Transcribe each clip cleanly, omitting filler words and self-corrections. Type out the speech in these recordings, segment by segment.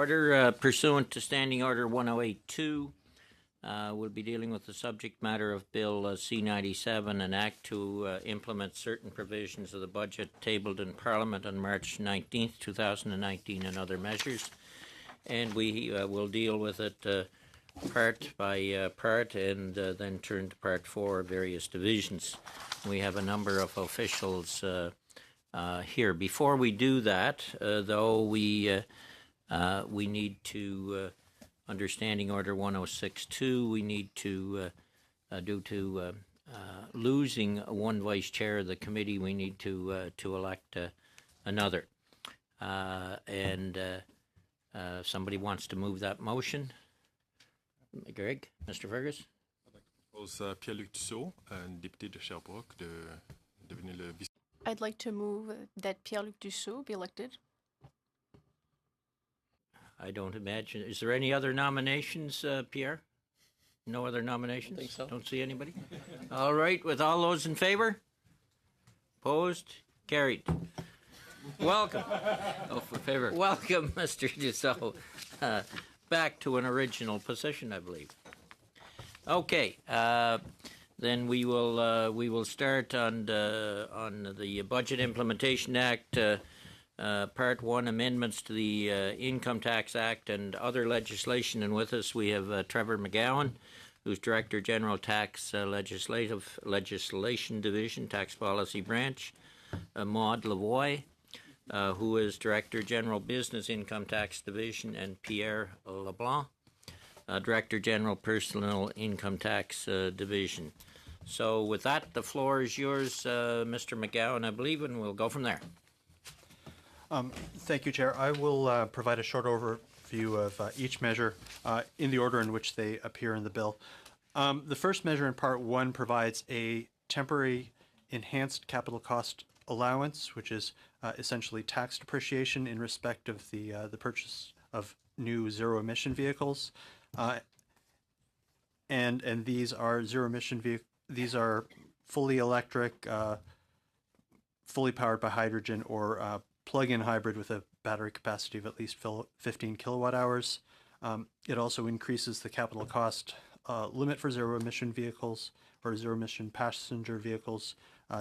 Order pursuant to Standing Order 1082, we'll be dealing with the subject matter of Bill C-97, an act to implement certain provisions of the budget tabled in Parliament on March 19th, 2019, and other measures. And we will deal with it part by part and then turn to part 4, various divisions. We have a number of officials here. Before we do that, though, we need to, under Standing Order 1062, we need to, due to losing one vice chair of the committee, we need to elect another. Somebody wants to move that motion. Greg, Mr. Fergus. I'd like to propose Pierre-Luc Dussault, un député de Sherbrooke, de devenir le vice. I'd like to move that Pierre-Luc Dussault be elected. I don't imagine. Is there any other nominations, Pierre? No other nominations? I think so. Don't see anybody? All right. With all those in favor? Opposed? Carried. Welcome. Oh, for favor. Welcome, Mr. Dussault. Back to an original position, I believe. Okay. Then we will start on the Budget Implementation Act, Part 1, amendments to the Income Tax Act and other legislation. And with us we have Trevor McGowan, who's Director General Tax Legislation Division, Tax Policy Branch, Maud Lavoie, who is Director General Business Income Tax Division, and Pierre LeBlanc, Director General Personal Income Tax Division. So with that, the floor is yours, Mr. McGowan, I believe, and we'll go from there. Thank you, Chair. I will provide a short overview of each measure in the order in which they appear in the bill. The first measure in Part 1 provides a temporary enhanced capital cost allowance, which is essentially tax depreciation in respect of the purchase of new zero-emission vehicles. And these are zero-emission vehicles. These are fully electric, fully powered by hydrogen, or plug-in hybrid with a battery capacity of at least 15 kilowatt hours. It also increases the capital cost limit for zero-emission vehicles or zero-emission passenger vehicles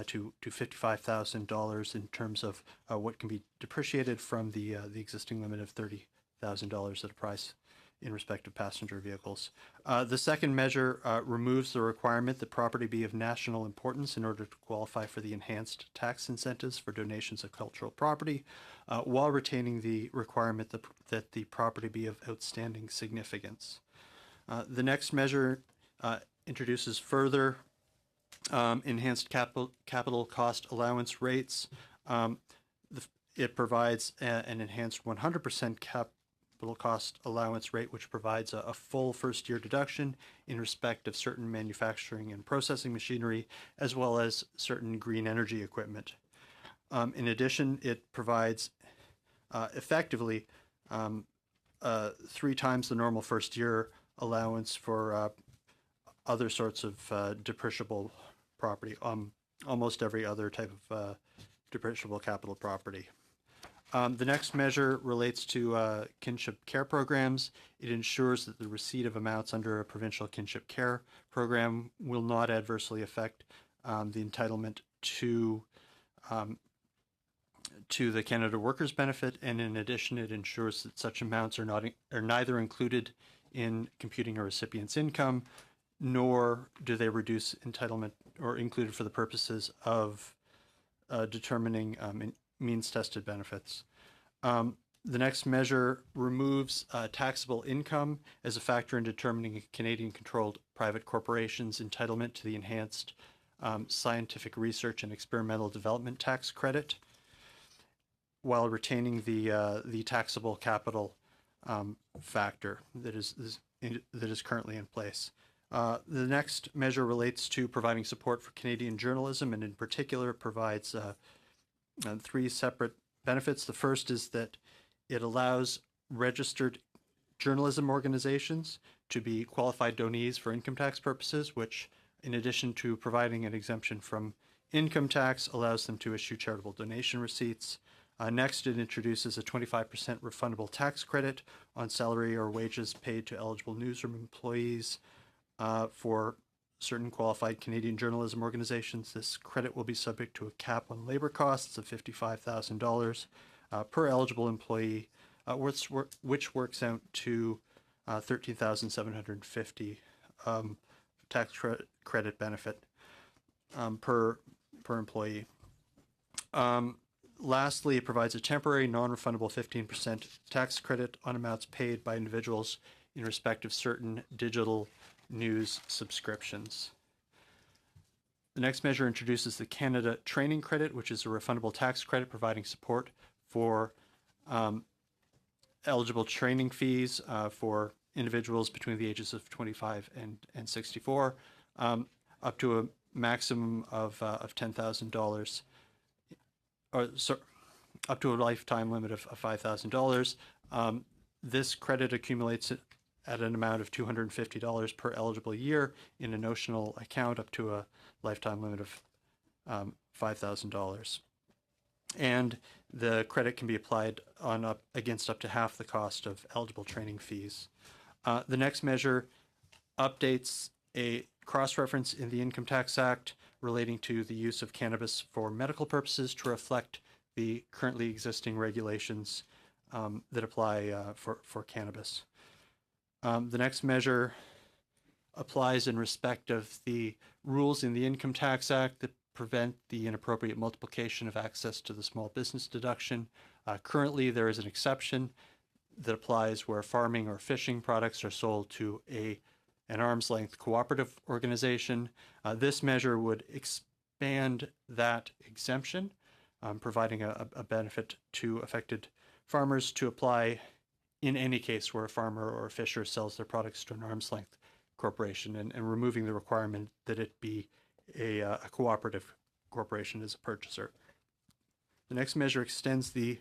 to $55,000 in terms of what can be depreciated from the existing limit of $30,000 at a price in respect of passenger vehicles. The second measure removes the requirement that property be of national importance in order to qualify for the enhanced tax incentives for donations of cultural property, while retaining the requirement that the property be of outstanding significance. The next measure introduces further enhanced capital cost allowance rates. It provides an enhanced 100% capital cost allowance rate, which provides a full first-year deduction in respect of certain manufacturing and processing machinery, as well as certain green energy equipment. In addition, it provides effectively 3 times the normal first-year allowance for other sorts of depreciable property, almost every other type of depreciable capital property. The next measure relates to kinship care programs. It ensures that the receipt of amounts under a provincial kinship care program will not adversely affect the entitlement to the Canada Workers Benefit, and in addition, it ensures that such amounts are neither included in computing a recipient's income, nor do they reduce entitlement or included for the purposes of determining means-tested benefits. The next measure removes taxable income as a factor in determining a Canadian-controlled private corporation's entitlement to the enhanced scientific research and experimental development tax credit, while retaining the taxable capital factor that is currently in place. The next measure relates to providing support for Canadian journalism, and in particular provides 3 separate benefits. The first is that it allows registered journalism organizations to be qualified donees for income tax purposes, which, in addition to providing an exemption from income tax, allows them to issue charitable donation receipts. Next, it introduces a 25% refundable tax credit on salary or wages paid to eligible newsroom employees for certain qualified Canadian journalism organizations. This credit will be subject to a cap on labor costs of $55,000 per eligible employee, which works out to $13,750 tax credit benefit per employee. Lastly, it provides a temporary non-refundable 15% tax credit on amounts paid by individuals in respect of certain digital news subscriptions. The next measure introduces the Canada Training Credit, which is a refundable tax credit providing support for eligible training fees for individuals between the ages of 25 and 64, up to a maximum of $10,000, or up to a lifetime limit of $5,000. This credit accumulates at an amount of $250 per eligible year in a notional account, up to a lifetime limit of $5,000. And the credit can be applied against up to half the cost of eligible training fees. The next measure updates a cross-reference in the Income Tax Act relating to the use of cannabis for medical purposes to reflect the currently existing regulations that apply for cannabis. The next measure applies in respect of the rules in the Income Tax Act that prevent the inappropriate multiplication of access to the small business deduction. Currently, there is an exception that applies where farming or fishing products are sold to an arm's length cooperative organization. This measure would expand that exemption, providing a benefit to affected farmers to apply in any case where a farmer or a fisher sells their products to an arm's length corporation, and removing the requirement that it be a cooperative corporation as a purchaser. The next measure extends the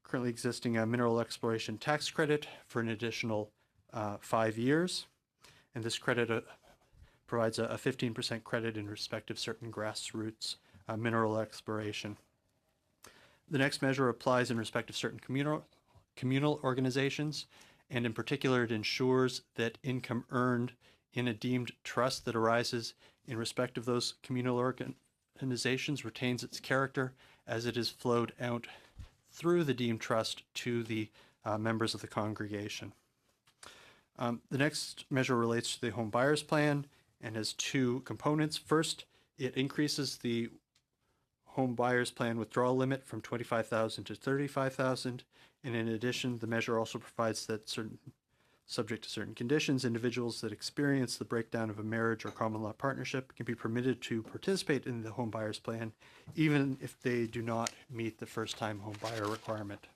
currently existing mineral exploration tax credit for an additional 5 years. And this credit provides a 15% credit in respect of certain grassroots mineral exploration. The next measure applies in respect of certain communal organizations, and in particular, it ensures that income earned in a deemed trust that arises in respect of those communal organizations retains its character as it is flowed out through the deemed trust to the members of the congregation. The next measure relates to the home buyers plan and has two components. First, it increases the home buyers plan withdrawal limit from $25,000 to $35,000, and in addition, the measure also provides that subject to certain conditions, individuals that experience the breakdown of a marriage or common law partnership can be permitted to participate in the home buyers plan, even if they do not meet the first-time home buyer requirement.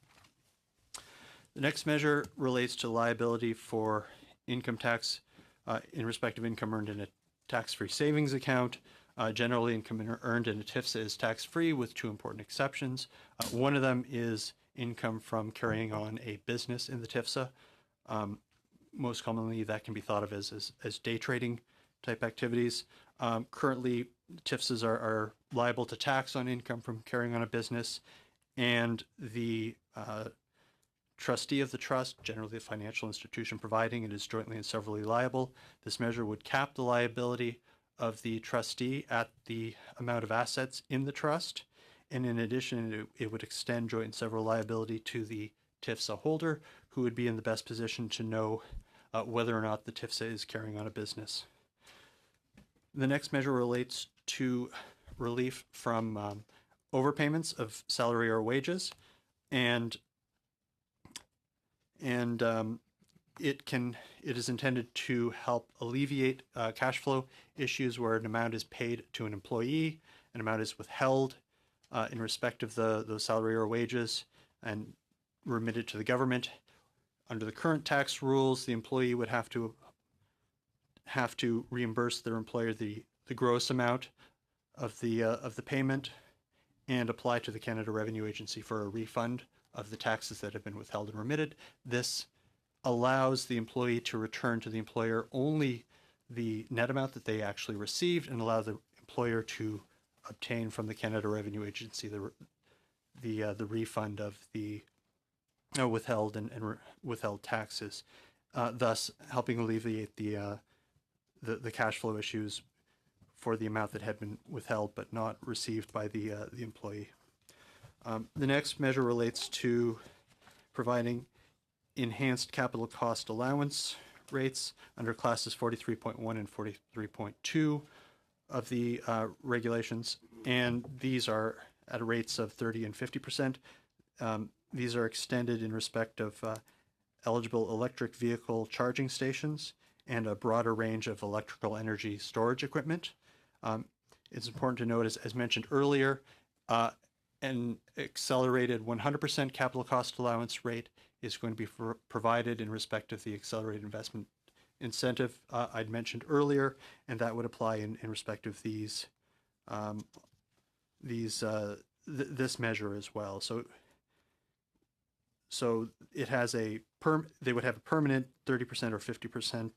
The next measure relates to liability for income tax in respect of income earned in a tax-free savings account. Generally, income earned in a TIFSA is tax-free with two important exceptions. One of them is income from carrying on a business in the TIFSA. Most commonly, that can be thought of as day trading type activities. Currently, TIFSAs are liable to tax on income from carrying on a business, and the trustee of the trust, generally the financial institution providing it, is jointly and severally liable. This measure would cap the liability of the trustee at the amount of assets in the trust, and in addition, it would extend joint and several liability to the TIFSA holder, who would be in the best position to know whether or not the TIFSA is carrying on a business. The next measure relates to relief from overpayments of salary or wages, and it is intended to help alleviate cash flow issues where an amount is paid to an employee, an amount is withheld in respect of those salary or wages and remitted to the government. Under the current tax rules, the employee would have to reimburse their employer the gross amount of the payment and apply to the Canada Revenue Agency for a refund of the taxes that have been withheld and remitted. This allows the employee to return to the employer only the net amount that they actually received, and allow the employer to obtain from the Canada Revenue Agency the refund of the withheld and withheld taxes, thus helping alleviate the cash flow issues for the amount that had been withheld but not received by the employee. The next measure relates to providing enhanced capital cost allowance rates under classes 43.1 and 43.2 of the regulations, and these are at rates of 30 and 50%. These are extended in respect of eligible electric vehicle charging stations and a broader range of electrical energy storage equipment. It's important to note, as mentioned earlier, an accelerated 100% capital cost allowance rate is going to be provided in respect of the accelerated investment incentive I'd mentioned earlier, and that would apply in respect of this measure as well. So it has they would have a permanent 30% or 50%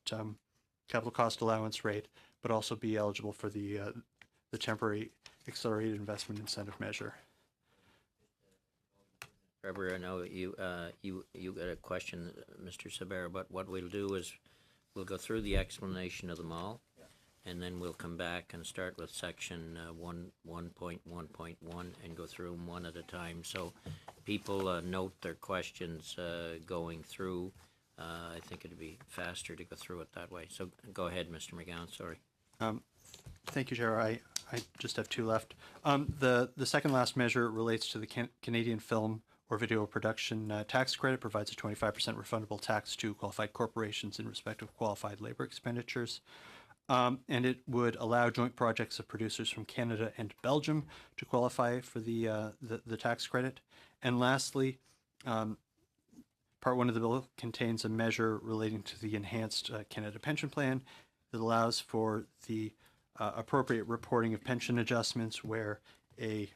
capital cost allowance rate, but also be eligible for the temporary accelerated investment incentive measure. Trevor, I know you got a question, Mr. Sabera, but what we'll do is we'll go through the explanation of them all, and then we'll come back and start with section 1.1.1 and go through them one at a time. So people note their questions going through. I think it'd be faster to go through it that way. So go ahead, Mr. McGowan, sorry. Thank you, Chair. I just have two left. The second last measure relates to the Canadian film or video production tax credit, provides a 25% refundable tax to qualified corporations in respect of qualified labor expenditures. And it would allow joint projects of producers from Canada and Belgium to qualify for the tax credit. And lastly, Part 1 of the bill contains a measure relating to the enhanced Canada Pension Plan that allows for the appropriate reporting of pension adjustments where a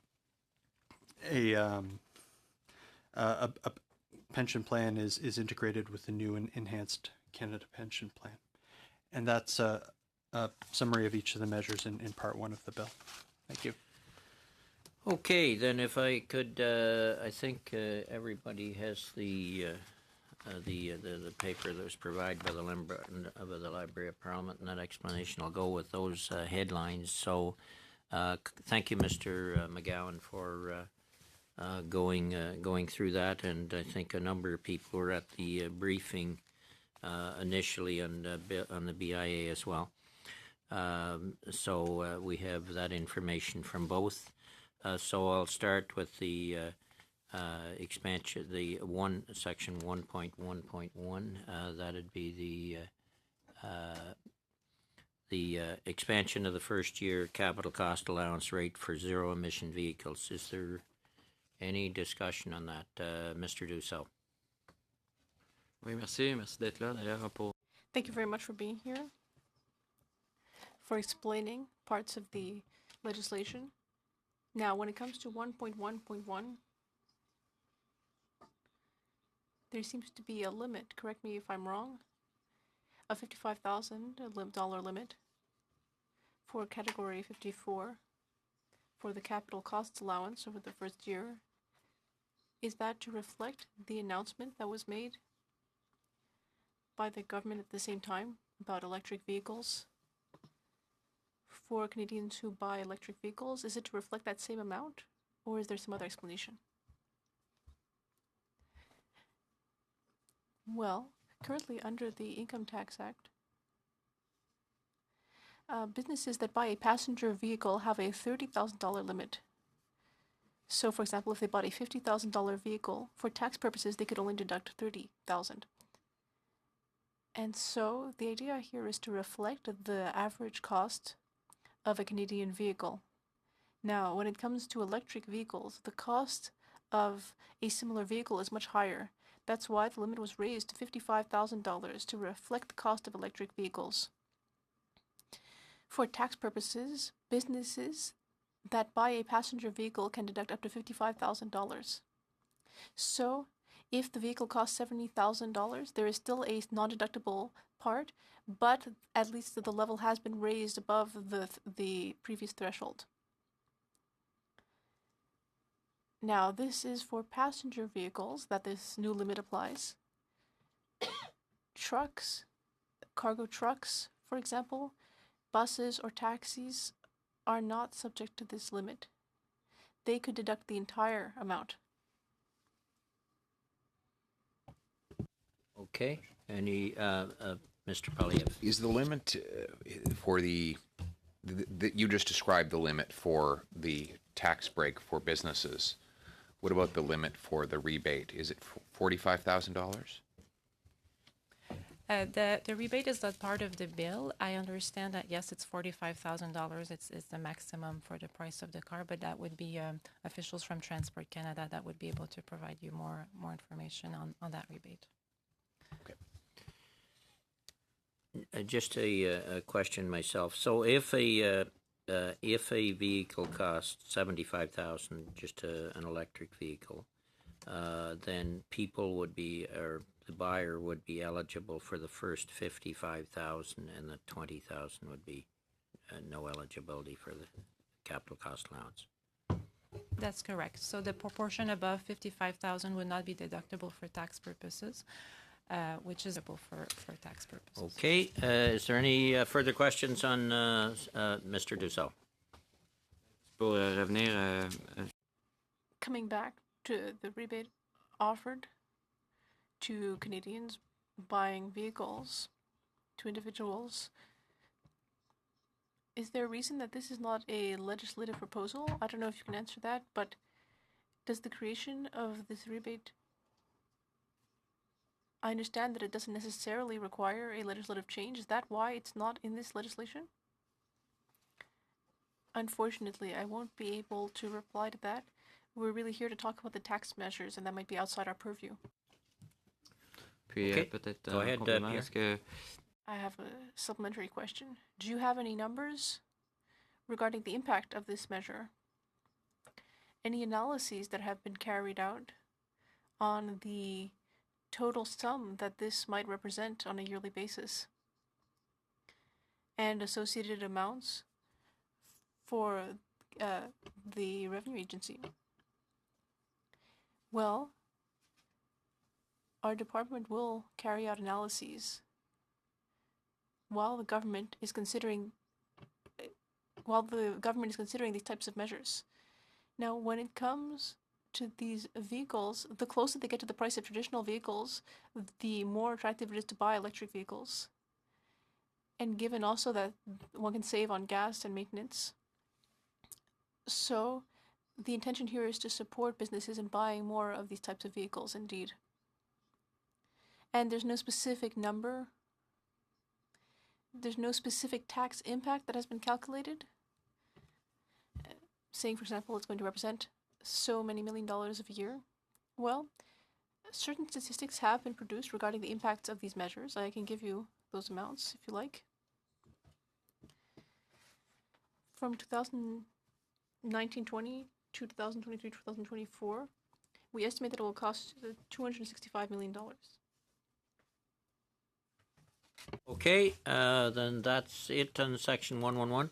pension plan is integrated with the new and enhanced Canada Pension Plan. And that's a summary of each of the measures in Part 1 of the bill. Thank you. Okay, then if I could, I think everybody has the paper that was provided by the Library of Parliament, and that explanation. I'll go with those headlines. So thank you, Mr. McGowan, for going through that, and I think a number of people were at the briefing initially on the BIA as well. So we have that information from both. So I'll start with the expansion, section 1.1.1. That'd be the expansion of the first year capital cost allowance rate for zero emission vehicles. Is there any discussion on that, Mr. Dussault? Oui, merci d'être là d'ailleurs pour. Thank you very much for being here, for explaining parts of the legislation. Now, when it comes to 1.1.1, there seems to be a limit, correct me if I'm wrong, a $55,000 limit for category 54 for the capital costs allowance over the first year. Is that to reflect the announcement that was made by the government at the same time about electric vehicles? For Canadians who buy electric vehicles, is it to reflect that same amount, or is there some other explanation? Well, currently under the Income Tax Act, businesses that buy a passenger vehicle have a $30,000 limit. So, for example, if they bought a $50,000 vehicle, for tax purposes, they could only deduct $30,000. And so the idea here is to reflect the average cost of a Canadian vehicle. Now, when it comes to electric vehicles, the cost of a similar vehicle is much higher. That's why the limit was raised to $55,000 to reflect the cost of electric vehicles. For tax purposes, businesses that buy a passenger vehicle can deduct up to $55,000. So, if the vehicle costs $70,000, there is still a non-deductible part, but at least the level has been raised above the previous threshold. Now, this is for passenger vehicles that this new limit applies. Trucks, cargo trucks, for example, buses or taxis are not subject to this limit. They could deduct the entire amount. Okay. Any, Mr. Polyev? Is the limit for the you just described the limit for the tax break for businesses? What about the limit for the rebate? Is it $45,000? The rebate is not part of the bill. I understand that, yes, it's $45,000. It's the maximum for the price of the car, but that would be officials from Transport Canada that would be able to provide you more information on that rebate. Okay. Just a question myself. So if a vehicle costs $75,000, just an electric vehicle, then people would be, or the buyer would be eligible for the first $55,000, and the $20,000 would be no eligibility for the capital cost allowance. That's correct. So the proportion above $55,000 would not be deductible for tax purposes, which is able for tax purposes. Okay. Is there any further questions on Mr. Dussault? Pour revenir, Coming back to the rebate offered to Canadians buying vehicles, to individuals, is there a reason that this is not a legislative proposal? I don't know if you can answer that, but does the creation of this rebate, I understand that it doesn't necessarily require a legislative change. Is that why it's not in this legislation? Unfortunately, I won't be able to reply to that. We're really here to talk about the tax measures, and that might be outside our purview. puis Okay. peut-être Go un ahead, complément. Pierre. Est-ce que I have a supplementary question. Do you have any numbers regarding the impact of this measure? Any analyses that have been carried out on the total sum that this might represent on a yearly basis and associated amounts for the revenue agency? Well, our department will carry out analyses while the government is considering these types of measures. Now, when it comes to these vehicles, the closer they get to the price of traditional vehicles, the more attractive it is to buy electric vehicles. And given also that one can save on gas and maintenance. So the intention here is to support businesses in buying more of these types of vehicles, indeed. And there's no specific number. There's no specific tax impact that has been calculated. Saying, for example, it's going to represent so many $1 million a year. Well, certain statistics have been produced regarding the impacts of these measures. I can give you those amounts if you like. From 2019-20 to 2023-2024, we estimate that it will cost $265 million. Okay, then that's it on section 111.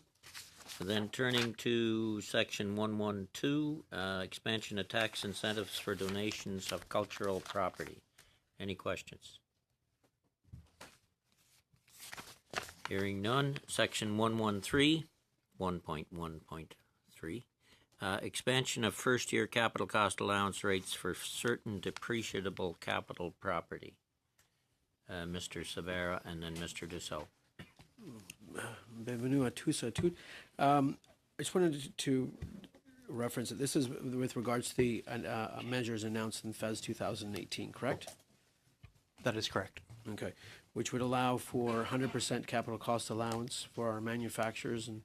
Then turning to section 112, expansion of tax incentives for donations of cultural property. Any questions? Hearing none. Section 113, 1.1.3, expansion of first-year capital cost allowance rates for certain depreciable capital property. Mr. Savera and then Mr. Dussault. Bienvenue à tous et à toutes. I just wanted to reference that this is with regards to the measures announced in FES 2018, correct? That is correct. Okay. Which would allow for 100% capital cost allowance for our manufacturers and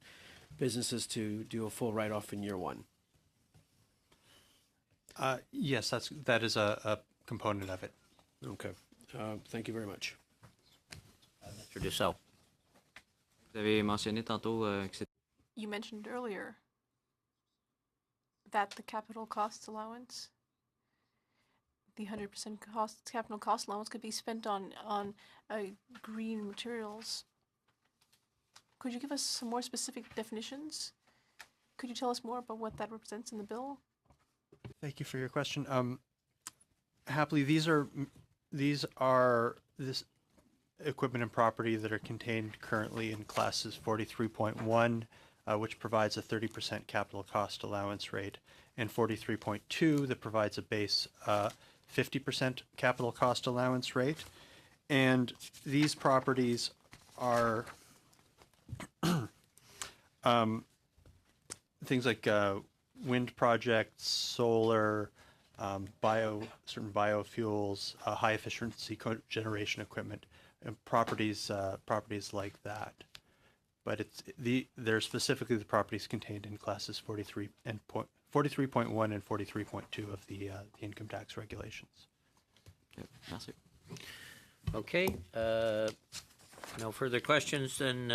businesses to do a full write-off in year one. Yes, that is a component of it. Okay. Thank you very much. Mr. Dussault. vous avez mentionné tantôt que c'est You mentioned earlier that the capital costs allowance, the 100% capital cost allowance, could be spent on green materials. Could you give us some more specific definitions? Could you tell us more about what that represents in the bill? Thank you for your question. Happily, these are this equipment and property that are contained currently in classes 43.1, which provides a 30% capital cost allowance rate, and 43.2 that provides a base 50% capital cost allowance rate. And these properties are things like wind projects, solar, certain biofuels, high efficiency cogeneration equipment, and properties like that. But they're specifically the properties contained in classes 43 and 43.1 and 43.2 of the income tax regulations. Yep, merci. Okay, no further questions. Then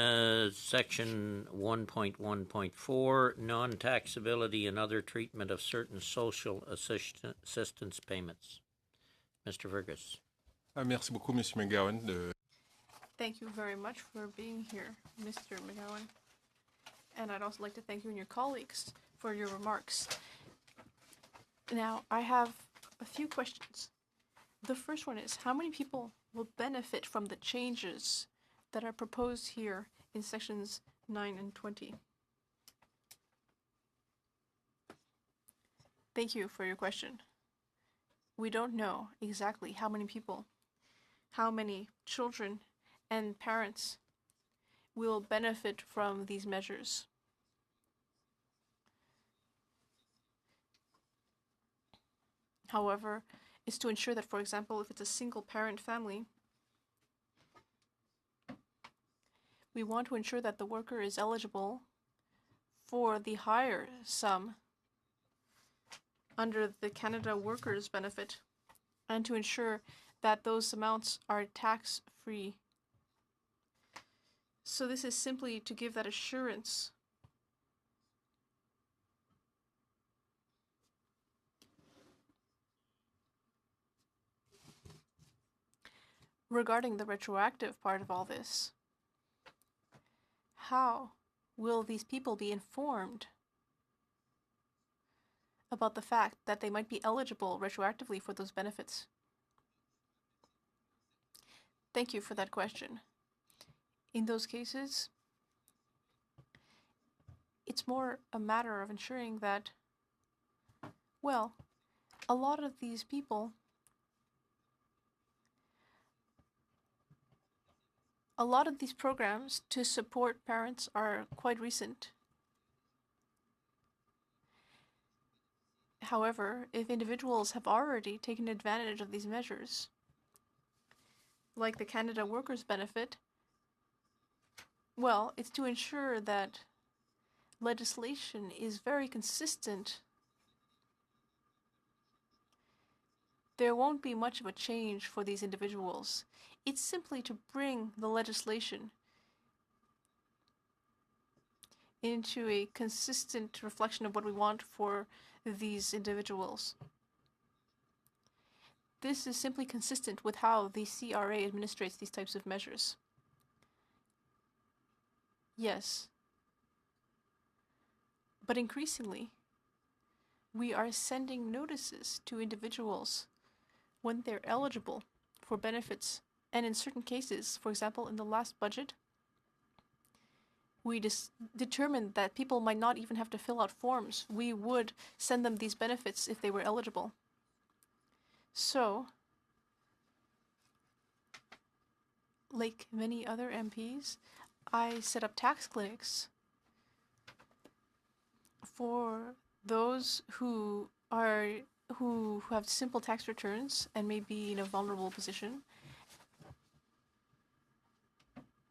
section 1.1.4, non-taxability and other treatment of certain social assistance payments. Mr. Fergus. Merci beaucoup, Monsieur McGowan. Thank you very much for being here, Mr. McGowan. And I'd also like to thank you and your colleagues for your remarks. Now, I have a few questions. The first one is, how many people will benefit from the changes that are proposed here in sections 9 and 20? Thank you for your question. We don't know exactly how many people, how many children and parents will benefit from these measures. However, it's to ensure that, for example, if it's a single parent family, we want to ensure that the worker is eligible for the higher sum under the Canada Workers Benefit, and to ensure that those amounts are tax-free. So this is simply to give that assurance. Regarding the retroactive part of all this, how will these people be informed about the fact that they might be eligible retroactively for those benefits? Thank you for that question. In those cases, it's more a matter of ensuring that, well, a lot of these people, a lot of these programs to support parents are quite recent. However, if individuals have already taken advantage of these measures, like the Canada Workers Benefit, well, it's to ensure that legislation is very consistent. There won't be much of a change for these individuals. It's simply to bring the legislation into a consistent reflection of what we want for these individuals. This is simply consistent with how the CRA administrates these types of measures. Yes. But increasingly, we are sending notices to individuals when they're eligible for benefits. And in certain cases, for example, in the last budget, we determined that people might not even have to fill out forms. We would send them these benefits if they were eligible. So, like many other MPs, I set up tax clinics for those who have simple tax returns and may be in a vulnerable position.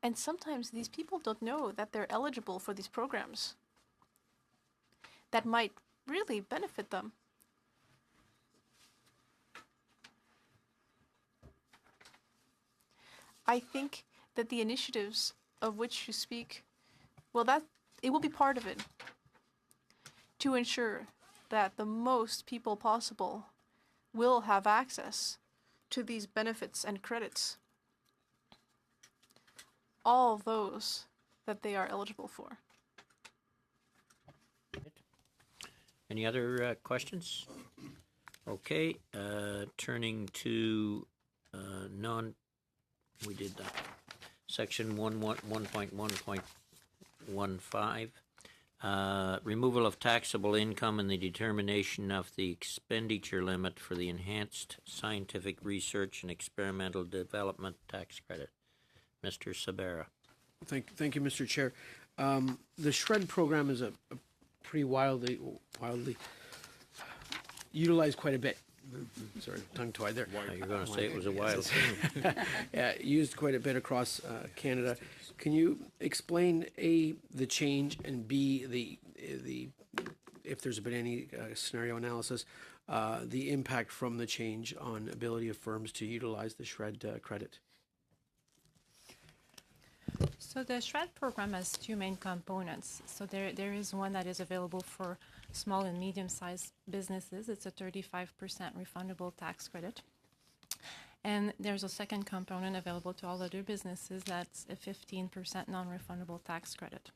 And sometimes these people don't know that they're eligible for these programs that might really benefit them. I think that the initiatives of which you speak, well, that it will be part of it to ensure that the most people possible will have access to these benefits and credits, all those that they are eligible for. Any other questions? Okay, turning to we did that. Section 1.1.15. Removal of taxable income and the determination of the expenditure limit for the enhanced scientific research and experimental development tax credit. Mr. Sabera. Thank you, Mr. Chair. The SHRED program is a pretty wildly utilized quite a bit. Sorry, tongue-tied there. You're going to say it was a wild thing. Yeah, used quite a bit across Canada. Can you explain A, the change, and B, the if there's been any scenario analysis, the impact from the change on ability of firms to utilize the SHRED credit? So the SHRED program has two main components. So there is one that is available for small and medium-sized businesses. It's a 35% refundable tax credit. And there's a second component available to all other businesses that's a 15% non-refundable tax credit.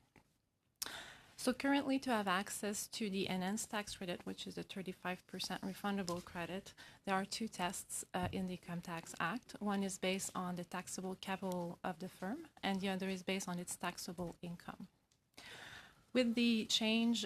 So currently, to have access to the enhanced tax credit, which is a 35% refundable credit, there are two tests in the Income Tax Act. One is based on the taxable capital of the firm, and the other is based on its taxable income. With the change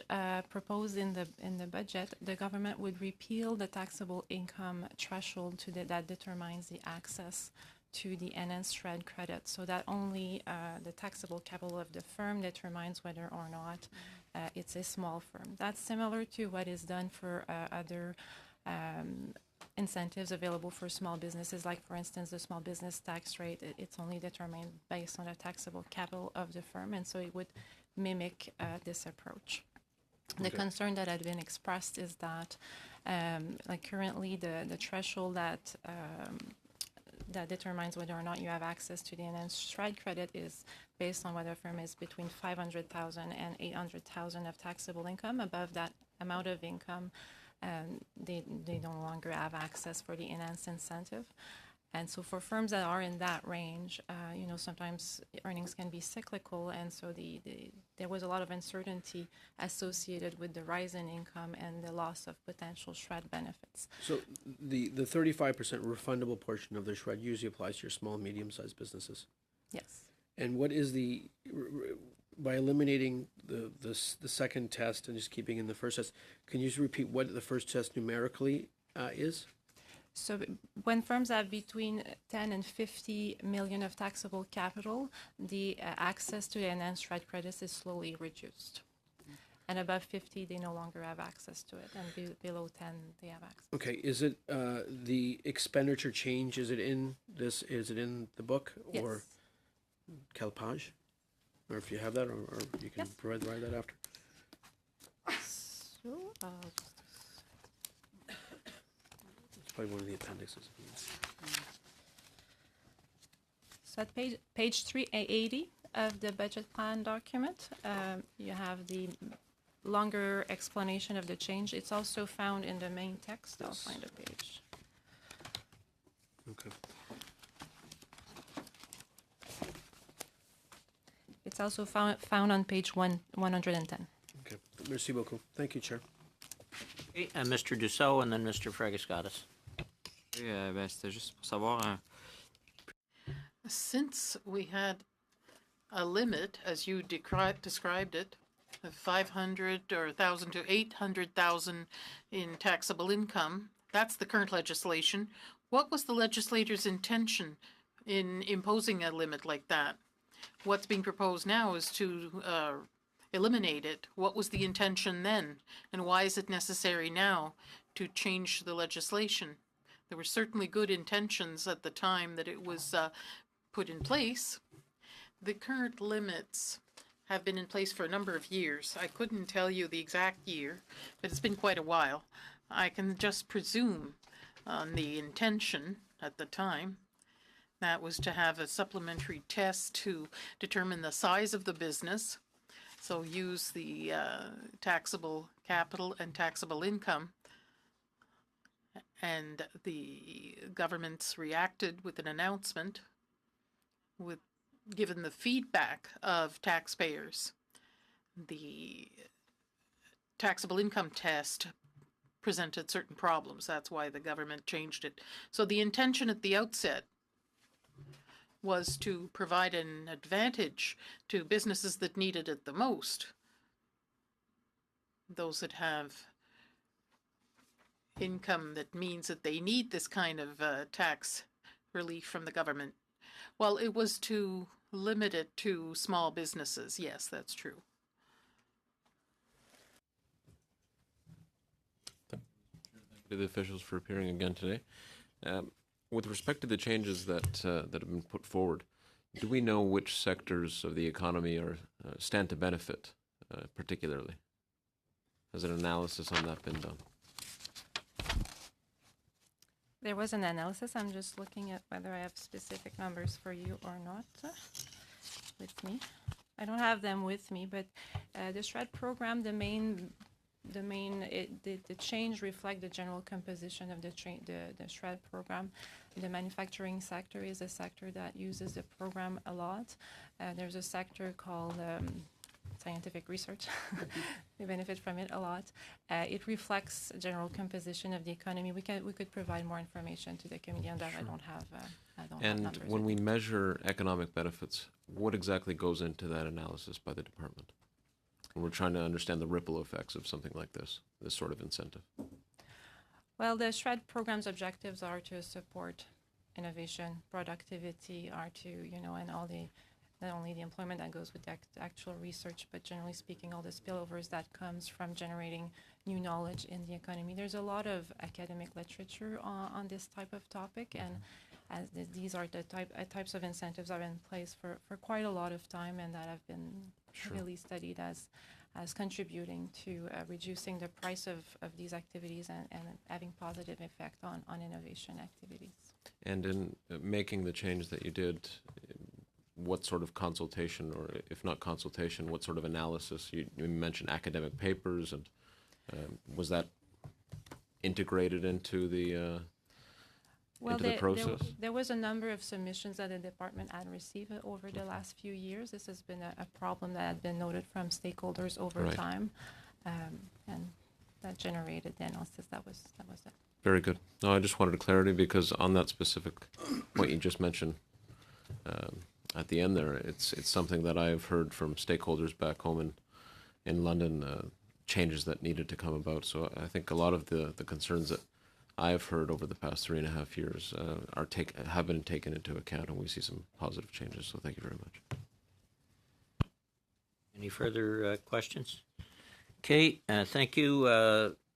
proposed in the budget, the government would repeal the taxable income threshold that determines the access to the enhanced SHRED credit, so that only the taxable capital of the firm determines whether or not it's a small firm. That's similar to what is done for other incentives available for small businesses, like, for instance, the small business tax rate. It's only determined based on the taxable capital of the firm, and so it would mimic this approach. The concern that had been expressed is that, like currently, the threshold that determines whether or not you have access to the enhanced SHRED credit is based on whether a firm is between $500,000 and $800,000 of taxable income. Above that amount of income, they no longer have access for the enhanced incentive. And so for firms that are in that range, sometimes earnings can be cyclical, and so there was a lot of uncertainty associated with the rise in income and the loss of potential SHRED benefits. So the 35% refundable portion of the SHRED usually applies to your small and medium-sized businesses. Yes. And what is by eliminating the second test and just keeping in the first test, can you just repeat what the first test numerically is? So when firms have between 10 and 50 million of taxable capital, the access to the enhanced SHRED credits is slowly reduced. And above 50, they no longer have access to it. And below 10, they have access. Okay. Is it the expenditure change? Is it in this? Is it in the book or Calpage? Or if you have that, or you can provide that after. So, Probably one of the appendixes. So at page 380 of the budget plan document, you have the longer explanation of the change. It's also found in the main text. I'll find a page. Okay. It's also found on page 110. Okay. Merci beaucoup. Thank you, Chair. Okay, Mr. Dussault and then Mr. Fregascatis. C'était juste pour savoir. Since we had a limit, as you described it, of 500 or 1,000 to 800,000 in taxable income, that's the current legislation. What was the legislator's intention in imposing a limit like that? What's being proposed now is to eliminate it. What was the intention then, and why is it necessary now to change the legislation? There were certainly good intentions at the time that it was put in place. The current limits have been in place for a number of years. I couldn't tell you the exact year, but it's been quite a while. I can just presume on the intention at the time. That was to have a supplementary test to determine the size of the business. So use the taxable capital and taxable income. And the governments reacted with an announcement, given the feedback of taxpayers. The taxable income test presented certain problems. That's why the government changed it. So the intention at the outset was to provide an advantage to businesses that needed it the most, those that have income that means that they need this kind of tax relief from the government. Well, it was to limit it to small businesses. Yes, that's true. To the officials for appearing again today. With respect to the changes that have been put forward, do we know which sectors of the economy are stand to benefit particularly? Has an analysis on that been done? There was an analysis. I'm just looking at whether I have specific numbers for you or not with me. I don't have them with me, but the SHRED program, the change reflect the general composition of the SHRED program. The manufacturing sector is a sector that uses the program a lot. There's a sector called scientific research. They benefit from it a lot. It reflects general composition of the economy. We could provide more information to the committee on that. Sure. I don't have and when we measure economic benefits, what exactly goes into that analysis by the department? When we're trying to understand the ripple effects of something like this sort of incentive. Well, the SHRED program's objectives are to support innovation, productivity, are to, and all the, not only the employment that goes with the actual research, but generally speaking, all the spillovers that comes from generating new knowledge in the economy. There's a lot of academic literature on this type of topic, and as these are the types of incentives that are in place for quite a lot of time, and that have been really studied as contributing to reducing the price of these activities and having positive effect on innovation activities. And in making the change that you did, what sort of consultation, or if not consultation, what sort of analysis? You mentioned academic papers, and was that integrated into the process? There was a number of submissions that the department had received over the last few years. This has been a problem that had been noted from stakeholders over time, and that generated the analysis. That was it. Very good. No, I just wanted clarity, because on that specific point you just mentioned at the end there, it's something that I've heard from stakeholders back home in London, changes that needed to come about. So I think a lot of the concerns that I've heard over the past 3.5 years have been taken into account, and we see some positive changes. So thank you very much. Any further questions? Okay, thank you.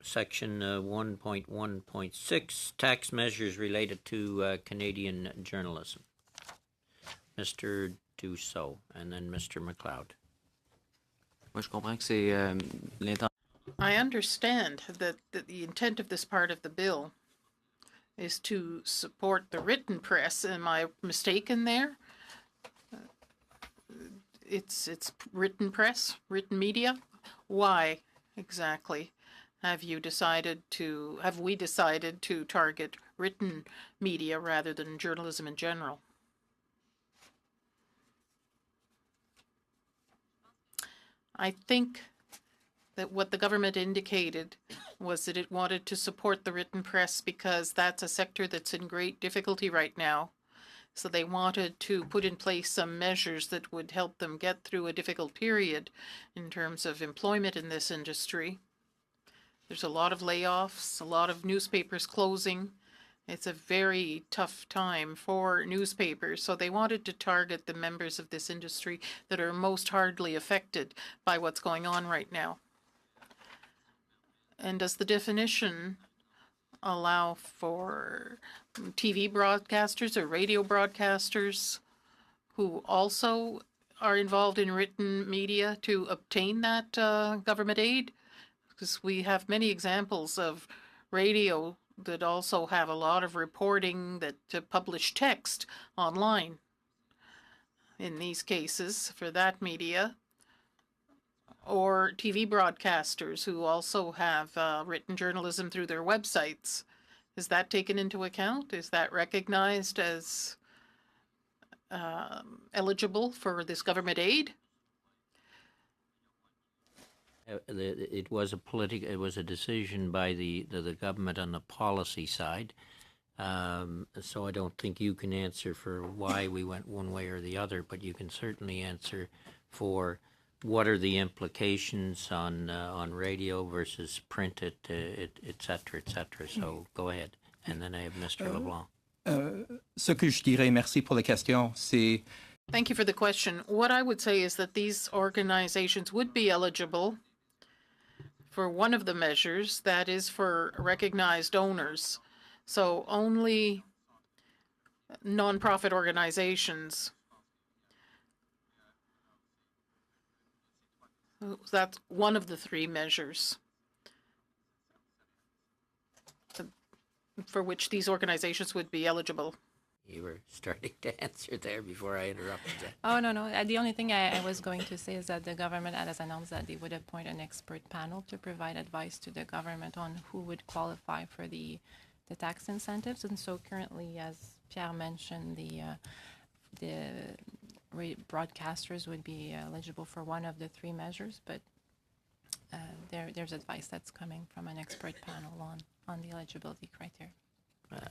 Section 1.1.6, tax measures related to Canadian journalism. Mr. Dussault, and then Mr. McLeod. Moi, je comprends que c'est l'intention. I understand that the intent of this part of the bill is to support the written press. Am I mistaken there? It's written press, written media. Why exactly have we decided to target written media rather than journalism in general? I think that what the government indicated was that it wanted to support the written press because that's a sector that's in great difficulty right now. So they wanted to put in place some measures that would help them get through a difficult period in terms of employment in this industry. There's a lot of layoffs, a lot of newspapers closing. It's a very tough time for newspapers, so they wanted to target the members of this industry that are most hardly affected by what's going on right now. And does the definition allow for TV broadcasters or radio broadcasters who also are involved in written media to obtain that government aid? Because we have many examples of radio that also have a lot of reporting that publish text online. In these cases, for that media, or TV broadcasters who also have written journalism through their websites. Is that taken into account? Is that recognized as eligible for this government aid? It was it was a decision by the government on the policy side. So I don't think you can answer for why we went one way or the other, but you can certainly answer for what are the implications on radio versus print, et cetera, et cetera. So go ahead. And then I have Mr. LeBlanc. Ce que je dirais, merci pour la question, c'est Thank you for the question. What I would say is that these organizations would be eligible for one of the measures, that is for recognized owners. So only nonprofit organizations. That's one of the three measures for which these organizations would be eligible. You were starting to answer there before I interrupted you. Oh, no. The only thing I was going to say is that the government has announced that they would appoint an expert panel to provide advice to the government on who would qualify for the tax incentives. And so currently, as Pierre mentioned, the broadcasters would be eligible for one of the three measures, but there's advice that's coming from an expert panel on the eligibility criteria.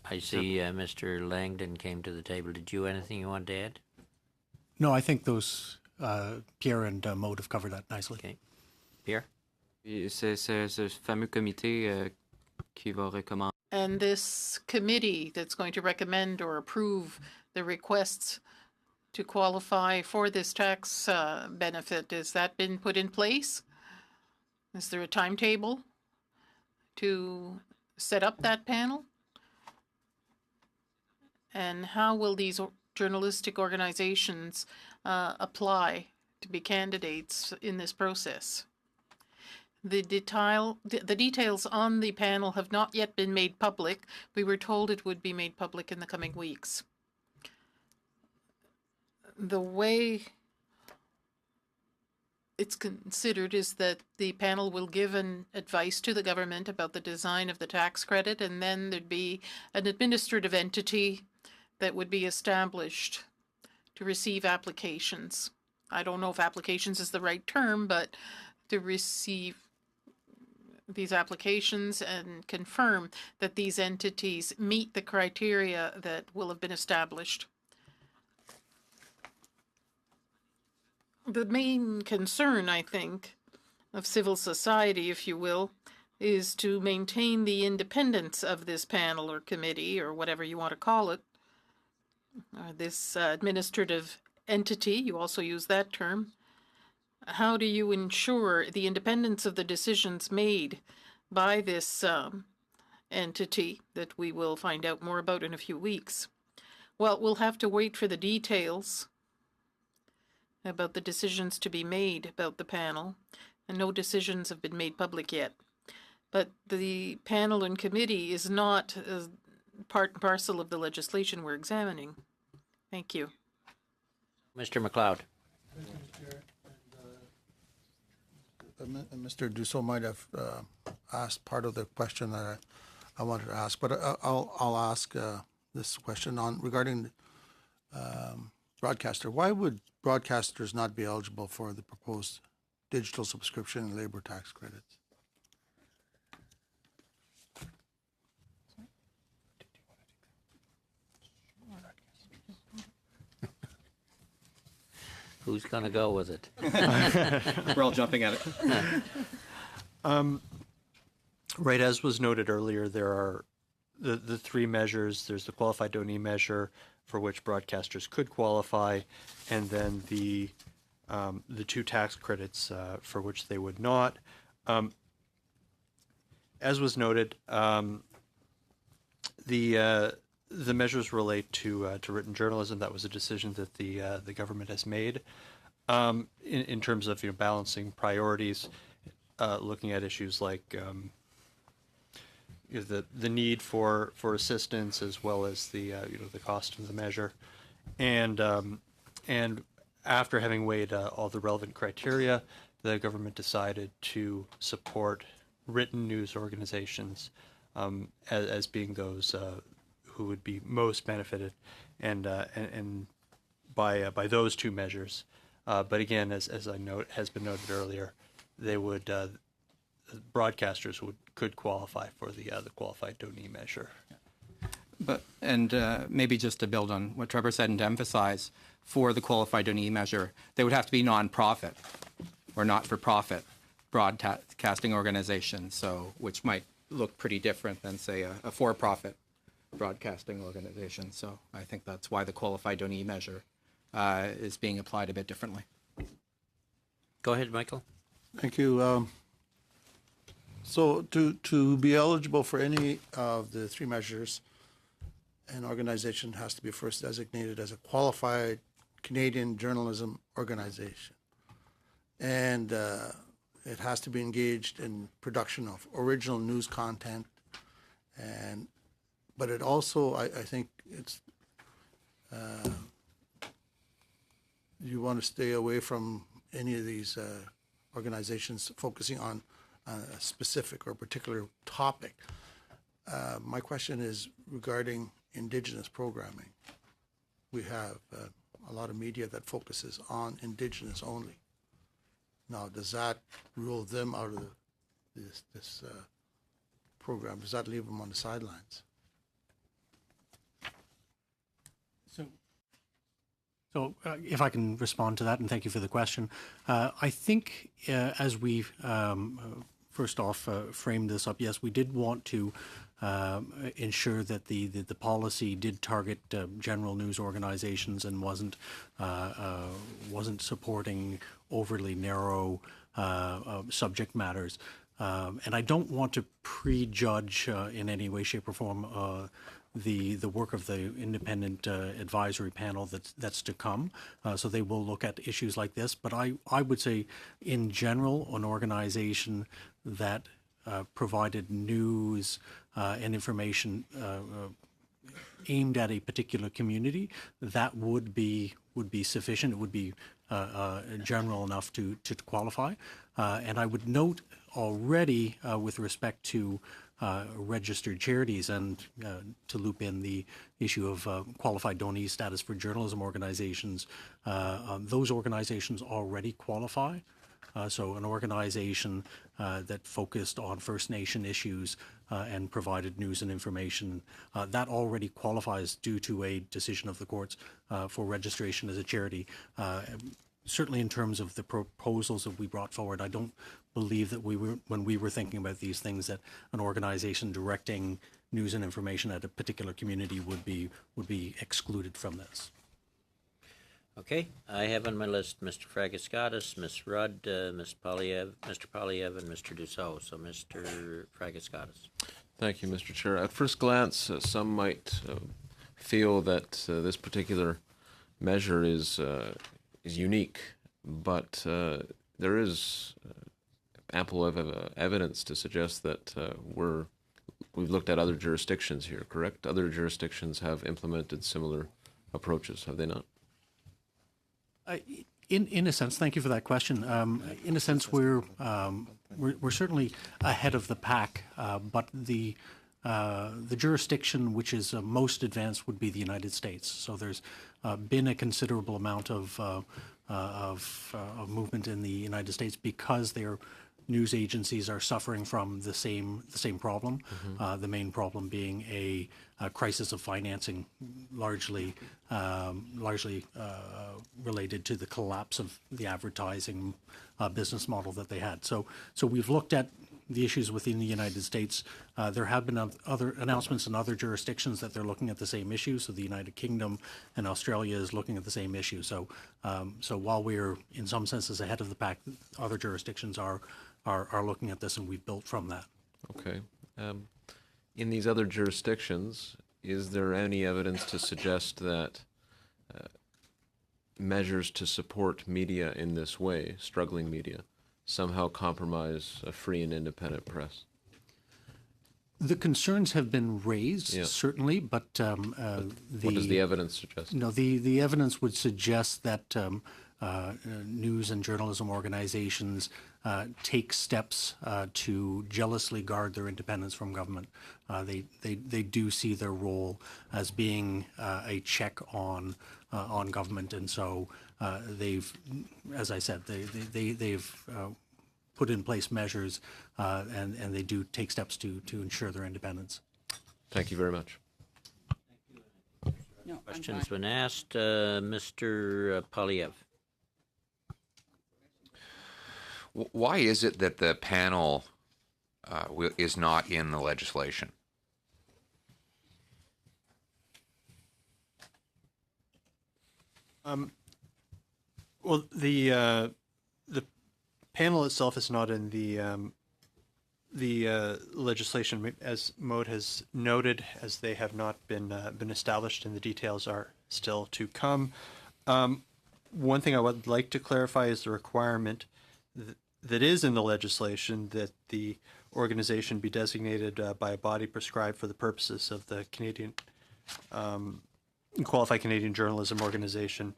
I see Mr. Langdon came to the table. Did you have anything you want to add? No, I think those Pierre and Maud have covered that nicely. Okay. Pierre? Et c'est ce fameux comité qui va recommander. And this committee that's going to recommend or approve the requests to qualify for this tax benefit, has that been put in place? Is there a timetable to set up that panel? And how will these journalistic organizations apply to be candidates in this process? The details on the panel have not yet been made public. We were told it would be made public in the coming weeks. The way it's considered is that the panel will give an advice to the government about the design of the tax credit, and then there'd be an administrative entity that would be established to receive applications. I don't know if applications is the right term, but to receive these applications and confirm that these entities meet the criteria that will have been established. The main concern, I think, of civil society, if you will, is to maintain the independence of this panel or committee or whatever you want to call it. This administrative entity, you also use that term. How do you ensure the independence of the decisions made by this entity that we will find out more about in a few weeks? Well, we'll have to wait for the details about the decisions to be made about the panel, and no decisions have been made public yet. But the panel and committee is not part and parcel of the legislation we're examining. Thank you. Mr. McLeod. Mr. Dussault might have asked part of the question that I wanted to ask, but I'll ask this question regarding broadcaster. Why would broadcasters not be eligible for the proposed digital subscription and labor tax credits? Who's going to go with it? We're all jumping at it. Right, as was noted earlier, there are the three measures. There's the qualified donee measure for which broadcasters could qualify, and then the two tax credits for which they would not. As was noted, the measures relate to written journalism. That was a decision that the government has made in terms of balancing priorities, looking at issues like the need for assistance as well as the cost of the measure, and after having weighed all the relevant criteria, the government decided to support written news organizations as being those who would be most benefited, and by those two measures. But again, as has been noted earlier, they would broadcasters could qualify for the qualified donee measure. But maybe just to build on what Trevor said and to emphasize, for the qualified donee measure, they would have to be nonprofit or not-for-profit broadcasting organizations, so which might look pretty different than, say, a for-profit broadcasting organization. So I think that's why the qualified donee measure is being applied a bit differently. Go ahead, Michael. Thank you. So to be eligible for any of the three measures, an organization has to be first designated as a qualified Canadian journalism organization. And it has to be engaged in production of original news content. But it also, I think it's, you want to stay away from any of these organizations focusing on a specific or particular topic. My question is regarding Indigenous programming. We have a lot of media that focuses on Indigenous only. Now, does that rule them out of this program? Does that leave them on the sidelines? So if I can respond to that, and thank you for the question. I think as we first off framed this up, yes, we did want to ensure that the policy did target general news organizations and wasn't supporting overly narrow subject matters. And I don't want to prejudge in any way, shape, or form the work of the independent advisory panel that's to come. So they will look at issues like this. But I would say, in general, an organization that provided news and information aimed at a particular community, that would be sufficient. It would be general enough to qualify. And I would note already with respect to registered charities and to loop in the issue of qualified donee status for journalism organizations, those organizations already qualify. So an organization that focused on First Nation issues and provided news and information, that already qualifies due to a decision of the courts for registration as a charity. Certainly in terms of the proposals that we brought forward, I don't believe that when we were thinking about these things, that an organization directing news and information at a particular community would be excluded from this. Okay, I have on my list Mr. Fragascatis, Ms. Rudd, Mr. Polyev, and Mr. Dussault. So, Mr. Fragascatis. Thank you, Mr. Chair. At first glance, some might feel that this particular measure is unique, but there is ample evidence to suggest that we've looked at other jurisdictions here, correct? Other jurisdictions have implemented similar approaches, have they not? In a sense, thank you for that question. In a sense, we're certainly ahead of the pack, but the jurisdiction which is most advanced would be the United States. So there's been a considerable amount of movement in the United States because their news agencies are suffering from the same problem. The main problem being a crisis of financing, largely related to the collapse of the advertising business model that they had. So we've looked at the issues within the United States. There have been other announcements in other jurisdictions that they're looking at the same issue. So the United Kingdom and Australia is looking at the same issue. So while we're in some senses ahead of the pack, other jurisdictions are looking at this, and we've built from that. Okay. In these other jurisdictions, is there any evidence to suggest that measures to support media in this way, struggling media, somehow compromise a free and independent press? The concerns have been raised, certainly, but what does the evidence suggest? No, the evidence would suggest that news and journalism organizations take steps to jealously guard their independence from government. They do see their role as being a check on government, and so they've, as I said, they've put in place measures, and they do take steps to ensure their independence. Thank you very much. No, Question's been asked. Mr. Polyev. Why is it that the panel is not in the legislation? Well, the panel itself is not in the legislation, as Maud has noted, as they have not been established, and the details are still to come. One thing I would like to clarify is the requirement that is in the legislation that the organization be designated by a body prescribed for the purposes of the Canadian Qualified Canadian Journalism Organization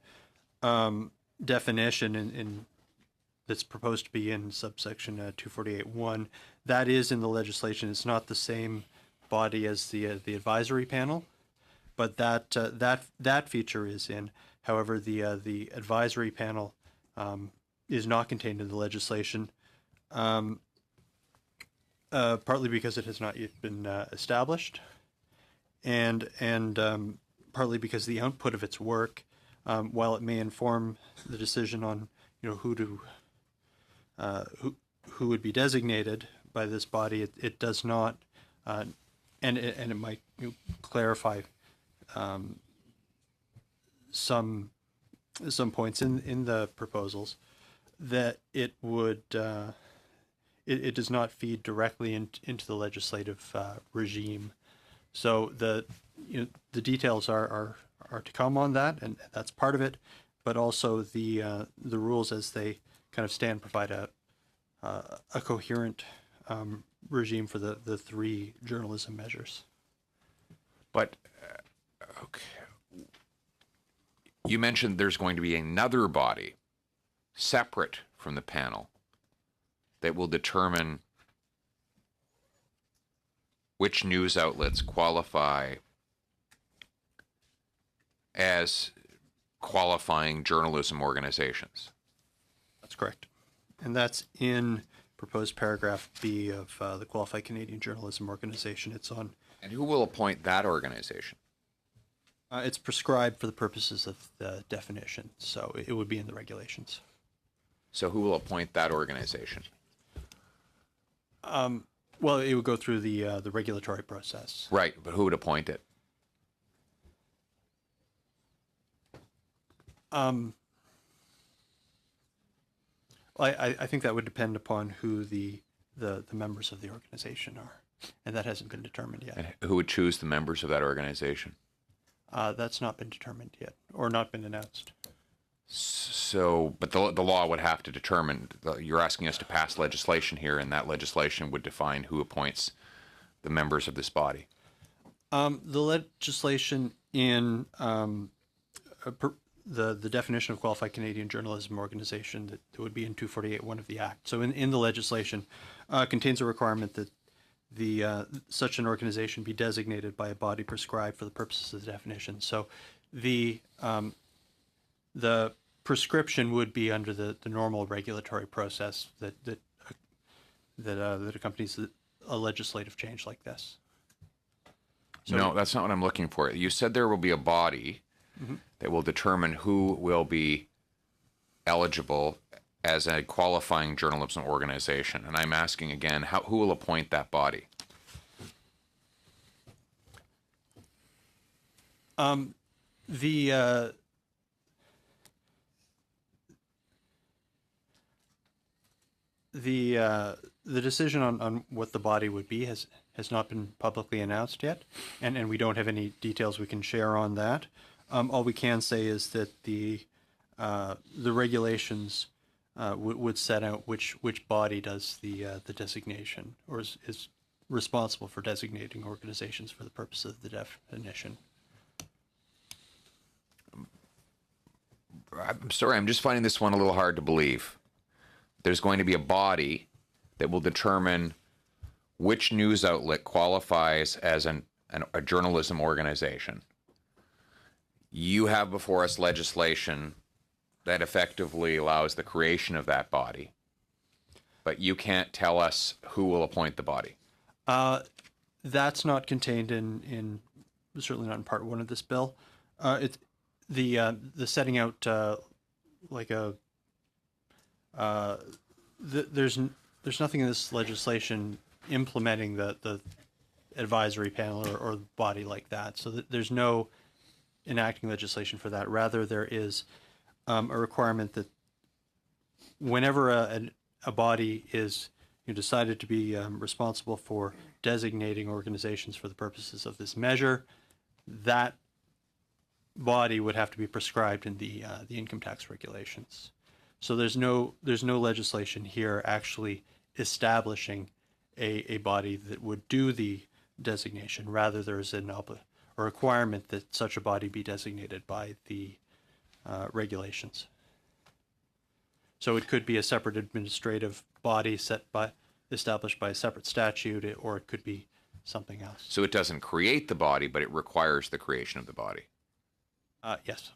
definition in that's proposed to be in subsection 248.1. That is in the legislation. It's not the same body as the advisory panel, but that feature is in. However, the advisory panel is not contained in the legislation, partly because it has not yet been established, and partly because the output of its work, while it may inform the decision on who would be designated by this body, it does not, and it might clarify some points in the proposals that it would it does not feed directly into the legislative regime. So the details are to come on that, and that's part of it. But also the rules as they kind of stand provide a coherent regime for the three journalism measures. But okay, you mentioned there's going to be another body separate from the panel that will determine which news outlets qualify as qualifying journalism organizations. That's correct. And that's in proposed paragraph B of the Qualified Canadian Journalism Organization. It's on. And who will appoint that organization? It's prescribed for the purposes of the definition, so it would be in the regulations. So who will appoint that organization? Well, it would go through the regulatory process. Right, but who would appoint it? Well, I think that would depend upon who the members of the organization are, and that hasn't been determined yet. And who would choose the members of that organization? That's not been determined yet, or not been announced. So, but the law would have to determine, you're asking us to pass legislation here, and that legislation would define who appoints the members of this body. The legislation in the definition of Qualified Canadian Journalism Organization that would be in 248.1 of the Act. So in the legislation contains a requirement that such an organization be designated by a body prescribed for the purposes of the definition. So the prescription would be under the normal regulatory process that accompanies a legislative change like this. So, no, that's not what I'm looking for. You said there will be a body that will determine who will be eligible as a qualifying journalism organization. And I'm asking again, who will appoint that body? The decision on what the body would be has not been publicly announced yet, and we don't have any details we can share on that. All we can say is that the regulations would set out which body does the designation, or is responsible for designating organizations for the purpose of the definition. I'm sorry, I'm just finding this one a little hard to believe. There's going to be a body that will determine which news outlet qualifies as a journalism organization. You have before us legislation that effectively allows the creation of that body. but you can't tell us who will appoint the body. That's not contained in certainly not in Part 1 of this bill. It's the setting out like a there's nothing in this legislation implementing the advisory panel or body like that. So there's no enacting legislation for that. Rather, there is a requirement that whenever a body is decided to be responsible for designating organizations for the purposes of this measure, that body would have to be prescribed in the income tax regulations. So there's no legislation here actually establishing a body that would do the designation. Rather, there's a requirement that such a body be designated by the regulations. So it could be a separate administrative body established by a separate statute, or it could be something else. So it doesn't create the body, but it requires the creation of the body. Yes,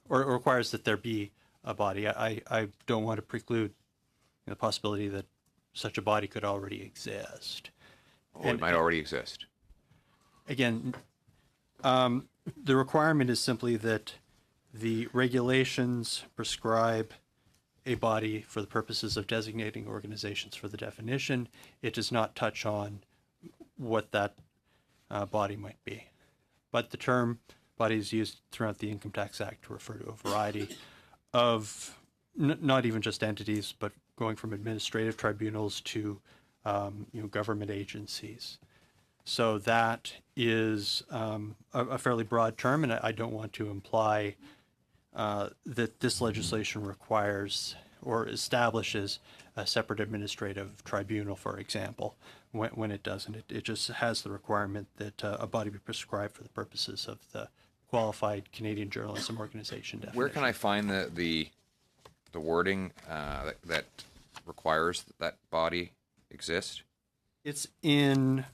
or it requires that there be a body. I don't want to preclude the possibility that such a body could already exist. Oh, it might already exist. Again, the requirement is simply that the regulations prescribe a body for the purposes of designating organizations for the definition. It does not touch on what that body might be. But the term body is used throughout the Income Tax Act to refer to a variety of not even just entities, but going from administrative tribunals to government agencies. So that is a fairly broad term, and I don't want to imply that this legislation requires or establishes a separate administrative tribunal, for example, when it doesn't. It just has the requirement that a body be prescribed for the purposes of the Qualified Canadian Journalism Organization definition. Where can I find the wording that requires that body exist? It's in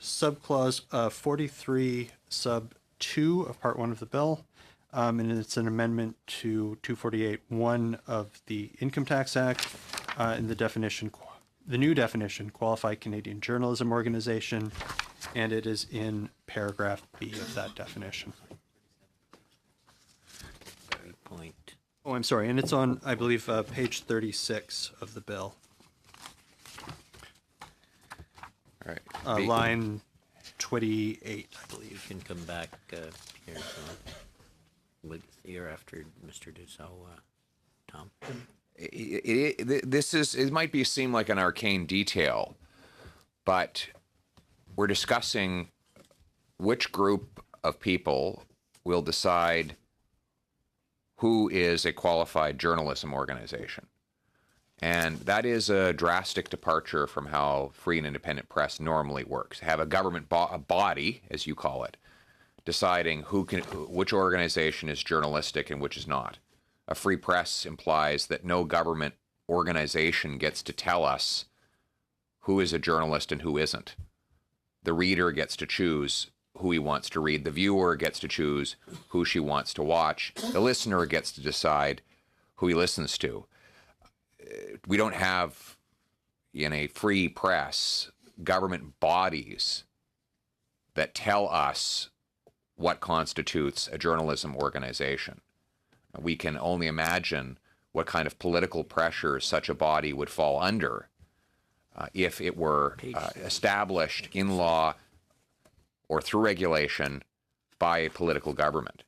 subclause 43 sub 2 of Part 1 of the bill, and it's an amendment to 248(1) of the Income Tax Act, in the new definition, Qualified Canadian Journalism Organization, and it is in paragraph B of that definition. Point. Oh, I'm sorry, and it's on, I believe, page 36 of the bill. All right. Line 28, I believe. You can come back here with here after Mr. Dussault, Tom. It might seem like an arcane detail, but we're discussing which group of people will decide who is a qualified journalism organization. And that is a drastic departure from how free and independent press normally works. Have a government body, as you call it, deciding which organization is journalistic and which is not. A free press implies that no government organization gets to tell us who is a journalist and who isn't. The reader gets to choose who he wants to read. The viewer gets to choose who she wants to watch. The listener gets to decide who he listens to. We don't have, in a free press, government bodies that tell us what constitutes a journalism organization. We can only imagine what kind of political pressure such a body would fall under if it were established in law or through regulation by a political government.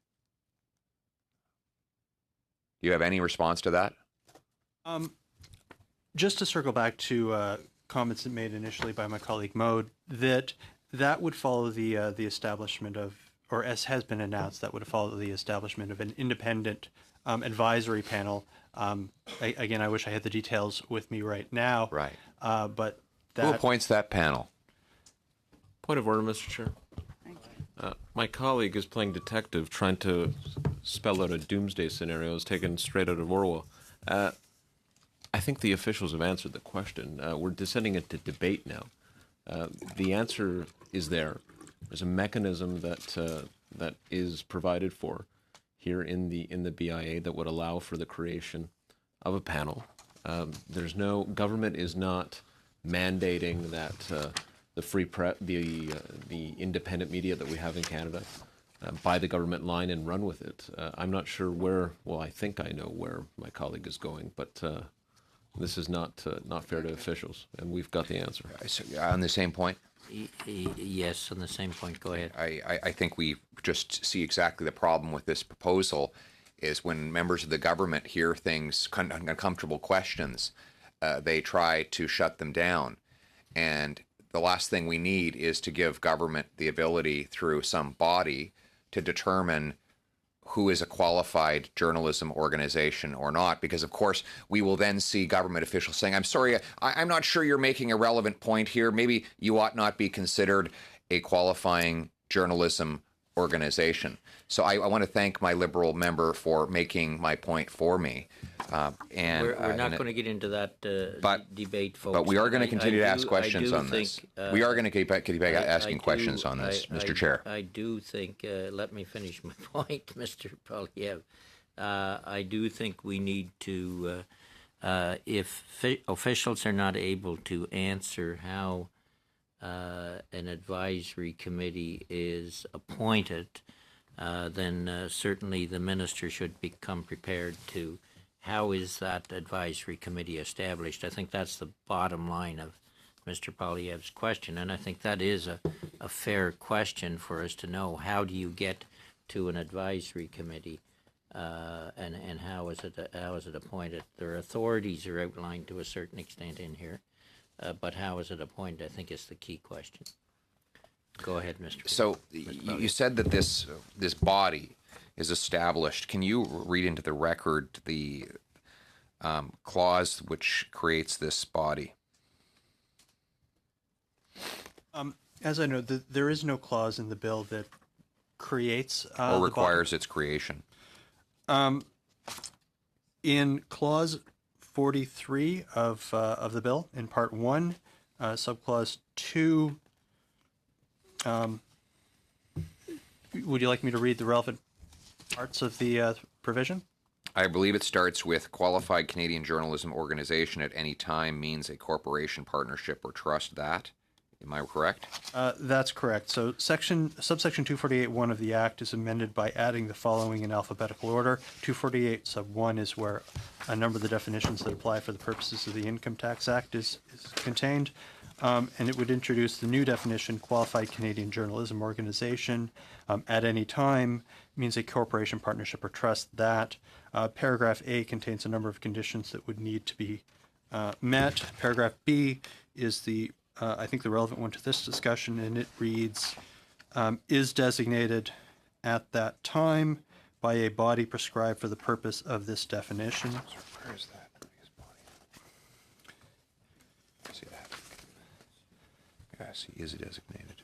Do you have any response to that? Just to circle back to comments that made initially by my colleague Mode, that would follow the establishment of, or as has been announced, that would follow the establishment of an independent advisory panel. Again, I wish I had the details with me right now. Right. But that... Who appoints that panel? Point of order, Mr. Chair. My colleague is playing detective, trying to spell out a doomsday scenario as taken straight out of Orwell. I think the officials have answered the question. We're descending into debate now. The answer is there. There's a mechanism that is provided for here in the BIA that would allow for the creation of a panel. There's no government is not mandating that the free the independent media that we have in Canada buy the government line and run with it. I'm not sure where. Well, I think I know where my colleague is going, but this is not fair to officials, and we've got the answer. So, on the same point. Yes, on the same point. Go ahead. I think we just see exactly the problem with this proposal is when members of the government hear things, uncomfortable questions, they try to shut them down. And the last thing we need is to give government the ability through some body to determine who is a qualified journalism organization or not, because of course we will then see government officials saying, I'm sorry, I'm not sure you're making a relevant point here. Maybe you ought not be considered a qualifying journalism organization. So I want to thank my Liberal member for making my point for me. And we're not going to get into that debate, folks. But we are going to continue to ask questions on this. We are going to keep asking questions on this, Mr. Chair. I do think, let me finish my point, Mr. Polyev. I do think we need to, if officials are not able to answer how an advisory committee is appointed, then certainly the minister should become prepared to how is that advisory committee established. I think that's the bottom line of Mr. Polyev's question, and I think that is a fair question for us to know. How do you get to an advisory committee, and how is it appointed? Their authorities are outlined to a certain extent in here, but how is it appointed, I think, is the key question. Go ahead, Mr. So you said that this body is established. Can you read into the record the clause which creates this body? As I know, there is no clause in the bill that creates or requires its creation. In clause 43 of the bill, in part 1, subclause 2. Would you like me to read the relevant parts of the provision? I believe it starts with qualified Canadian journalism organization at any time means a corporation, partnership, or trust that. Am I correct? That's correct. So subsection 248(1) of the Act is amended by adding the following in alphabetical order. 248 sub 1 is where a number of the definitions that apply for the purposes of the Income Tax Act is contained. And it would introduce the new definition, qualified Canadian journalism organization. At any time means a corporation, partnership, or trust that. Paragraph A contains a number of conditions that would need to be met. Paragraph B is I think the relevant one to this discussion, and it reads, is designated at that time by a body prescribed for the purpose of this definition. Where is that? See that? Yeah, see, is designated.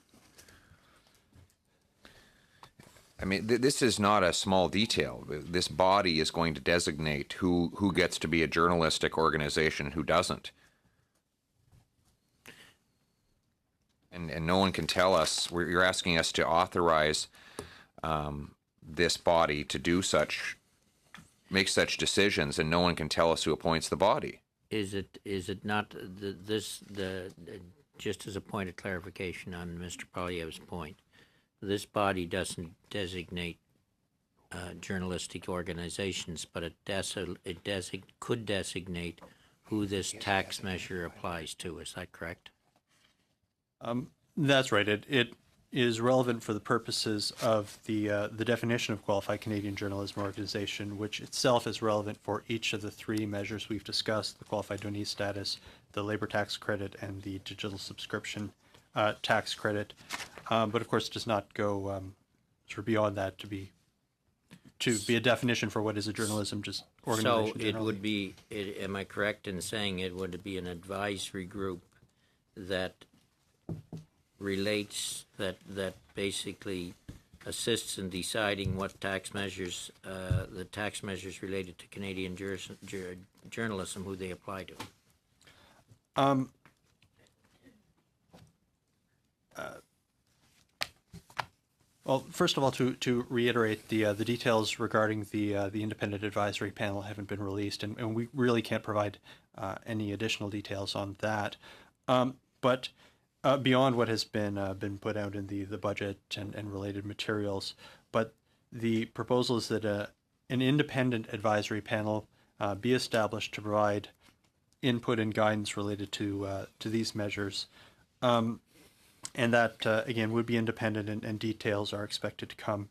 I mean, this is not a small detail. This body is going to designate who gets to be a journalistic organization and who doesn't. And no one can tell us, you're asking us to authorize this body to do make such decisions, and no one can tell us who appoints the body. Is it not just as a point of clarification on Mr. Polyev's point, this body doesn't designate journalistic organizations, but it could designate who this tax measure applies to. Is that correct? That's right. It is relevant for the purposes of the definition of qualified Canadian journalism organization, which itself is relevant for each of the three measures we've discussed: the qualified donee status, the labor tax credit, and the digital subscription tax credit. But of course, it does not go sort of beyond that to be a definition for what is a journalism organization. So it would be. Am I correct in saying it would be an advisory group that relates, that basically assists in deciding what tax measures, the tax measures related to Canadian journalism, who they apply to? Well, first of all, to reiterate, the details regarding the independent advisory panel haven't been released, and we really can't provide any additional details on that. But beyond what has been put out in the budget and related materials, but the proposal is that an independent advisory panel be established to provide input and guidance related to these measures. And that, again, would be independent, and details are expected to come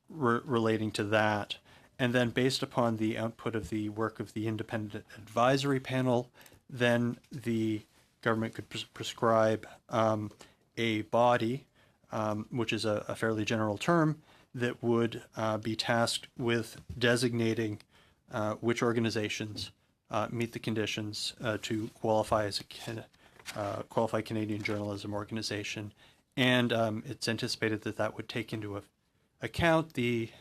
relating to that. And then based upon the output of the work of the independent advisory panel, then the government could prescribe a body, which is a fairly general term, that would be tasked with designating which organizations meet the conditions to qualify as a qualified Canadian journalism organization. And it's anticipated that that would take into account the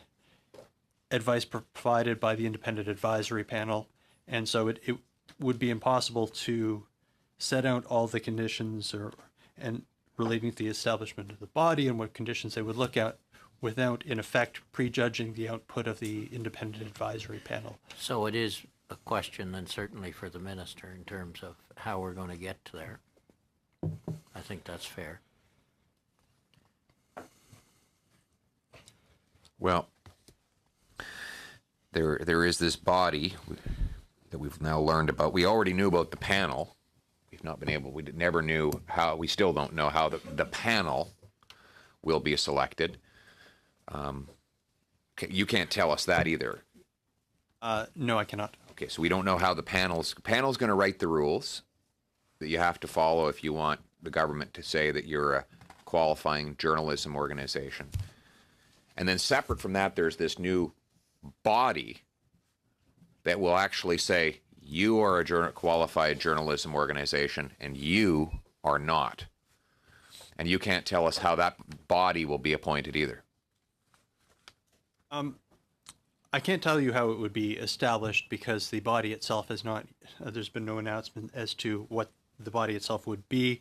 advice provided by the independent advisory panel. And so it would be impossible to set out all the conditions and relating to the establishment of the body and what conditions they would look at without, in effect, prejudging the output of the independent advisory panel. So it is a question then certainly for the minister in terms of how we're going to get to there. I think that's fair. Well, there is this body that we've now learned about. We already knew about the panel. We've not been able, we never knew how, we still don't know how the panel will be selected. You can't tell us that either. No, I cannot. Okay, so we don't know how the panel's going to write the rules that you have to follow if you want the government to say that you're a qualifying journalism organization. And then separate from that, there's this new body that will actually say, you are a qualified journalism organization and you are not. And you can't tell us how that body will be appointed either. I can't tell you how it would be established because the body itself is not, there's been no announcement as to what the body itself would be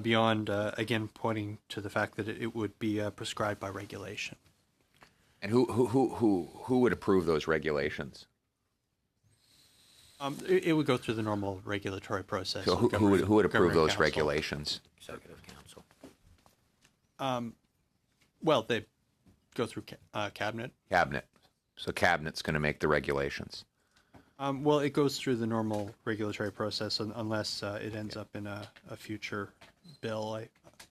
beyond, again, pointing to the fact that it would be prescribed by regulation. And who would approve those regulations? It would go through the normal regulatory process. So who would approve those council. regulations? Executive Council. Well, they go through cabinet. Cabinet. So cabinet's going to make the regulations. Well, it goes through the normal regulatory process unless it ends up in a future bill.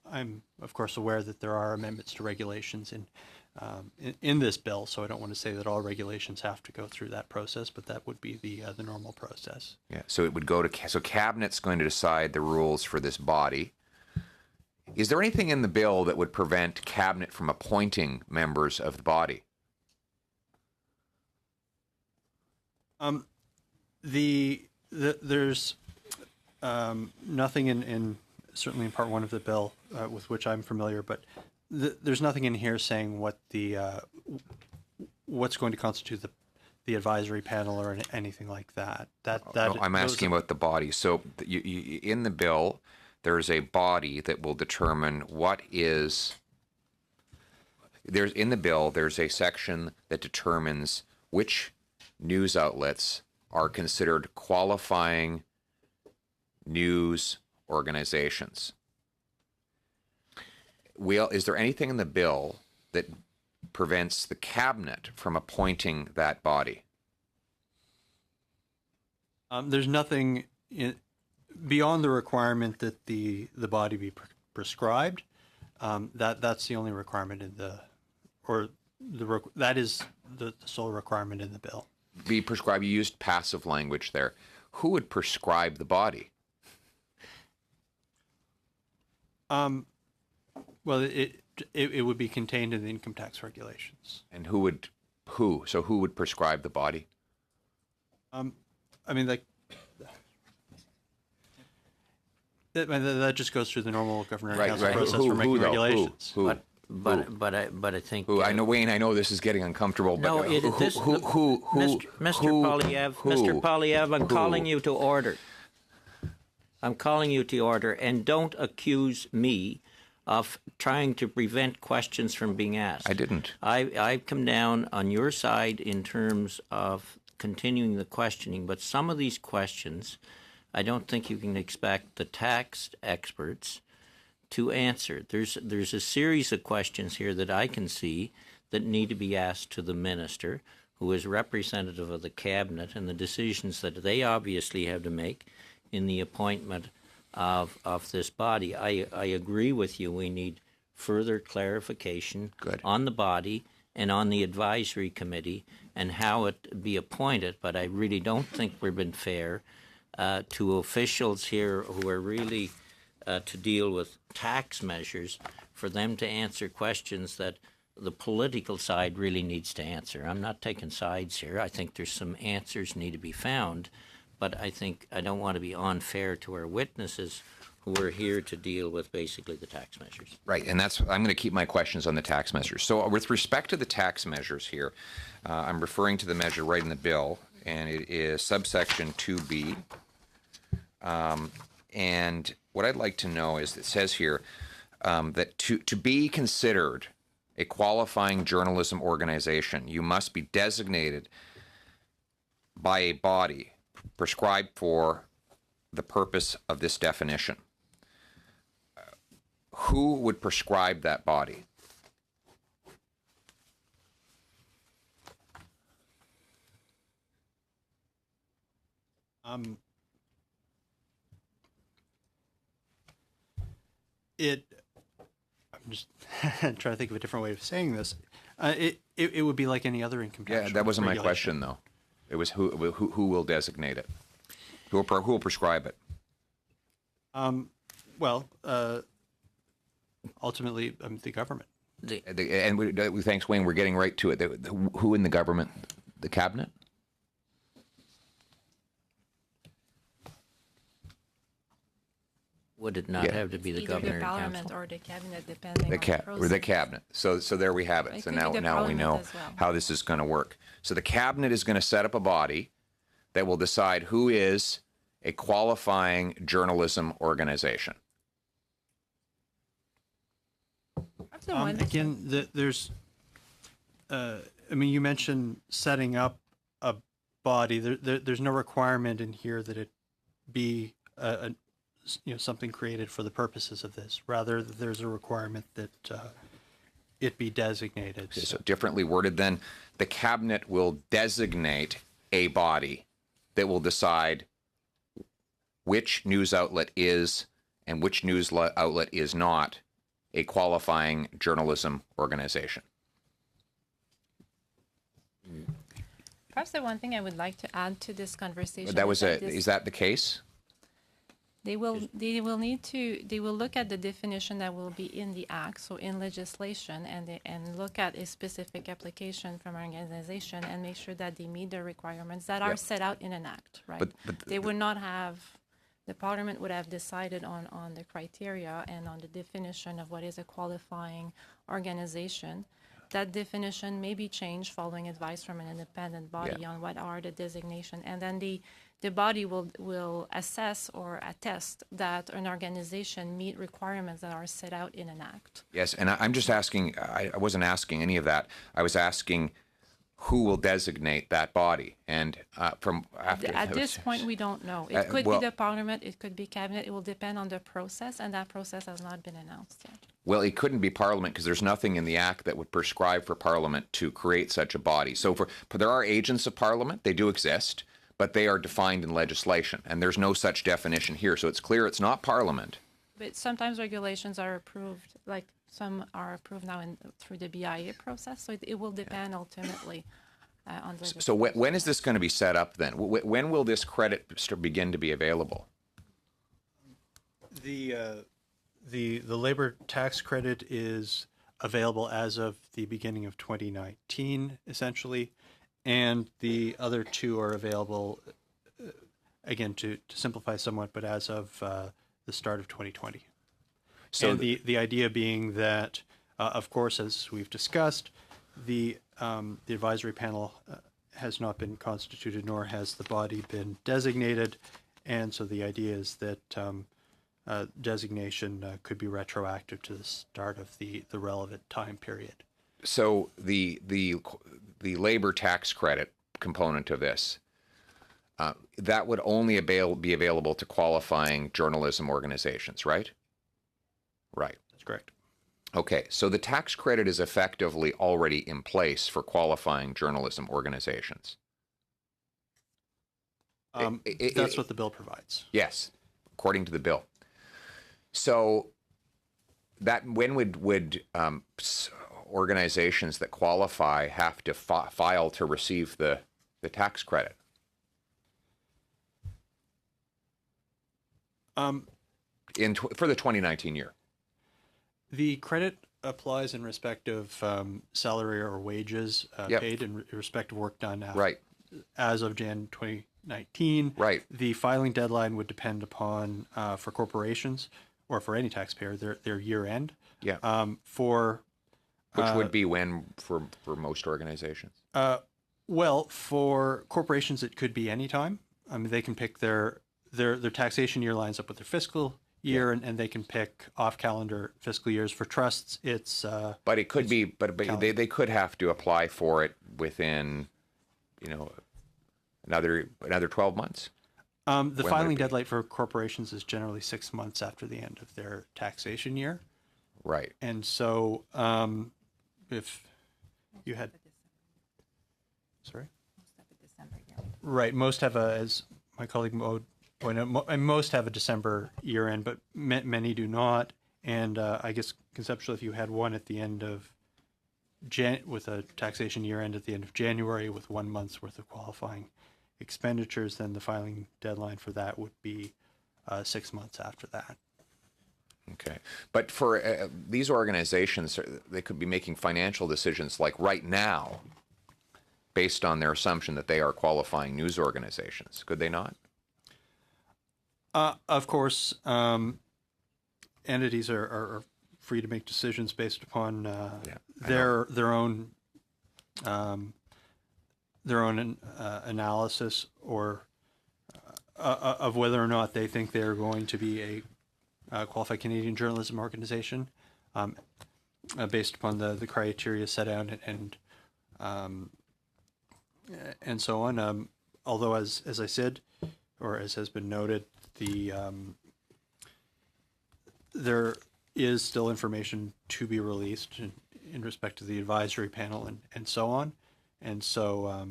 I'm, of course, aware that there are amendments to regulations in this bill, so I don't want to say that all regulations have to go through that process, but that would be the normal process. Yeah. So it would go to, so cabinet's going to decide the rules for this body. Is there anything in the bill that would prevent cabinet from appointing members of the body? There's nothing in certainly in part one of the bill with which I'm familiar, but there's nothing in here saying what what's going to constitute the advisory panel or anything like that. No, I'm asking about the body. So you, in the bill, there's a body that will determine what is. In the bill, there's a section that determines which news outlets are considered qualifying news organizations. Is there anything in the bill that prevents the cabinet from appointing that body? There's nothing beyond the requirement that the body be prescribed. That's the only requirement in that is the sole requirement in the bill. Be prescribed. You used passive language there. Who would prescribe the body? Well, it would be contained in the income tax regulations. And who would prescribe the body? I mean, that just goes through the normal governor and council process for making regulations. Who? But I think. I know, Wayne. I know this is getting uncomfortable. But no, Mr. Polyev, I'm calling you to order. I'm calling you to order, and don't accuse me of trying to prevent questions from being asked. I didn't. I've come down on your side in terms of continuing the questioning, but some of these questions, I don't think you can expect the tax experts to answer. There's a series of questions here that I can see that need to be asked to the minister, who is representative of the cabinet, and the decisions that they obviously have to make in the appointment of this body. I agree with you. We need further clarification on the body and on the advisory committee and how it be appointed, but I really don't think we've been fair to officials here who are really to deal with tax measures, for them to answer questions that the political side really needs to answer. I'm not taking sides here. I think there's some answers need to be found, but I think I don't want to be unfair to our witnesses who are here to deal with basically the tax measures. Right, and I'm going to keep my questions on the tax measures. So with respect to the tax measures here, I'm referring to the measure right in the bill, and it is subsection 2B. And what I'd like to know is, it says here that to be considered a qualifying journalism organization, you must be designated by a body prescribed for the purpose of this definition. Who would prescribe that body? I'm just trying to think of a different way of saying this. It would be like any other income tax. Yeah, that wasn't my regulation. question, though. It was who will designate it? Who will prescribe it? Well, ultimately, the government. Thanks, Wayne. We're getting right to it. Who in the government? The cabinet? Would it not have to be the Either governor the and parliament council? or the cabinet, depending on the Or the process. cabinet. So there we have it. It So could be now the we parliament know as well. how this is going to work. So the cabinet is going to set up a body that will decide who is a qualifying journalism organization. That's the one that's- Again, there's. You mentioned setting up a body. There's no requirement in here that it be something created for the purposes of this. Rather, there's a requirement that it be designated. Okay, so differently worded then, the cabinet will designate a body that will decide which news outlet is and which news outlet is not a qualifying journalism organization. Perhaps the one thing I would like to add to this conversation Is that the case? They will look at the definition that will be in the act, so in legislation, and look at a specific application from an organization and make sure that they meet the requirements that are set out in an act, right? But they would not have, the parliament would have decided on the criteria and on the definition of what is a qualifying organization. That definition may be changed following advice from an independent body on what are the designation, and then the body will assess or attest that an organization meet requirements that are set out in an act. Yes, and I'm just asking, I wasn't asking any of that. I was asking who will designate that body. And At this point, we don't know. It could be the parliament, it could be cabinet. It will depend on the process, and that process has not been announced yet. Well, it couldn't be Parliament because there's nothing in the Act that would prescribe for Parliament to create such a body. So there are agents of Parliament, they do exist, but they are defined in legislation, and there's no such definition here. So it's clear it's not Parliament. But sometimes regulations are approved, like some are approved now through the BIA process, so it will depend ultimately on the... So when is this going to be set up then? When will this credit begin to be available? The labor tax credit is available as of the beginning of 2019, essentially, and the other two are available, again, to simplify somewhat, but as of the start of 2020. So and the idea being that, of course, as we've discussed, the advisory panel has not been constituted, nor has the body been designated, and so the idea is that designation could be retroactive to the start of the relevant time period. So the labor tax credit component of this, that would only be available to qualifying journalism organizations, right? Right. That's correct. Okay, so the tax credit is effectively already in place for qualifying journalism organizations. That's what the bill provides. Yes, according to the bill. So that when would organizations that qualify have to file to receive the tax credit? For the 2019 year. The credit applies in respect of salary or wages paid in respect of work done as of Jan 2019. Right. The filing deadline would depend upon, for corporations or for any taxpayer, their year end. Yeah. Which would be when for most organizations? Well, for corporations, it could be any time. I mean, they can pick their taxation year lines up with their fiscal year, and they can pick off-calendar fiscal years. For trusts, it's but it could be, but they could have to apply for it within, another 12 months. The filing deadline for corporations is generally 6 months after the end of their taxation year. Right. And so, if you had, sorry, right, most have as my colleague Mo pointed out, most have a December year end, but many do not. And I guess conceptually, if you had one at the end of with a taxation year end at the end of January with 1 month's worth of qualifying expenditures, then the filing deadline for that would be 6 months after that. Okay. But for these organizations, they could be making financial decisions like right now based on their assumption that they are qualifying news organizations. Could they not? Of course, entities are free to make decisions based upon their own analysis or of whether or not they think they're going to be a qualified Canadian journalism organization, based upon the criteria set out and so on. Although, as I said, or as has been noted, there is still information to be released in respect to the advisory panel and so on. And so,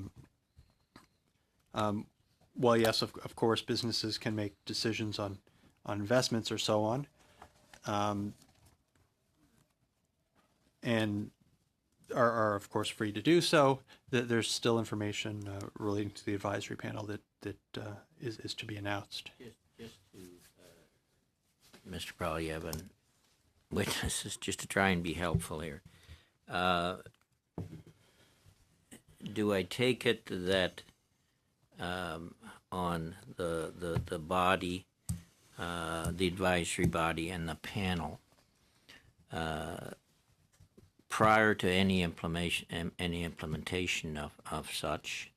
while yes, of course, businesses can make decisions on investments or so on, and are of course free to do so, that there's still information relating to the advisory panel that is to be announced. Just to Mr. Pralyev, witnesses, just to try and be helpful here. Do I take it that on the body, the advisory body and the panel, prior to any implementation of such,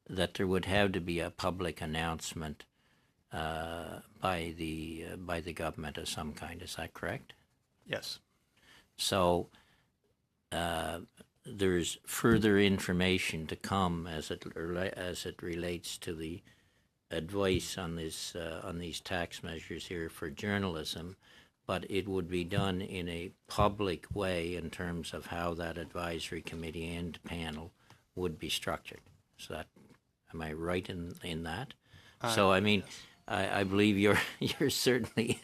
that there would have to be a public announcement by the government of some kind? Is that correct? Yes. So there's further information to come as it relates to the advice on these tax measures here for journalism, but it would be done in a public way in terms of how that advisory committee and panel would be structured. So that, am I right in that? So I mean, yes. I believe you're certainly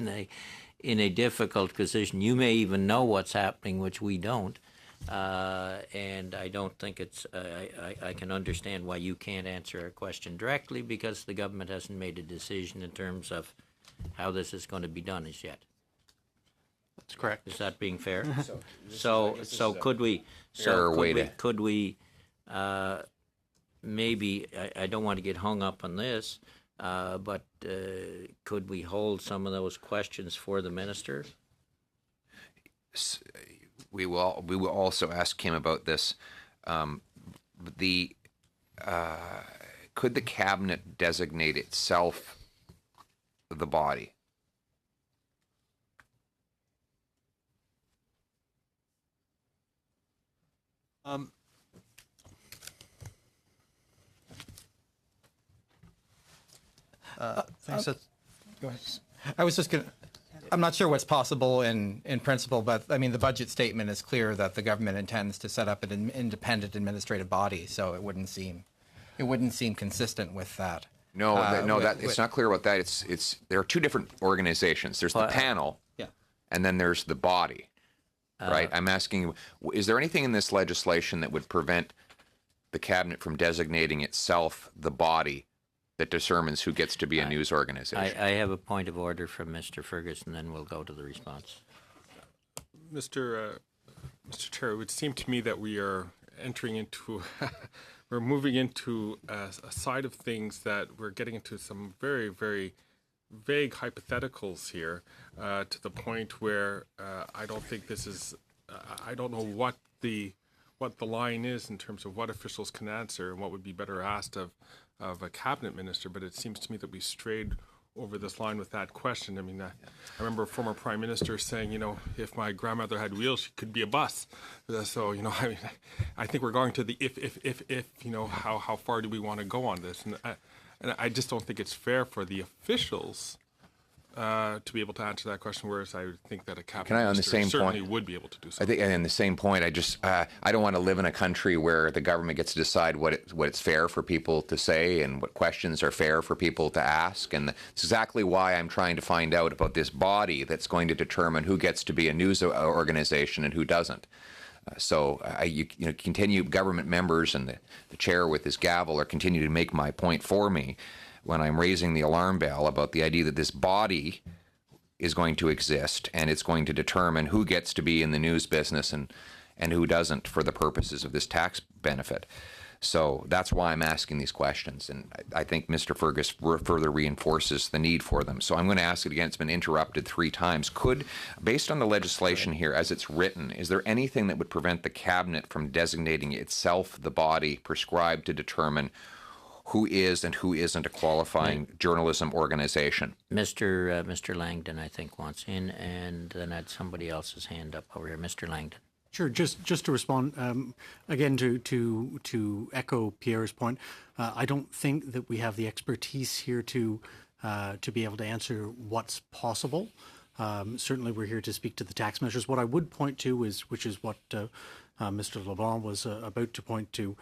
in a difficult position. You may even know what's happening, which we don't. And I don't think it's, I can understand why you can't answer a question directly, because the government hasn't made a decision in terms of how this is going to be done as yet. That's correct. Is that being fair? So could we, maybe, I don't want to get hung up on this, but could we hold some of those questions for the minister? We will also ask him about this. Could the cabinet designate itself the body? Thanks. Go ahead. I was just going to, I'm not sure what's possible in principle, but I mean, the budget statement is clear that the government intends to set up an independent administrative body, so it wouldn't seem consistent with that. No, it's not clear about that. It's there are two different organizations. There's the panel, yeah, and then there's the body. Right? I'm asking you, is there anything in this legislation that would prevent the cabinet from designating itself the body that determines who gets to be a news organization? I have a point of order from Mr. Ferguson, then we'll go to the response. Mr. Chair, it would seem to me that we are entering into, we're moving into a side of things that we're getting into some very, very vague hypotheticals here, to the point where I don't think this is, I don't know what the line is in terms of what officials can answer and what would be better asked of a cabinet minister, but it seems to me that we strayed over this line with that question. I mean, I remember a former prime minister saying, if my grandmother had wheels, she could be a bus. So, I mean, I think we're going to the if, how far do we want to go on this? And I just don't think it's fair for the officials to be able to answer that question, whereas I would think that a cabinet minister certainly would be able to do so. I think, and the same point, I don't want to live in a country where the government gets to decide what it's fair for people to say and what questions are fair for people to ask. And it's exactly why I'm trying to find out about this body that's going to determine who gets to be a news organization and who doesn't. So you continue, government members and the chair with his gavel are continue to make my point for me when I'm raising the alarm bell about the idea that this body is going to exist and it's going to determine who gets to be in the news business and who doesn't for the purposes of this tax benefit. So that's why I'm asking these questions, and I think Mr. Fergus further reinforces the need for them. So I'm going to ask it again. It's been interrupted 3 times. Based on the legislation here as it's written, is there anything that would prevent the cabinet from designating itself the body prescribed to determine who is and who isn't a qualifying journalism organization? Mr. Langdon, I think, wants in, and then I had somebody else's hand up over here. Mr. Langdon. Sure. Just to respond again to echo Pierre's point, I don't think that we have the expertise here to be able to answer what's possible. Certainly, we're here to speak to the tax measures. What I would point to which is what Mr. LeBlanc was about to point to,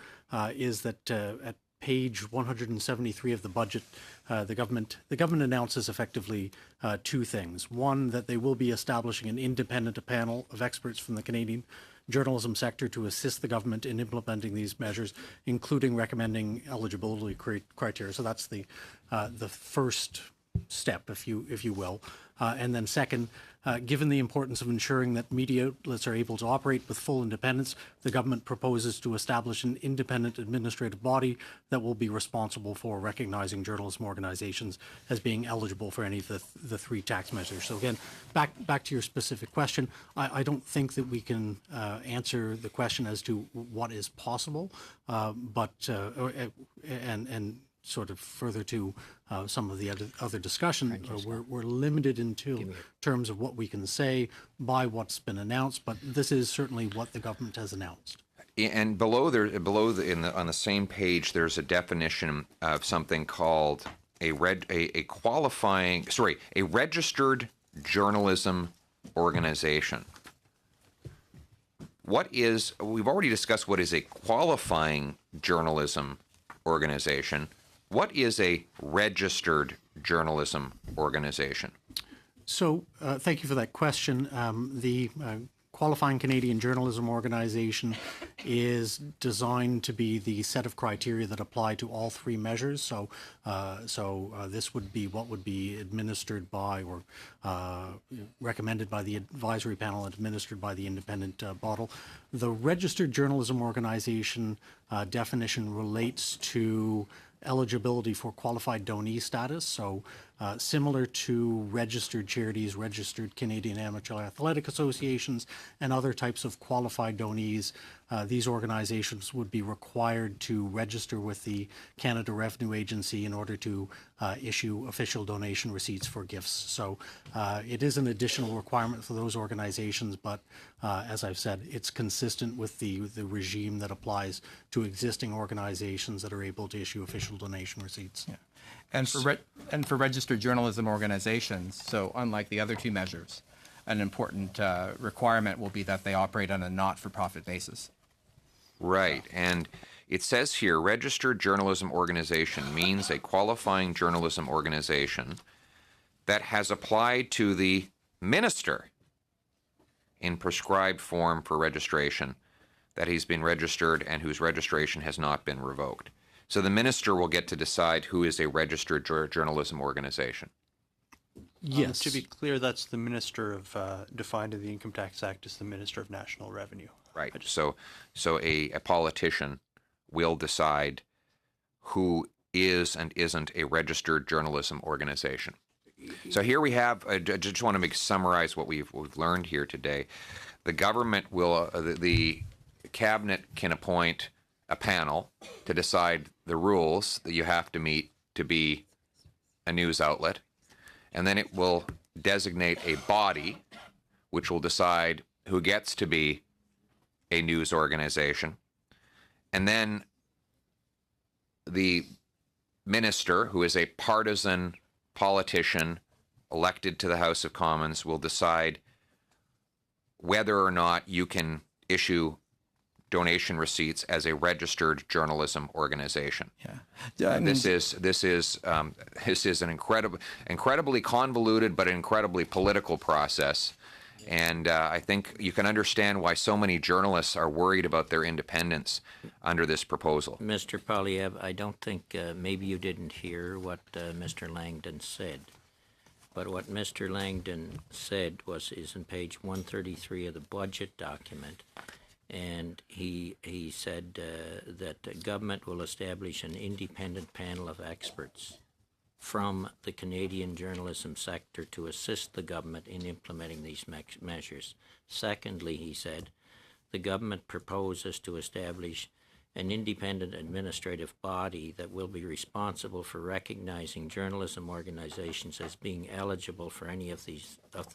is that at page 173 of the budget, the government announces effectively 2 things. One, that they will be establishing an independent panel of experts from the Canadian journalism sector to assist the government in implementing these measures, including recommending eligibility criteria. So that's the first step, if you will. And then second, given the importance of ensuring that media outlets are able to operate with full independence, the government proposes to establish an independent administrative body that will be responsible for recognizing journalism organizations as being eligible for any of the 3 tax measures. So again, back to your specific question, I don't think that we can answer the question as to what is possible, and sort of further to some of the other discussion, we're limited in terms of what we can say by what's been announced, but this is certainly what the government has announced. And on the same page, there's a definition of something called a registered journalism organization. We've already discussed what is a qualifying journalism organization. What is a registered journalism organization? So thank you for that question. The Qualifying Canadian Journalism Organization is designed to be the set of criteria that apply to all 3 measures. So this would be what would be administered by or recommended by the advisory panel, administered by the independent body. The Registered Journalism Organization definition relates to eligibility for qualified donee status. So similar to registered charities, registered Canadian Amateur Athletic Associations, and other types of qualified donees, these organizations would be required to register with the Canada Revenue Agency in order to issue official donation receipts for gifts. So it is an additional requirement for those organizations, but as I've said, it's consistent with the regime that applies to existing organizations that are able to issue official donation receipts. Yeah. And for registered journalism organizations, so unlike the other two measures, an important requirement will be that they operate on a not-for-profit basis. Right. And it says here, registered journalism organization means a qualifying journalism organization that has applied to the minister in prescribed form for registration, that he's been registered and whose registration has not been revoked. So the minister will get to decide who is a registered journalism organization. Yes. To be clear, that's the Minister of, defined in the Income Tax Act as the Minister of National Revenue. Right. So a politician will decide who is and isn't a registered journalism organization. So here we have, I just want to summarize what we've learned here today. The government will, the cabinet can appoint a panel to decide the rules that you have to meet to be a news outlet. And then it will designate a body which will decide who gets to be a news organization. And then the minister, who is a partisan politician elected to the House of Commons, will decide whether or not you can issue donation receipts as a registered journalism organization. Yeah. This is an incredibly convoluted but incredibly political process, and I think you can understand why so many journalists are worried about their independence under this proposal. Mr. Polyev, I don't think maybe you didn't hear what Mr. Langdon said, but what Mr. Langdon said is in page 133 of the budget document. And he said that the government will establish an independent panel of experts from the Canadian journalism sector to assist the government in implementing these measures. Secondly, he said, the government proposes to establish an independent administrative body that will be responsible for recognizing journalism organizations as being eligible for any of the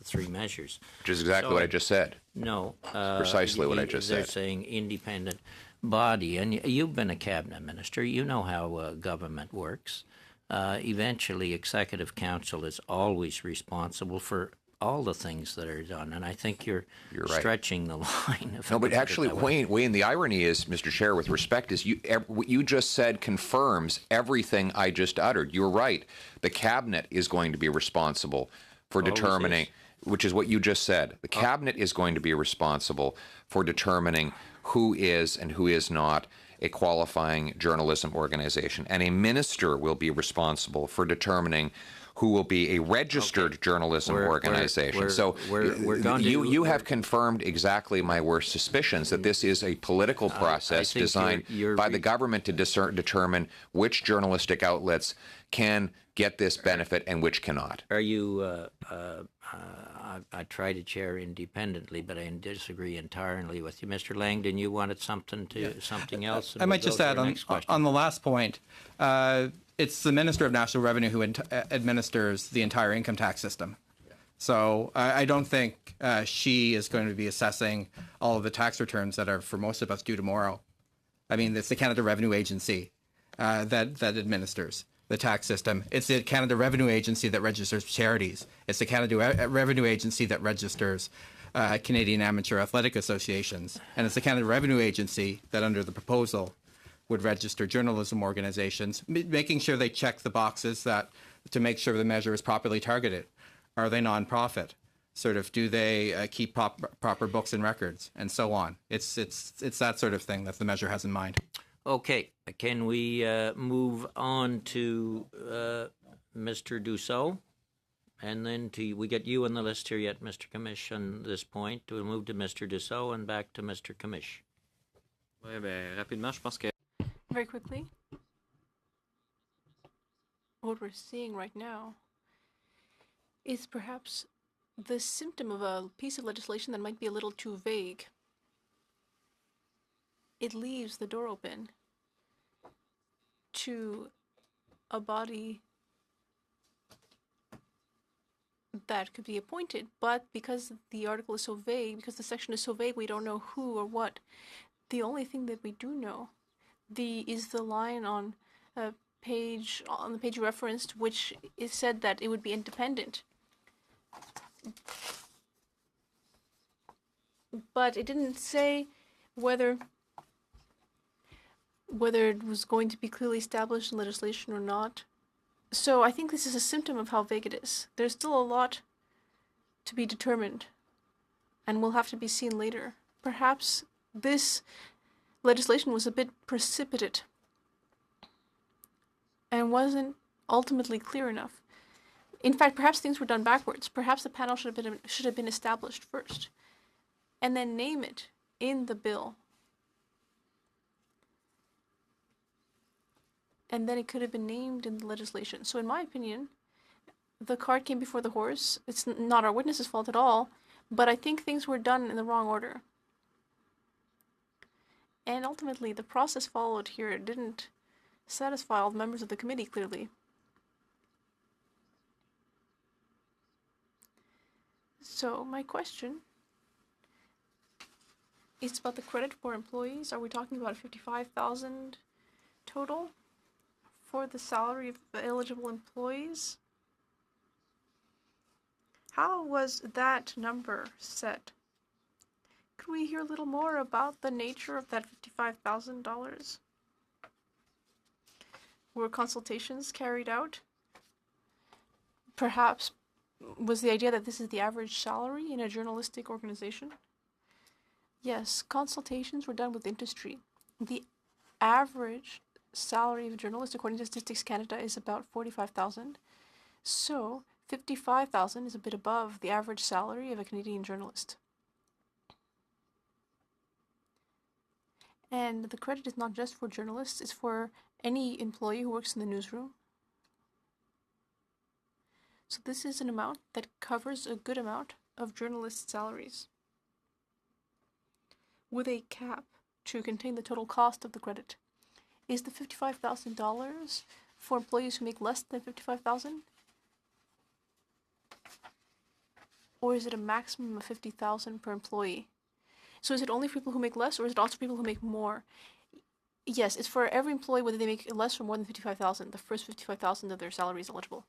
three measures. Which is exactly what I just said. No. Precisely what I just they're said. saying independent body. And you've been a cabinet minister. You know how government works. Eventually, executive council is always responsible for all the things that are done, and I think you're right. Stretching the line. No, but actually, Wayne, the irony is, Mr. Chair, with respect, is what you just said confirms everything I just uttered. You're right. The cabinet is going to be responsible for determining, which is what you just said. The cabinet is going to be responsible for determining who is and who is not a qualifying journalism organization, and a minister will be responsible for determining who will be a registered journalism organization. So you have confirmed exactly my worst suspicions, that this is a political process designed by the government to determine which journalistic outlets can get this benefit and which cannot. Are you, I try to chair independently, but I disagree entirely with you. Mr. Langdon, you wanted something else? I might just add on the last point, it's the Minister of National Revenue who administers the entire income tax system. So I don't think she is going to be assessing all of the tax returns that are, for most of us, due tomorrow. I mean, it's the Canada Revenue Agency that administers the tax system. It's the Canada Revenue Agency that registers charities. It's the Canada Revenue Agency that registers Canadian Amateur Athletic Associations. And it's the Canada Revenue Agency that, under the proposal, would register journalism organizations, making sure they check the boxes to make sure the measure is properly targeted. Are they nonprofit? Sort of, do they keep proper books and records, and so on? It's that sort of thing that the measure has in mind. Okay, can we move on to Mr. Dussault? And then we get you on the list here yet, Mr. Commish, on this point. We'll move to Mr. Dussault and back to Mr. Commish. Oui, bien, rapidement, je pense que... Very quickly, what we're seeing right now is perhaps the symptom of a piece of legislation that might be a little too vague. it leaves the door open to a body that could be appointed, but because the article is so vague, because the section is so vague, we don't know who or what. The only thing that we do know is the line on the page you referenced, which is said that it would be independent. But it didn't say whether it was going to be clearly established in legislation or not. So I think this is a symptom of how vague it is. There's still a lot to be determined, and will have to be seen later. Perhaps this legislation was a bit precipitate and wasn't ultimately clear enough. In fact, perhaps things were done backwards. Perhaps the panel should have been established first, and then name it in the bill. And then it could have been named in the legislation. So in my opinion, the cart came before the horse. It's not our witness's fault at all, but I think things were done in the wrong order. And ultimately, the process followed here didn't satisfy all the members of the committee, clearly. So my question is about the credit for employees. Are we talking about 55,000 total for the salary of the eligible employees? How was that number set? Could we hear a little more about the nature of that $55,000? Were consultations carried out? Perhaps was the idea that this is the average salary in a journalistic organization? Yes, consultations were done with industry. The average salary of a journalist, according to Statistics Canada, is about $45,000. So 55,000 is a bit above the average salary of a Canadian journalist. And the credit is not just for journalists, it's for any employee who works in the newsroom. So this is an amount that covers a good amount of journalists' salaries, with a cap to contain the total cost of the credit. Is the $55,000 for employees who make less than $55,000? Or is it a maximum of $50,000 per employee? So is it only for people who make less, or is it also for people who make more? Yes, it's for every employee, whether they make less or more than $55,000. The first $55,000 of their salary is eligible.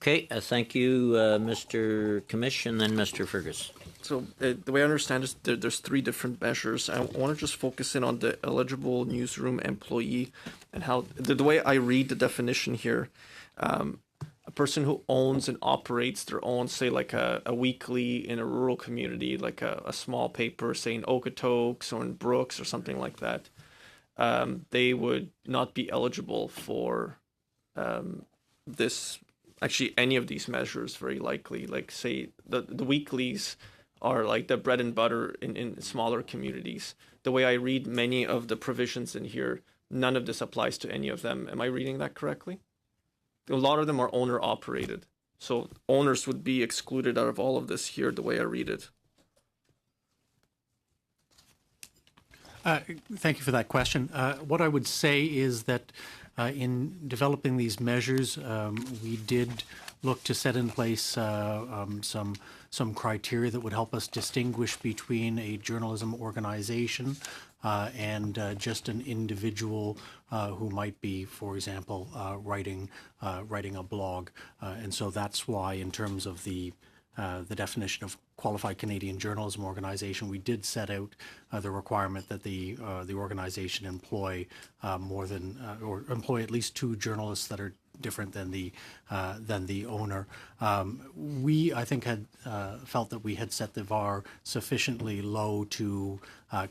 Okay, thank you, Mr. Commission, then Mr. Fergus. So the way I understand is there's three different measures. I want to just focus in on the eligible newsroom employee and how the way I read the definition here. A person who owns and operates their own, say, like a weekly in a rural community, like a small paper, say in Okotoks or in Brooks or something like that, they would not be eligible for this. Actually, any of these measures, very likely. Like, say, the weeklies are like the bread and butter in smaller communities. The way I read many of the provisions in here, none of this applies to any of them. Am I reading that correctly? A lot of them are owner-operated. So owners would be excluded out of all of this here, the way I read it. Thank you for that question. What I would say is that in developing these measures, we did look to set in place some criteria that would help us distinguish between a journalism organization and just an individual who might be, for example, writing a blog. And so that's why, in terms of the definition of qualified Canadian journalism organization, we did set out the requirement that the organization employ more than or employ at least two journalists that are different than the owner. We, I think, had felt that we had set the VAR sufficiently low to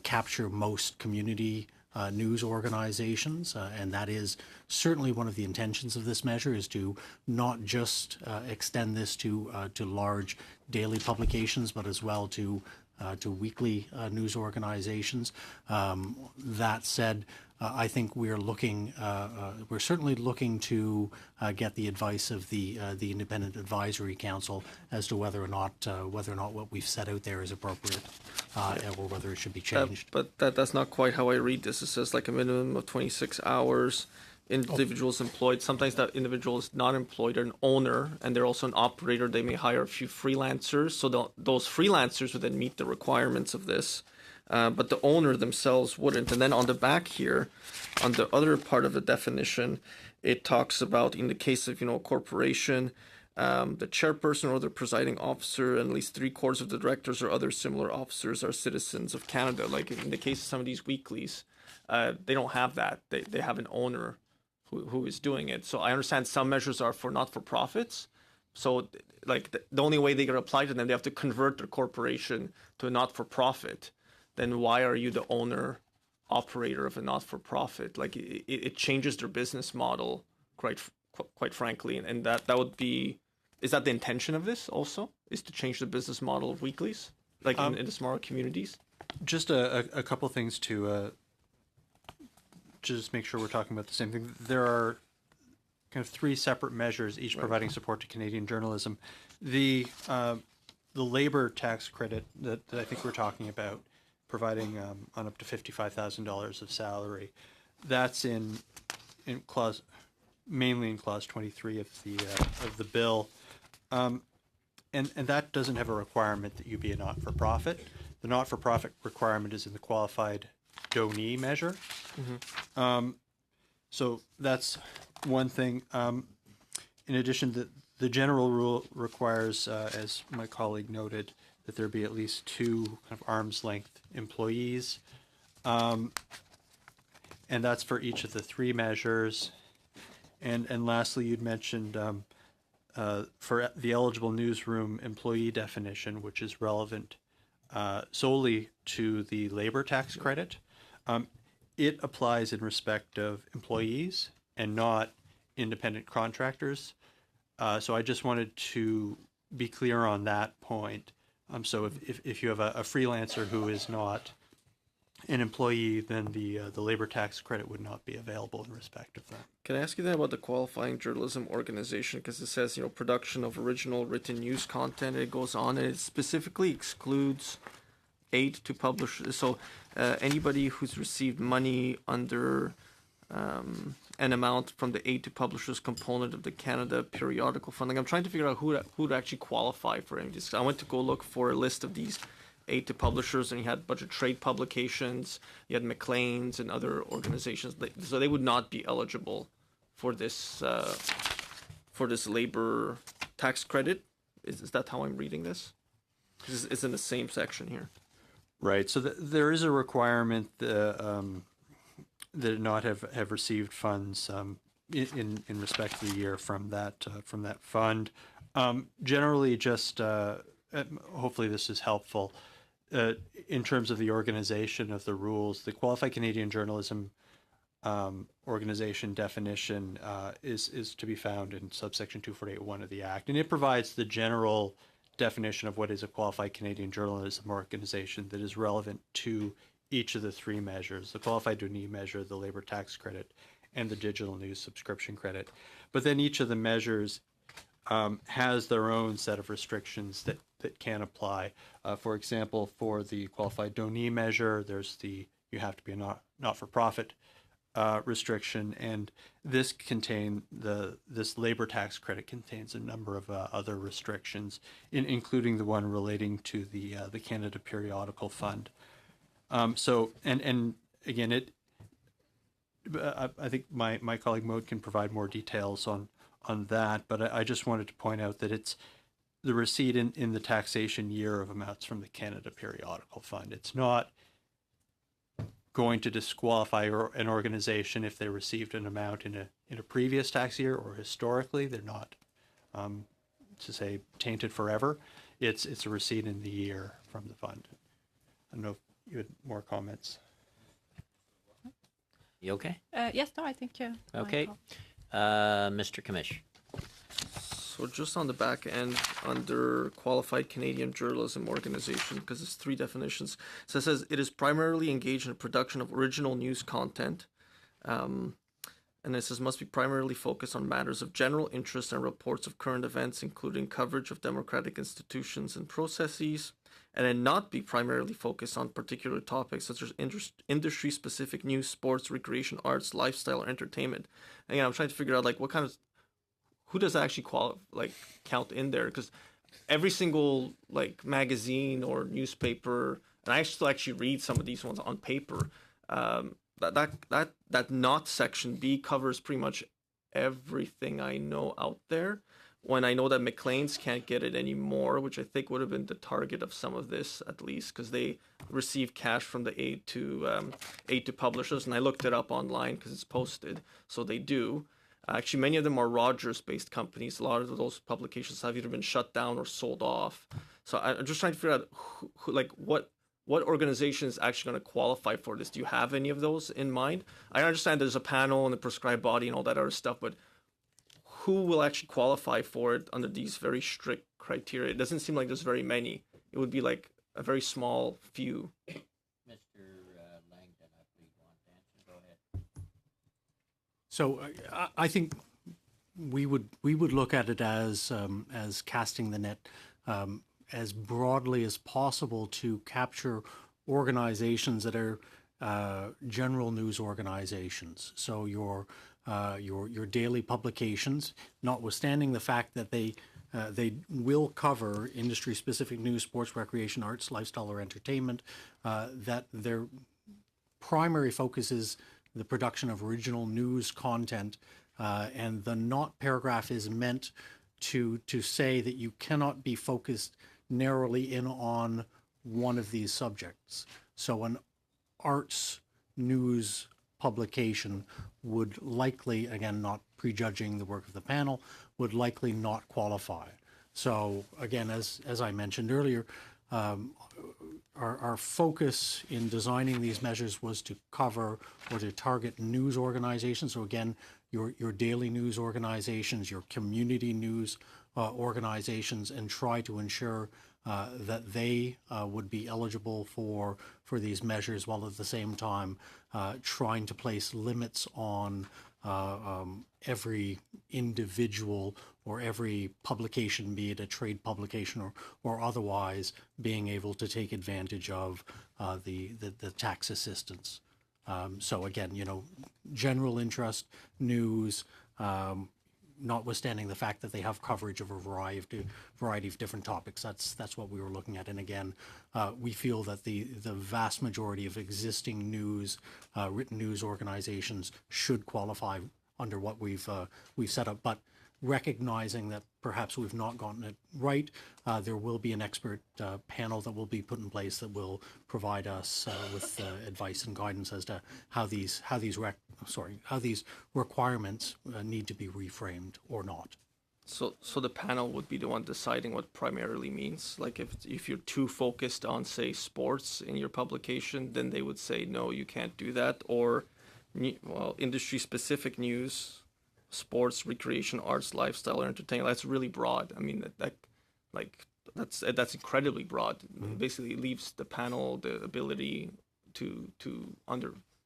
capture most community news organizations, and that is certainly one of the intentions of this measure, is to not just extend this to large daily publications, but as well to weekly news organizations. That said, I think we're looking, we're certainly looking to get the advice of the Independent Advisory Council as to whether or not what we've set out there is appropriate, or whether it should be changed. But that's not quite how I read this. It says like a minimum of 26 hours. Individuals employed. Sometimes that individual is not employed, they're an owner, and they're also an operator. They may hire a few freelancers. So those freelancers would then meet the requirements of this. But the owner themselves wouldn't. And then on the back here, on the other part of the definition, it talks about in the case of, a corporation, the chairperson or the presiding officer and at least 3/4 of the directors or other similar officers are citizens of Canada. Like in the case of some of these weeklies, they don't have that. They have an owner who is doing it. So I understand some measures are for not-for-profits. So like the only way they can apply to them, they have to convert their corporation to a not-for-profit. Then why are you the owner operator of a not-for-profit? Like it changes their business model quite frankly, and that would be, is that the intention of this also, is to change the business model of weeklies like in the smaller communities? Just a couple things to just make sure we're talking about the same thing. There are kind of three separate measures, each providing support to Canadian journalism. The labor tax credit that I think we're talking about, providing on up to $55,000 of salary, that's in clause, mainly in clause 23 of the bill, and that doesn't have a requirement that you be a not-for-profit. The not-for-profit requirement is in the qualified donee measure. So that's one thing. In addition, the general rule requires, as my colleague noted, that there be at least 2 kind of arm's length employees. And that's for each of the 3 measures. And lastly, you'd mentioned for the eligible newsroom employee definition, which is relevant solely to the labor tax credit. It applies in respect of employees and not independent contractors. So I just wanted to be clear on that point. So if you have a freelancer who is not an employee, then the labor tax credit would not be available in respect of that. Can I ask you then about the qualifying journalism organization? Because it says, production of original written news content. It goes on, and it specifically excludes aid to publishers. So anybody who's received money under an amount from the aid to publishers component of the Canada periodical funding. I'm trying to figure out who would actually qualify for any of this. I went to go look for a list of these aid to publishers, and you had a bunch of trade publications, you had Maclean's and other organizations, so they would not be eligible for this labor tax credit. Is that how I'm reading this? It's in the same section here. Right. So there is a requirement that not have received funds in respect to the year from that fund. Generally, just hopefully this is helpful. In terms of the organization of the rules, the Qualified Canadian Journalism Organization definition is to be found in subsection 248(1) of the Act, and it provides the general definition of what is a Qualified Canadian Journalism Organization that is relevant to each of the 3 measures: the qualified donee measure, the labor tax credit, and the digital news subscription credit. But then each of the measures has their own set of restrictions that can apply. For example, for the qualified donee measure, there's you have to be a not-for-profit restriction, and this labor tax credit contains a number of other restrictions, including the one relating to the Canada Periodical Fund. So again, I think my colleague Maud can provide more details on that, but I just wanted to point out that it's the receipt in the taxation year of amounts from the Canada Periodical Fund. It's not going to disqualify an organization if they received an amount in a previous tax year or historically. They're not, to say, tainted forever. It's a receipt in the year from the fund. I don't know if you had more comments. You okay? Yes, no, I think Okay. Mr. Commish. So just on the back end, under Qualified Canadian Journalism Organization, because it's 3 definitions, so it says it is primarily engaged in the production of original news content And it says must be primarily focused on matters of general interest and reports of current events, including coverage of democratic institutions and processes, and then not be primarily focused on particular topics such as industry-specific news, sports, recreation, arts, lifestyle, or entertainment. And I'm trying to figure out like what kind of who does that actually count in there, because every single like magazine or newspaper, and I still actually read some of these ones on paper. That not section B covers pretty much everything I know out there. When I know that McLean's can't get it anymore, which I think would have been the target of some of this at least, because they receive cash from the aid to publishers, and I looked it up online because it's posted, so they do. Actually, many of them are Rogers-based companies. A lot of those publications have either been shut down or sold off. So I'm just trying to figure out what organization is actually going to qualify for this. Do you have any of those in mind? I understand there's a panel and a prescribed body and all that other stuff, but who will actually qualify for it under these very strict criteria? It doesn't seem like there's very many. It would be like a very small few. Mr. Langdon, I believe, wants to answer. Go ahead. So I think we would look at it as casting the net as broadly as possible to capture organizations that are general news organizations. So your daily publications, notwithstanding the fact that they will cover industry-specific news, sports, recreation, arts, lifestyle, or entertainment, that their primary focus is the production of original news content, and the not paragraph is meant to say that you cannot be focused narrowly in on one of these subjects. So an arts news publication would likely, again, not prejudging the work of the panel, would likely not qualify. So again, as I mentioned earlier, our focus in designing these measures was to cover or to target news organizations. So again, your daily news organizations, your community news organizations, and try to ensure that they would be eligible for these measures, while at the same time trying to place limits on every individual or every publication, be it a trade publication or otherwise, being able to take advantage of the tax assistance. So again, general interest news, notwithstanding the fact that they have coverage of a variety of different topics. That's what we were looking at. And again, we feel that the vast majority of existing news, written news organizations should qualify under what we've set up. But recognizing that perhaps we've not gotten it right, there will be an expert panel that will be put in place that will provide us with advice and guidance as to how these requirements need to be reframed or not. So the panel would be the one deciding what primarily means. Like if you're too focused on, say, sports in your publication, then they would say, no, you can't do that. Or, industry-specific news, sports, recreation, arts, lifestyle, or entertainment. That's really broad. I mean, that's incredibly broad. Mm-hmm. It basically leaves the panel the ability to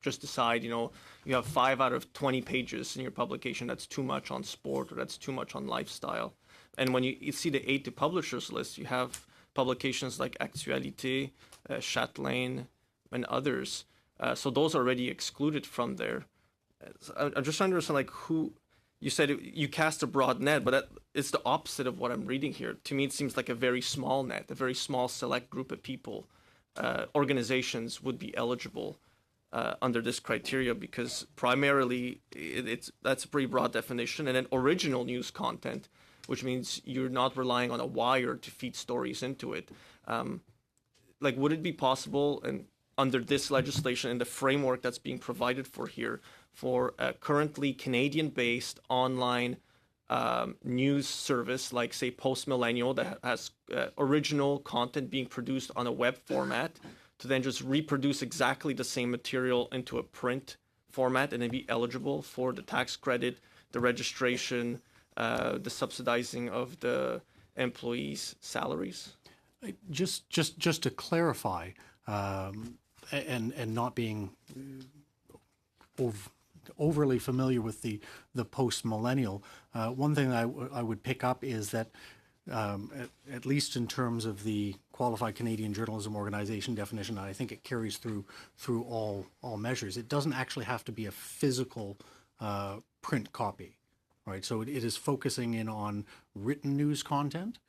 just decide, you have 5 out of 20 pages in your publication, that's too much on sport or that's too much on lifestyle. And when you see the aid to publishers list, you have publications like Actualité, Chatelaine, and others. So those are already excluded from there. I'm just trying to understand, who, you said you cast a broad net, but it's the opposite of what I'm reading here. To me, it seems like a very small net, a very small select group of people, organizations would be eligible under this criteria, because primarily that's a pretty broad definition. And then original news content, which means you're not relying on a wire to feed stories into it. Would it be possible, and under this legislation and the framework that's being provided for here, for a currently Canadian-based online news service like, say, Post Millennial, that has original content being produced on a web format, to then just reproduce exactly the same material into a print format and then be eligible for the tax credit, the registration, the subsidizing of the employees' salaries? Just to clarify, and not being overly familiar with the post-millennial. One thing I would pick up is that at least in terms of the Qualified Canadian Journalism Organization definition, I think it carries through all measures. It doesn't actually have to be a physical print copy, right? So it is focusing in on written news content.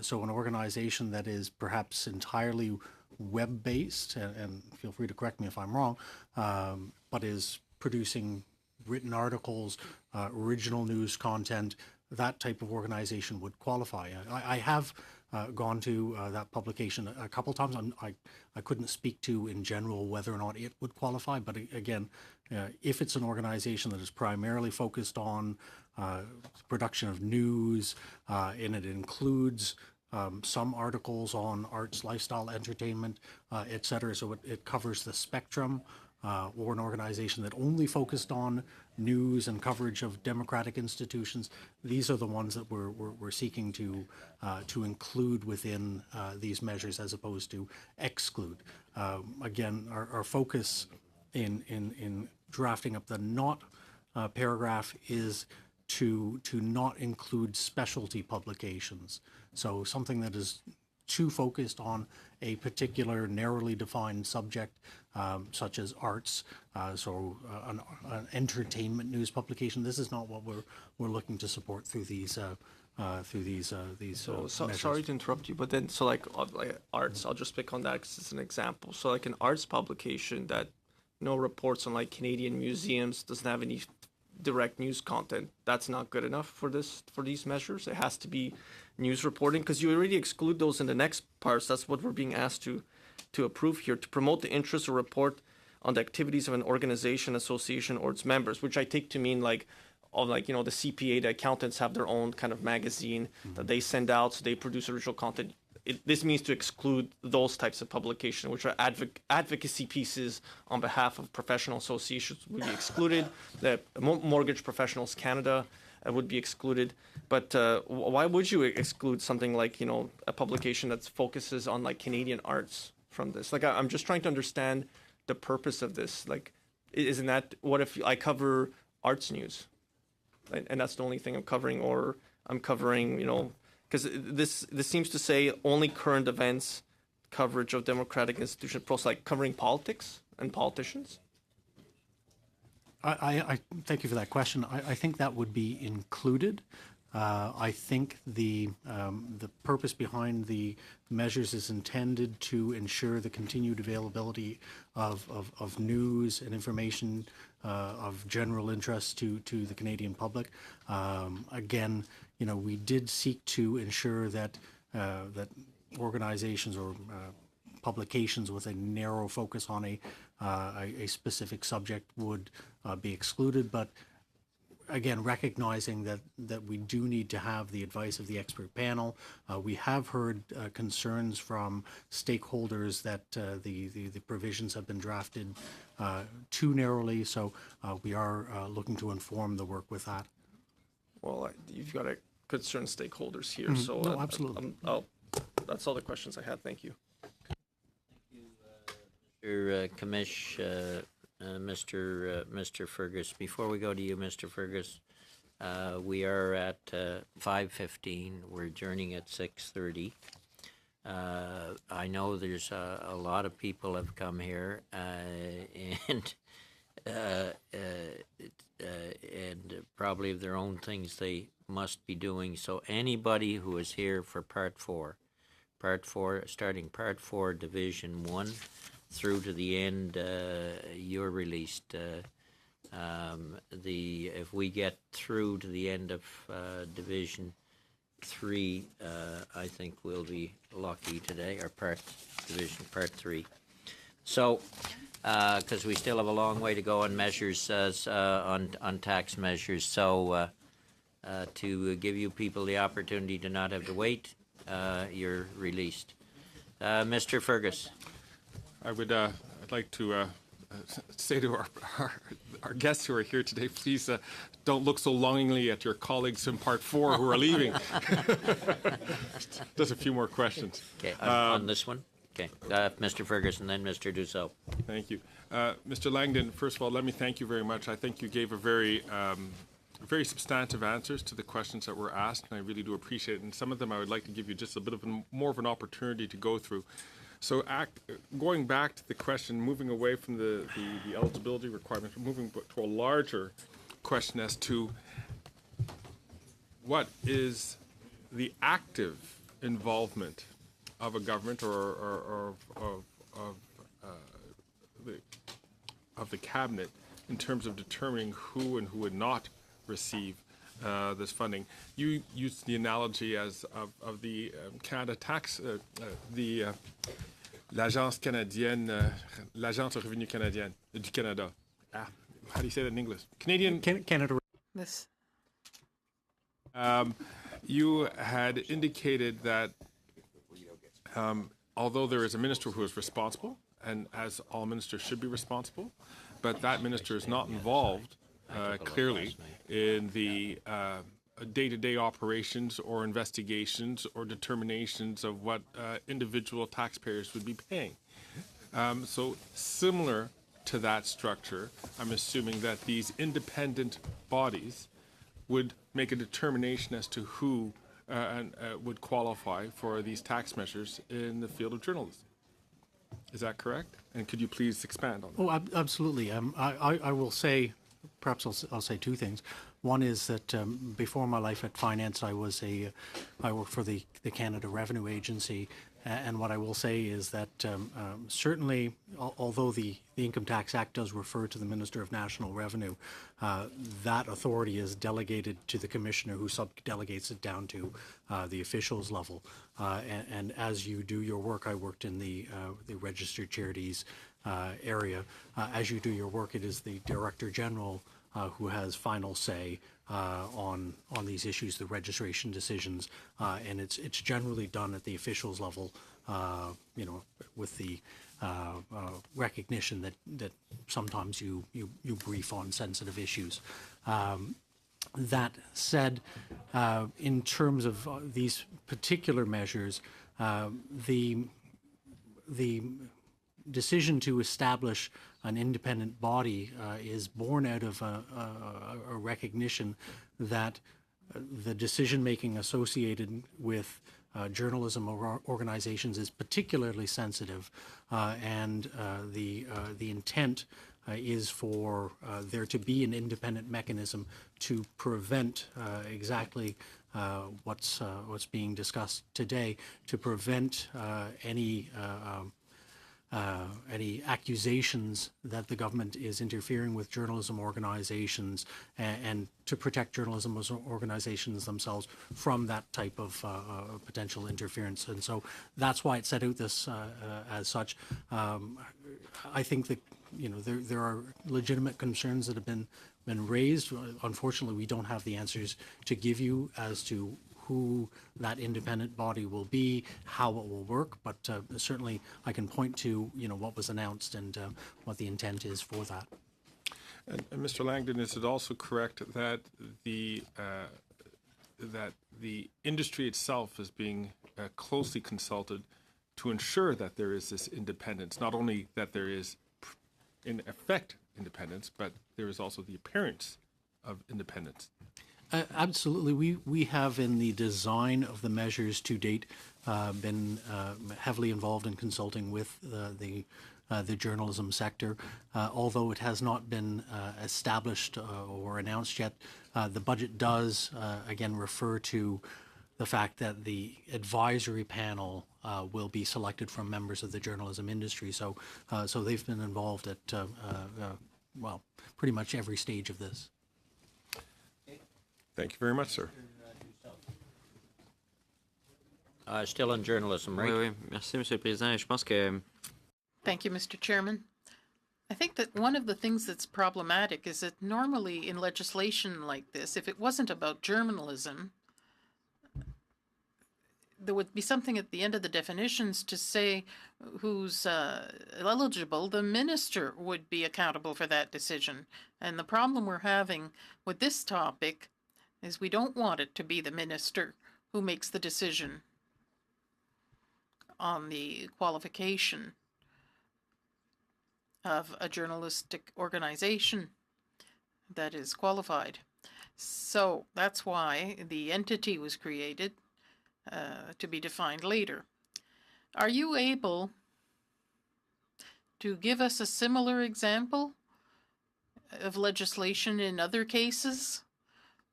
So an organization that is perhaps entirely web-based, and feel free to correct me if I'm wrong, but is producing written articles, original news content, that type of organization would qualify. I have gone to that publication a couple times. I couldn't speak to in general whether or not it would qualify, but again, if it's an organization that is primarily focused on production of news, and it includes some articles on arts, lifestyle, entertainment, et cetera, so it covers the spectrum, or an organization that only focused on news and coverage of democratic institutions, these are the ones that we're seeking to include within these measures as opposed to exclude. Again, our focus in drafting up the not paragraph is to not include specialty publications. So something that is too focused on a particular narrowly defined subject, such as arts, an entertainment news publication. This is not what we're looking to support through these measures. Sorry to interrupt you, but then like arts, I'll just pick on that because it's an example. So like an arts publication that reports on like Canadian museums, doesn't have any direct news content, that's not good enough for these measures. It has to be news reporting, because you already exclude those in the next parts. That's what we're being asked to approve here, to promote the interests or report on the activities of an organization, association, or its members, which I take to mean the CPA, the accountants have their own kind of magazine that they send out, so they produce original content. This means to exclude those types of publication, which are advocacy pieces on behalf of professional associations, would be excluded. The Mortgage Professionals Canada would be excluded. But why would you exclude something like, a publication that focuses on like Canadian arts from this? Like, I'm just trying to understand the purpose of this. Like, isn't that, what if I cover arts news and that's the only thing I'm covering, or I'm covering, because this seems to say only current events, coverage of democratic institutions, like covering politics and politicians? I thank you for that question. I think that would be included. I think the purpose behind the measures is intended to ensure the continued availability of news and information of general interest to the Canadian public. Again, we did seek to ensure that organizations or publications with a narrow focus on a specific subject would be excluded, but again, recognizing that we do need to have the advice of the expert panel. We have heard concerns from stakeholders that the provisions have been drafted too narrowly, so we are looking to inform the work with that. Well, you've got to concern stakeholders here, so no, absolutely. That's all the questions I had. Thank you. Mr. Commish, Mr. Fergus. Before we go to you, Mr. Fergus, we are at 5:15. We're adjourning at 6:30. I know there's a lot of people have come here, and probably of their own things they must be doing. So anybody who is here for Part 4, starting Part 4, Division 1, through to the end, you're released. If we get through to the end of Division 3, I think we'll be lucky today, or Part 3. So, because we still have a long way to go on measures, on tax measures. So, to give you people the opportunity to not have to wait, you're released. Mr. Fergus. I'd like to say to our guests who are here today, please don't look so longingly at your colleagues in Part 4 who are leaving. Just a few more questions. Okay, on this one? Okay, Mr. Ferguson, then Mr. Dussault. Thank you. Mr. Langdon, first of all, let me thank you very much. I think you gave a very substantive answers to the questions that were asked, and I really do appreciate it. And some of them I would like to give you just a bit of more of an opportunity to go through. So going back to the question, moving away from the eligibility requirements, moving to a larger question as to what is the active involvement of a government or of the cabinet in terms of determining who and who would not receive this funding. You used the analogy of the Canada tax, l'agence canadienne, l'agence au revenu canadienne du Canada. How do you say that in English? Canada. This. You had indicated that although there is a minister who is responsible, and as all ministers should be responsible, but that minister is not involved clearly in the day-to-day operations or investigations or determinations of what individual taxpayers would be paying. So similar to that structure, I'm assuming that these independent bodies would make a determination as to who would qualify for these tax measures in the field of journalism. Is that correct? And could you please expand on that? Oh, absolutely. I will say, perhaps I'll say two things. One is that before my life at finance, I worked for the Canada Revenue Agency, and what I will say is that certainly, although the Income Tax Act does refer to the Minister of National Revenue, that authority is delegated to the Commissioner, who sub-delegates it down to the officials level. And as you do your work, I worked in the registered charities area. As you do your work, it is the Director General who has final say on these issues, the registration decisions, and it's generally done at the officials level, with the recognition that sometimes you brief on sensitive issues. That said, in terms of these particular measures, the decision to establish an independent body is born out of a recognition that the decision-making associated with journalism organizations is particularly sensitive, and the intent is for there to be an independent mechanism to prevent exactly what's being discussed today, to prevent any accusations that the government is interfering with journalism organizations, and to protect journalism organizations themselves from that type of potential interference. And so that's why it set out this as such. I think that there are legitimate concerns that have been raised. Unfortunately, we don't have the answers to give you as to who that independent body will be, how it will work, but certainly I can point to what was announced and what the intent is for that. And Mr. Langdon, is it also correct that the industry itself is being closely consulted to ensure that there is this independence, not only that there is in effect independence, but there is also the appearance of independence? Absolutely. We have, in the design of the measures to date, been heavily involved in consulting with the journalism sector. Although it has not been established or announced yet, the budget does, again, refer to the fact that the advisory panel will be selected from members of the journalism industry. So they've been involved at, pretty much every stage of this. Thank you very much, sir. Still on journalism, right? Oui, merci, Monsieur le Président. Je pense que... Thank you, Mr. Chairman. I think that one of the things that's problematic is that normally in legislation like this, if it wasn't about journalism, there would be something at the end of the definitions to say who's eligible. The minister would be accountable for that decision. And the problem we're having with this topic is we don't want it to be the minister who makes the decision on the qualification. of a journalistic organization that is qualified. So that's why the entity was created to be defined later. Are you able to give us a similar example of legislation in other cases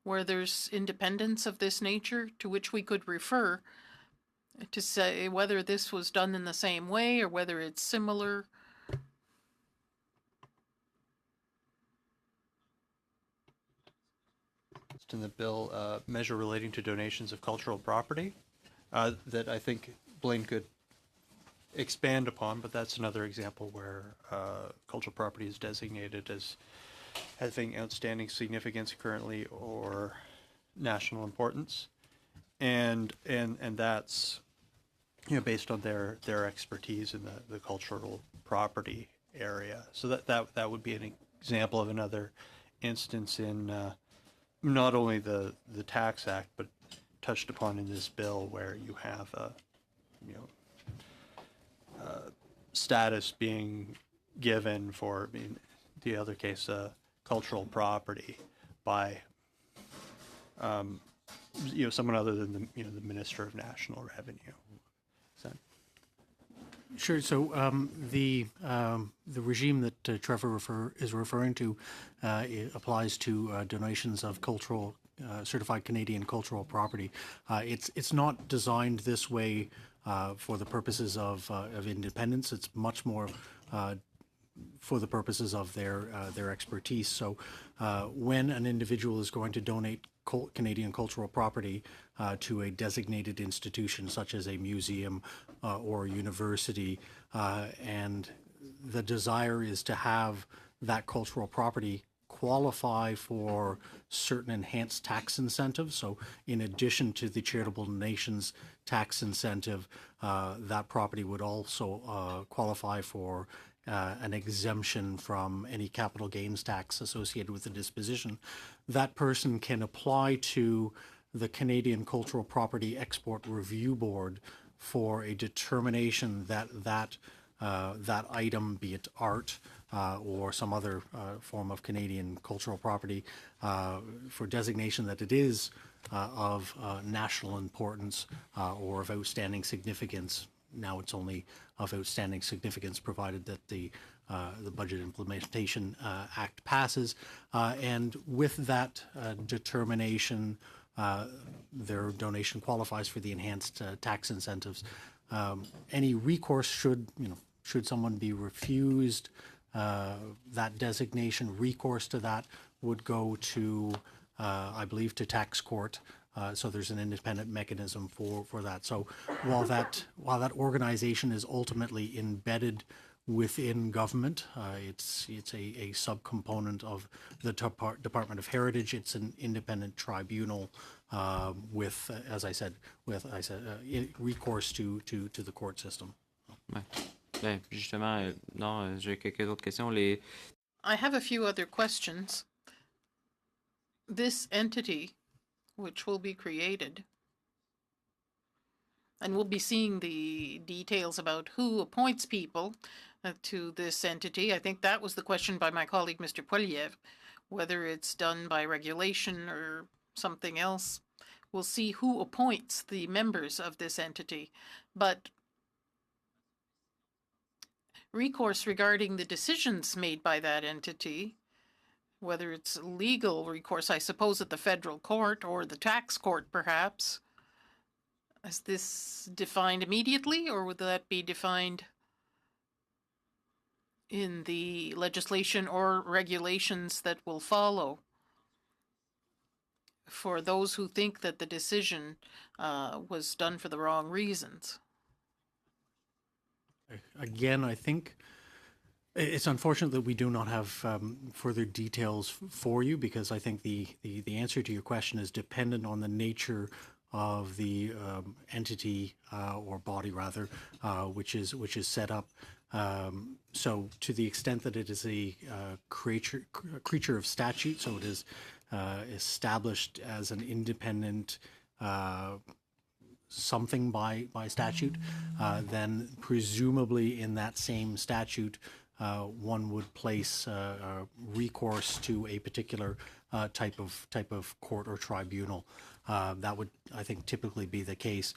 where there's independence of this nature to which we could refer to say whether this was done in the same way or whether it's similar? In the bill, measure relating to donations of cultural property that I think Blaine could expand upon, but that's another example where cultural property is designated as having outstanding significance currently or national importance, and that's based on their expertise in the cultural property area. So that would be an example of another instance in not only the Tax Act, but touched upon in this bill, where you have status being given for, in the other case, cultural property by someone other than the Minister of National Revenue. Sure. So the regime that Trevor is referring to applies to donations of cultural certified Canadian cultural property. It's not designed this way for the purposes of independence. It's much more for the purposes of their expertise. So when an individual is going to donate Canadian cultural property to a designated institution such as a museum or a university, and the desire is to have that cultural property qualify for certain enhanced tax incentives. So in addition to the charitable donations tax incentive, that property would also qualify for an exemption from any capital gains tax associated with the disposition. That person can apply to the Canadian Cultural Property Export Review Board for a determination that that item, be it art or some other form of Canadian cultural property, for designation that it is of national importance or of outstanding significance. Now it's only of outstanding significance, provided that the Budget Implementation Act passes, and with that determination, their donation qualifies for the enhanced tax incentives. Any recourse should someone be refused that designation, recourse to that would go to, I believe, to tax court. So there's an independent mechanism for that. So while that organization is ultimately embedded within government, it's a subcomponent of the Department of Heritage. It's an independent tribunal with, as I said, recourse to the court system. Ouais. Ben, justement, non, j'ai quelques autres questions. I have a few other questions. This entity, which will be created, and we'll be seeing the details about who appoints people to this entity. I think that was the question by my colleague, Mr. Poilievre, whether it's done by regulation or something else. We'll see who appoints the members of this entity. But recourse regarding the decisions made by that entity, whether it's legal recourse, I suppose, at the federal court or the tax court, perhaps. Is this defined immediately, or would that be defined in the legislation or regulations that will follow for those who think that the decision was done for the wrong reasons? Again, I think it's unfortunate that we do not have further details for you, because I think the answer to your question is dependent on the nature of the entity or body, rather, which is set up. So to the extent that it is a creature of statute, so it is established as an independent something by statute, then presumably in that same statute one would place recourse to a particular type of court or tribunal. That would, I think, typically be the case.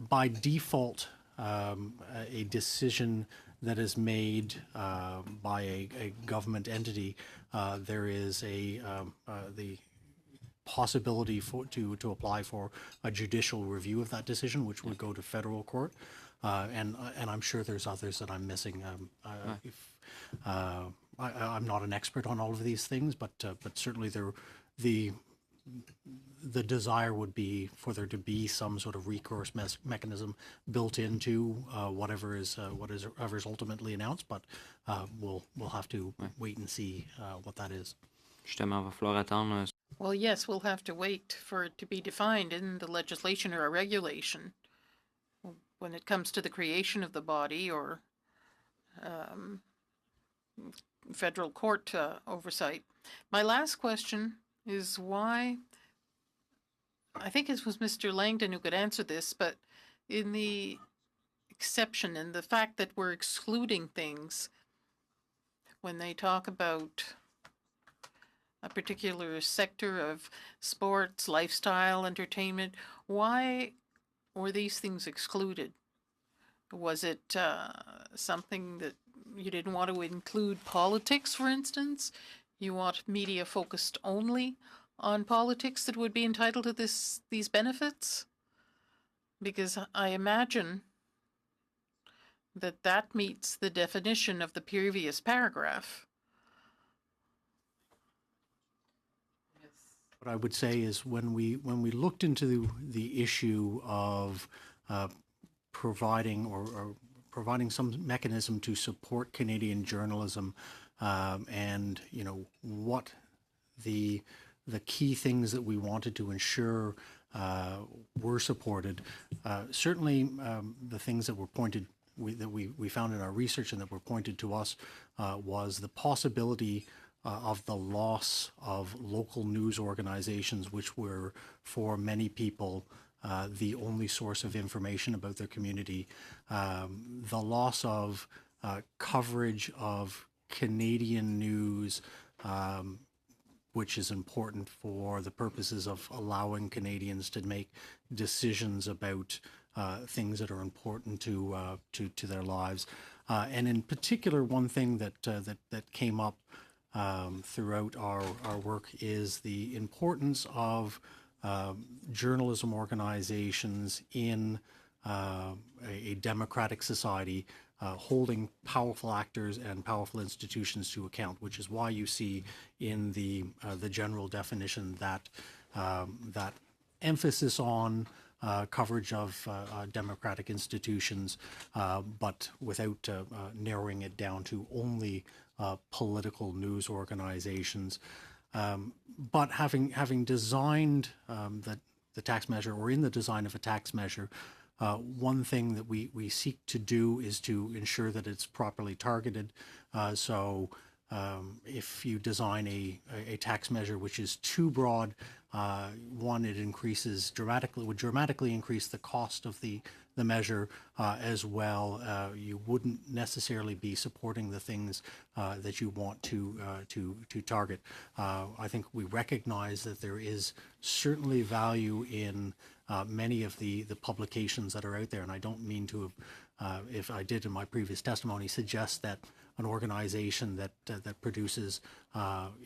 By default, a decision that is made by a government entity, there is the possibility to apply for a judicial review of that decision, which would go to federal court. And I'm sure there's others that I'm missing. I'm not an expert on all of these things, but certainly the desire would be for there to be some sort of recourse mechanism built into whatever's ultimately announced. But we'll have to wait and see what that is. Justement, va falloir attendre. Well, yes, we'll have to wait for it to be defined in the legislation or a regulation when it comes to the creation of the body or federal court oversight. My last question is why, I think it was Mr. Langdon who could answer this, but in the exception and the fact that we're excluding things when they talk about a particular sector of sports, lifestyle, entertainment, why were these things excluded? Was it something that you didn't want to include politics, for instance? You want media focused only on politics that would be entitled to these benefits? Because I imagine that meets the definition of the previous paragraph. What I would say is when we looked into the issue of providing providing some mechanism to support Canadian journalism, and what the key things that we wanted to ensure were supported. Certainly, the things that were that we found in our research and that were pointed to us was the possibility of the loss of local news organizations, which were for many people the only source of information about their community. The loss of coverage of Canadian news, which is important for the purposes of allowing Canadians to make decisions about things that are important to their lives. And in particular, one thing that came up throughout our work is the importance of journalism organizations in a democratic society, holding powerful actors and powerful institutions to account, which is why you see in the general definition that emphasis on coverage of democratic institutions, but without narrowing it down to only political news organizations. But having designed the tax measure, or in the design of a tax measure, one thing that we seek to do is to ensure that it's properly targeted. So if you design a tax measure which is too broad, one, it would dramatically increase the cost of the measure as well. You wouldn't necessarily be supporting the things that you want to target. I think we recognize that there is certainly value in many of the publications that are out there, and I don't mean to, if I did in my previous testimony, suggest that an organization that produces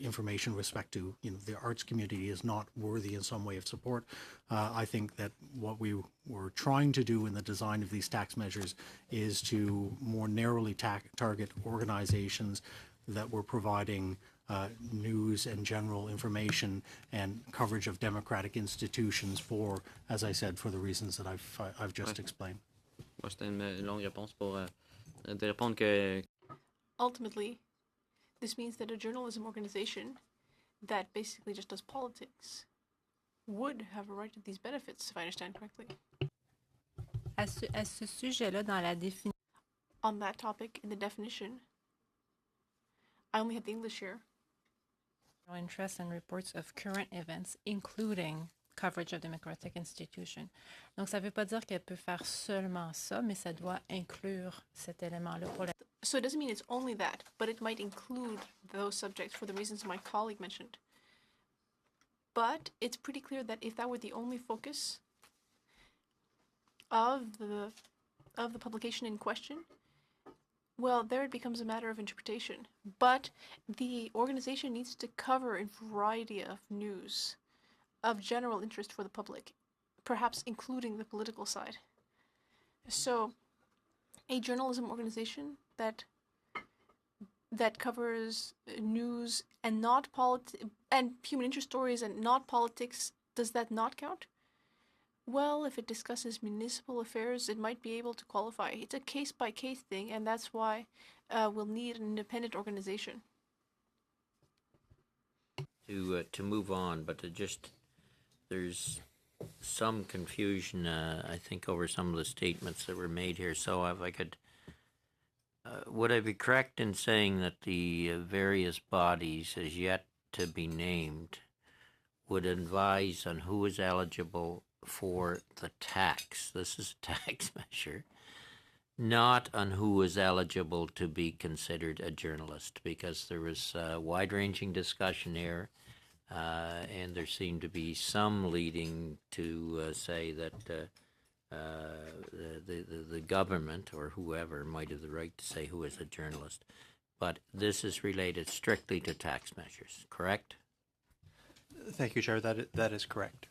information with respect to the arts community is not worthy in some way of support. I think that what we were trying to do in the design of these tax measures is to more narrowly target organizations that were providing news and general information and coverage of democratic institutions for, as I said, for the reasons that I've just explained. Moi, c'était une longue réponse pour de répondre que. Ultimately, this means that a journalism organization that basically just does politics would have a right to these benefits, if I understand correctly. À ce sujet-là, dans la définition. On that topic, in the definition, I only have the English here. Interest and reports of current events, including coverage of democratic institutions. Donc, ça ne veut pas dire qu'elle peut faire seulement ça, mais ça doit inclure cet élément-là pour la... So it doesn't mean it's only that, but it might include those subjects for the reasons my colleague mentioned. But it's pretty clear that if that were the only focus of the publication in question, well, there it becomes a matter of interpretation. But the organization needs to cover a variety of news of general interest for the public, perhaps including the political side. So a journalism organization that covers news and not and human interest stories and not politics, does that not count? Well, if it discusses municipal affairs, it might be able to qualify. It's a case-by-case thing, and that's why we'll need an independent organization. To move on, but there's some confusion, I think, over some of the statements that were made here. So if I could, would I be correct in saying that the various bodies, as yet to be named, would advise on who is eligible for the tax? This is a tax measure, not on who is eligible to be considered a journalist, because there was wide-ranging discussion here, and there seemed to be some leading to say that the government or whoever might have the right to say who is a journalist. But this is related strictly to tax measures, correct? Thank you, Chair. That is correct.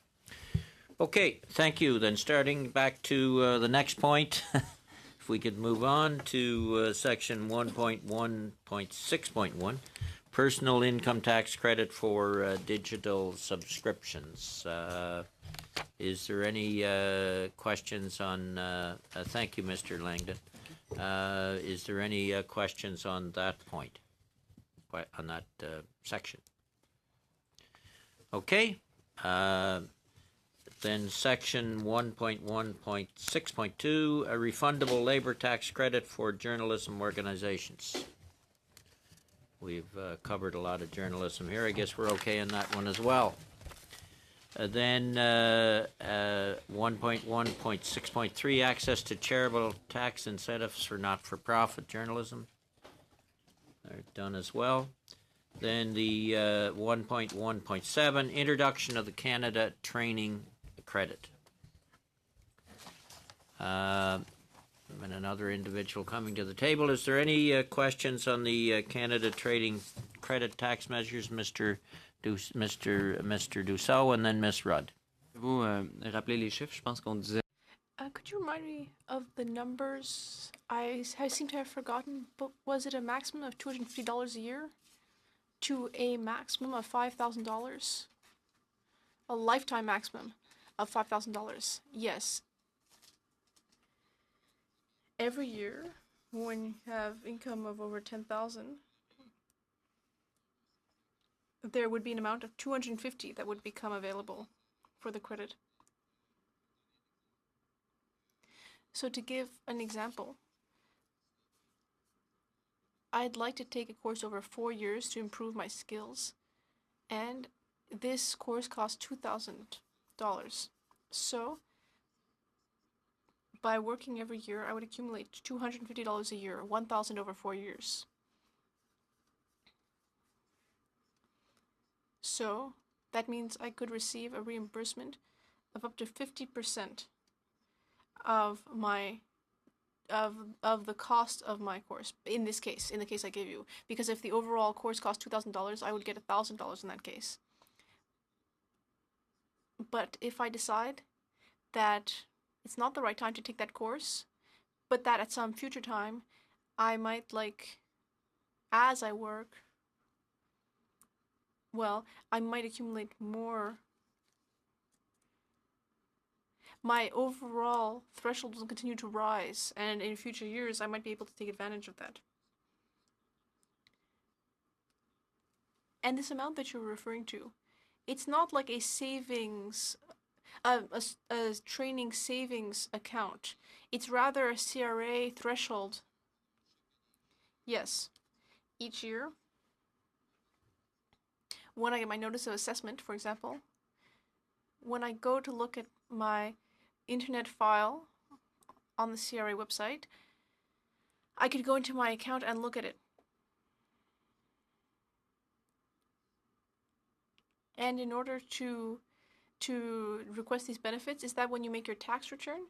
Okay, thank you. Then starting back to the next point, if we could move on to section 1.1.6.1, personal income tax credit for digital subscriptions. Is there any questions on, thank you, Mr. Langdon. Is there any questions on that point, on that section? Okay. Then section 1.1.6.2, a refundable labor tax credit for journalism organizations. We've covered a lot of journalism here. I guess we're okay on that one as well. Then 1.1.6.3, access to charitable tax incentives for not-for-profit journalism. They're done as well. Then the 1.1.7, introduction of the Canada training credit. And another individual coming to the table. Is there any questions on the Canada trading credit tax measures, Mr. Dussault, and then Ms. Rudd? Vous rappelez les chiffres? Je pense qu'on disait. Could you remind me of the numbers? I seem to have forgotten, but was it a maximum of $250 a year to a maximum of $5,000? A lifetime maximum of $5,000. Yes. Every year, when you have income of over 10,000, there would be an amount of 250 that would become available for the credit. So to give an example, I'd like to take a course over 4 years to improve my skills, and this course costs $2,000. So by working every year, I would accumulate $250 a year, $1,000 over 4 years. So that means I could receive a reimbursement of up to 50% of my of the cost of my course. In this case, in the case I gave you, because if the overall course cost $2,000, I would get $1,000 in that case. But if I decide that it's not the right time to take that course, but that at some future time I might, like, as I work, well, I might accumulate more. My overall threshold will continue to rise, and in future years I might be able to take advantage of that. And this amount that you're referring to, it's not like a savings, a training savings account. It's rather a CRA threshold. Yes. Each year, when I get my notice of assessment, for example, when I go to look at my internet file on the CRA website, I could go into my account and look at it. And in order to request these benefits, is that when you make your tax return?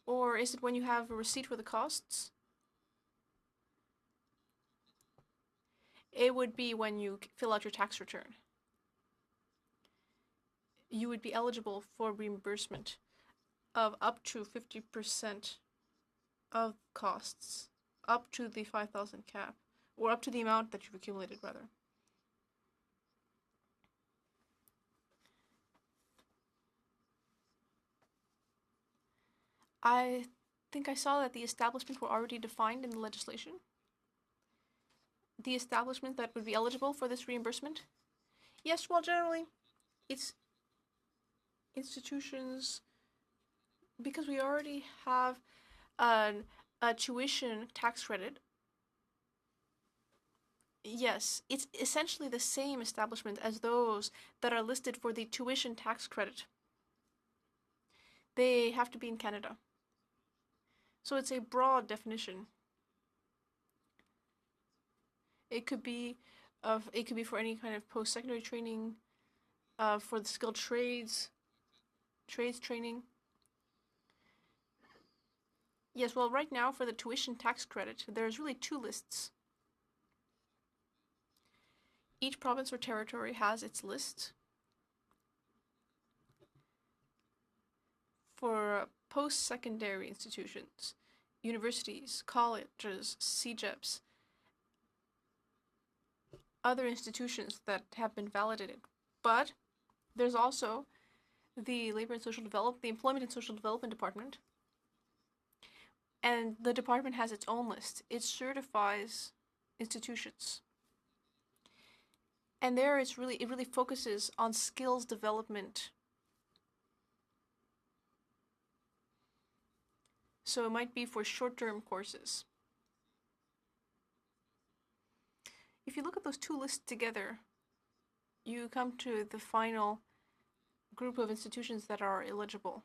Or is it when you have a receipt for the costs? It would be when you fill out your tax return. You would be eligible for reimbursement of up to 50% of costs, up to the 5,000 cap, or up to the amount that you've accumulated, rather. I think I saw that the establishment were already defined in the legislation. The establishment that would be eligible for this reimbursement? Yes, well, generally, it's institutions, because we already have a tuition tax credit. Yes, it's essentially the same establishment as those that are listed for the tuition tax credit. They have to be in Canada. So it's a broad definition. It could be for any kind of post-secondary training, for the skilled trades training. Yes, well, right now for the tuition tax credit, there's really two lists. Each province or territory has its list. For post-secondary institutions, universities, colleges, CEGEPs, other institutions that have been validated. But there's also the Employment and Social Development Department. And the department has its own list. It certifies institutions. And there it really focuses on skills development. So it might be for short-term courses. If you look at those two lists together, you come to the final group of institutions that are eligible,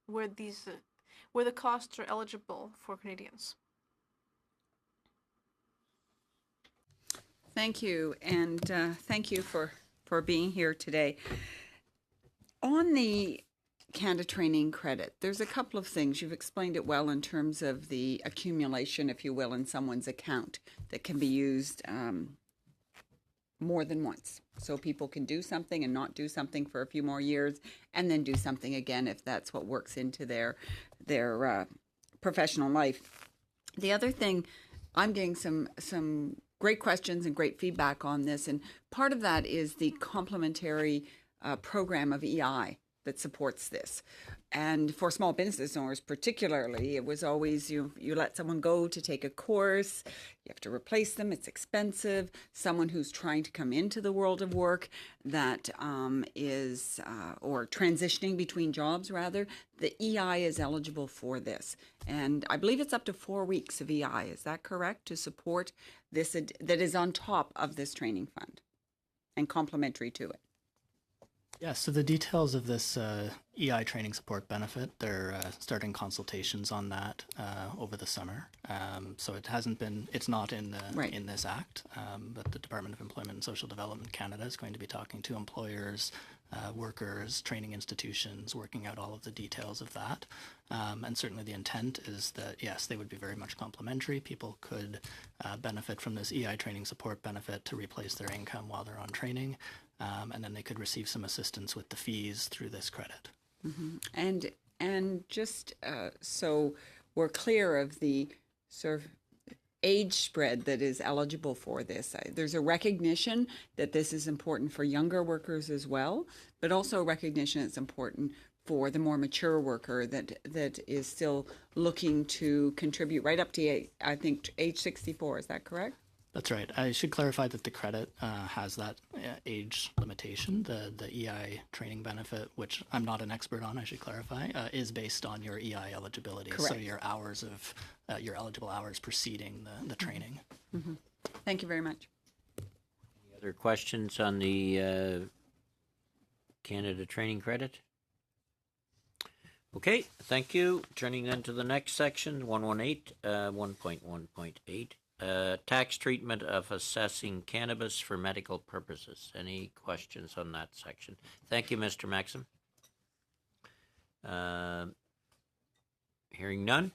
where the costs are eligible for Canadians. Thank you, and thank you for being here today. On the Canada Training Credit, there's a couple of things. You've explained it well in terms of the accumulation, if you will, in someone's account that can be used more than once. So people can do something and not do something for a few more years and then do something again if that's what works into their professional life. The other thing, I'm getting some great questions and great feedback on this, and part of that is the complementary program of EI that supports this. And for small business owners particularly, it was always you let someone go to take a course, you have to replace them, it's expensive. Someone who's trying to come into the world of work that is, or transitioning between jobs rather, the EI is eligible for this. And I believe it's up to 4 weeks of EI, is that correct, to support this, that is on top of this training fund and complementary to it? Yeah, so the details of this EI training support benefit, they're starting consultations on that over the summer. So it's not in in this act, but the Department of Employment and Social Development Canada is going to be talking to employers, workers, training institutions, working out all of the details of that. And certainly the intent is that, yes, they would be very much complementary. People could benefit from this EI training support benefit to replace their income while they're on training. And then they could receive some assistance with the fees through this credit. Mm-hmm. And just so we're clear of the sort of age spread that is eligible for this, there's a recognition that this is important for younger workers as well, but also a recognition it's important for the more mature worker that is still looking to contribute right up to, I think, age 64. Is that correct? That's right. I should clarify that the credit has that age limitation. The EI training benefit, which I'm not an expert on, I should clarify, is based on your EI eligibility. Correct. So your hours of your eligible hours preceding the training. Mm-hmm. Thank you very much. Any other questions on the Canada Training Credit? Okay, thank you. Turning then to the next section, 1.1.8, tax treatment of assessing cannabis for medical purposes. Any questions on that section? Thank you, Mr. Maxim. Hearing none.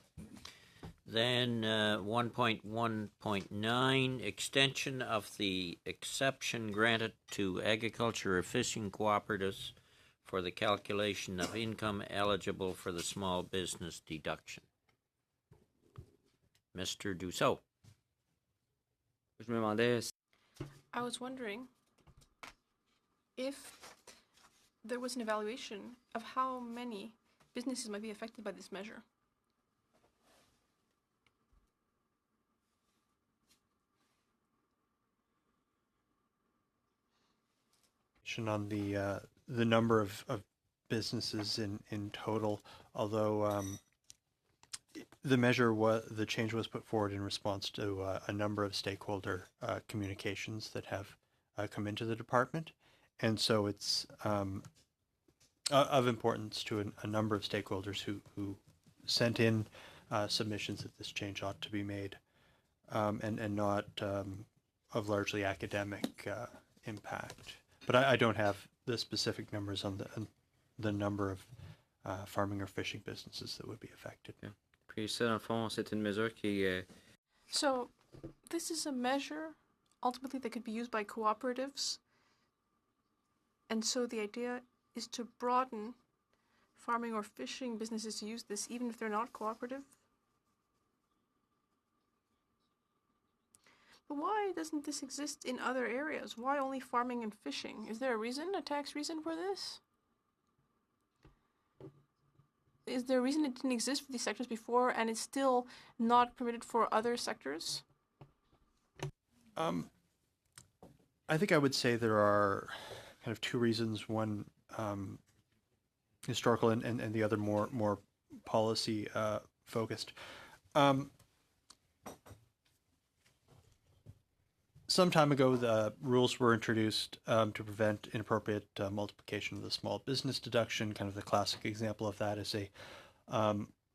Then 1.1.9, extension of the exception granted to agriculture or fishing cooperatives for the calculation of income eligible for the small business deduction. Mr. Dussault. Je me demandais, I was wondering if there was an evaluation of how many businesses might be affected by this measure. On the number of businesses in total, although the change was put forward in response to a number of stakeholder communications that have come into the department, and so it's of importance to a number of stakeholders who sent in submissions that this change ought to be made, and not of largely academic impact. But I don't have the specific numbers on the number of farming or fishing businesses that would be affected. Yeah. Puis ça, dans le fond, c'est une mesure qui So this is a measure ultimately that could be used by cooperatives. And so the idea is to broaden farming or fishing businesses to use this even if they're not cooperative. But why doesn't this exist in other areas? Why only farming and fishing? Is there a reason, a tax reason for this? Is there a reason it didn't exist for these sectors before and it's still not permitted for other sectors? I think I would say there are kind of two reasons. One historical and the other more policy focused. Some time ago, the rules were introduced to prevent inappropriate multiplication of the small business deduction. Kind of the classic example of that is a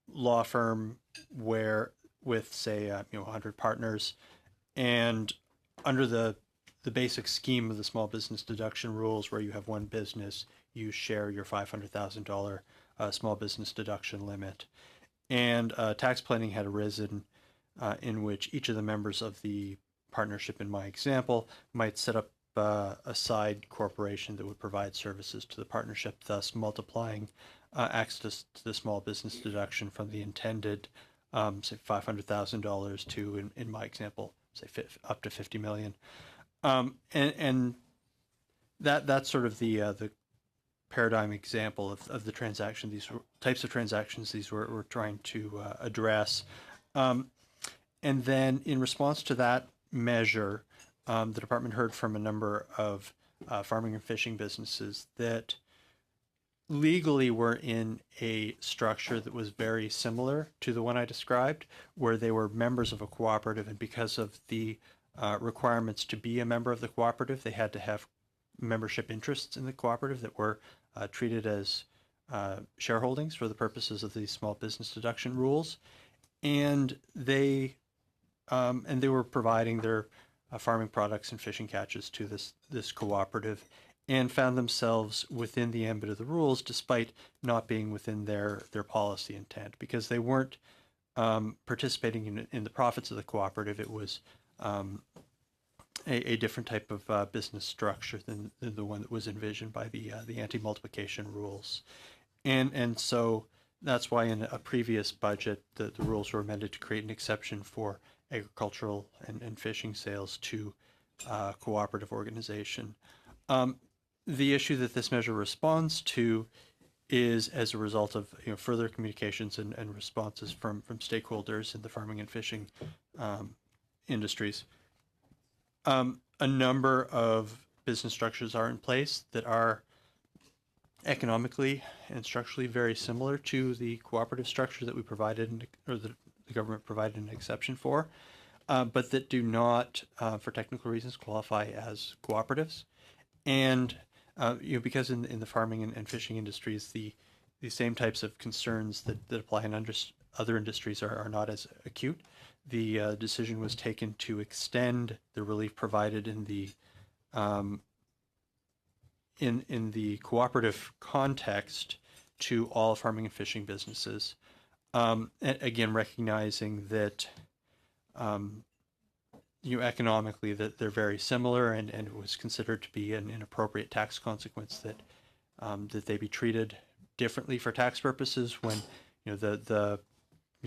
law firm with say 100 partners, and under the basic scheme of the small business deduction rules, where you have one business, you share your $500,000 small business deduction limit, and tax planning had arisen in which each of the members of the partnership, in my example, might set up a side corporation that would provide services to the partnership, thus multiplying access to the small business deduction from the intended, say, $500,000 to, in my example, say up to $50 million, and that's sort of the paradigm example of the transaction. These types of transactions we're trying to address, and then in response to that measure, the department heard from a number of farming and fishing businesses that legally were in a structure that was very similar to the one I described, where they were members of a cooperative, and because of the requirements to be a member of the cooperative, they had to have membership interests in the cooperative that were treated as shareholdings for the purposes of the small business deduction rules, and they were providing their farming products and fishing catches to this cooperative, and found themselves within the ambit of the rules, despite not being within their policy intent, because they weren't participating in the profits of the cooperative. It was a different type of business structure than the one that was envisioned by the anti-multiplication rules, and so that's why in a previous budget the rules were amended to create an exception for agricultural and fishing sales to cooperative organization. The issue that this measure responds to is as a result of further communications and responses from stakeholders in the farming and fishing industries. A number of business structures are in place that are economically and structurally very similar to the cooperative structure that we provided, or the government provided an exception for, but that do not, for technical reasons, qualify as cooperatives. And because in the farming and fishing industries, the these same types of concerns that apply in other industries are not as acute. The decision was taken to extend the relief provided in the in the cooperative context to all farming and fishing businesses. And again, recognizing that economically that they're very similar, and it was considered to be an inappropriate tax consequence that that they be treated differently for tax purposes when the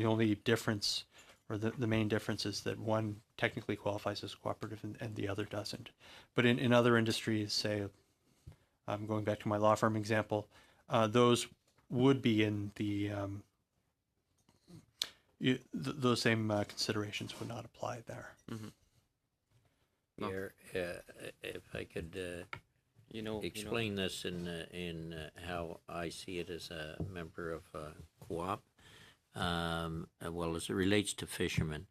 only difference or the main difference is that one technically qualifies as cooperative and the other doesn't. But in other industries, say, going back to my law firm example, those would be in the those same considerations would not apply there. Here, if I could, explain this in how I see it as a member of a co-op. Well, as it relates to fishermen,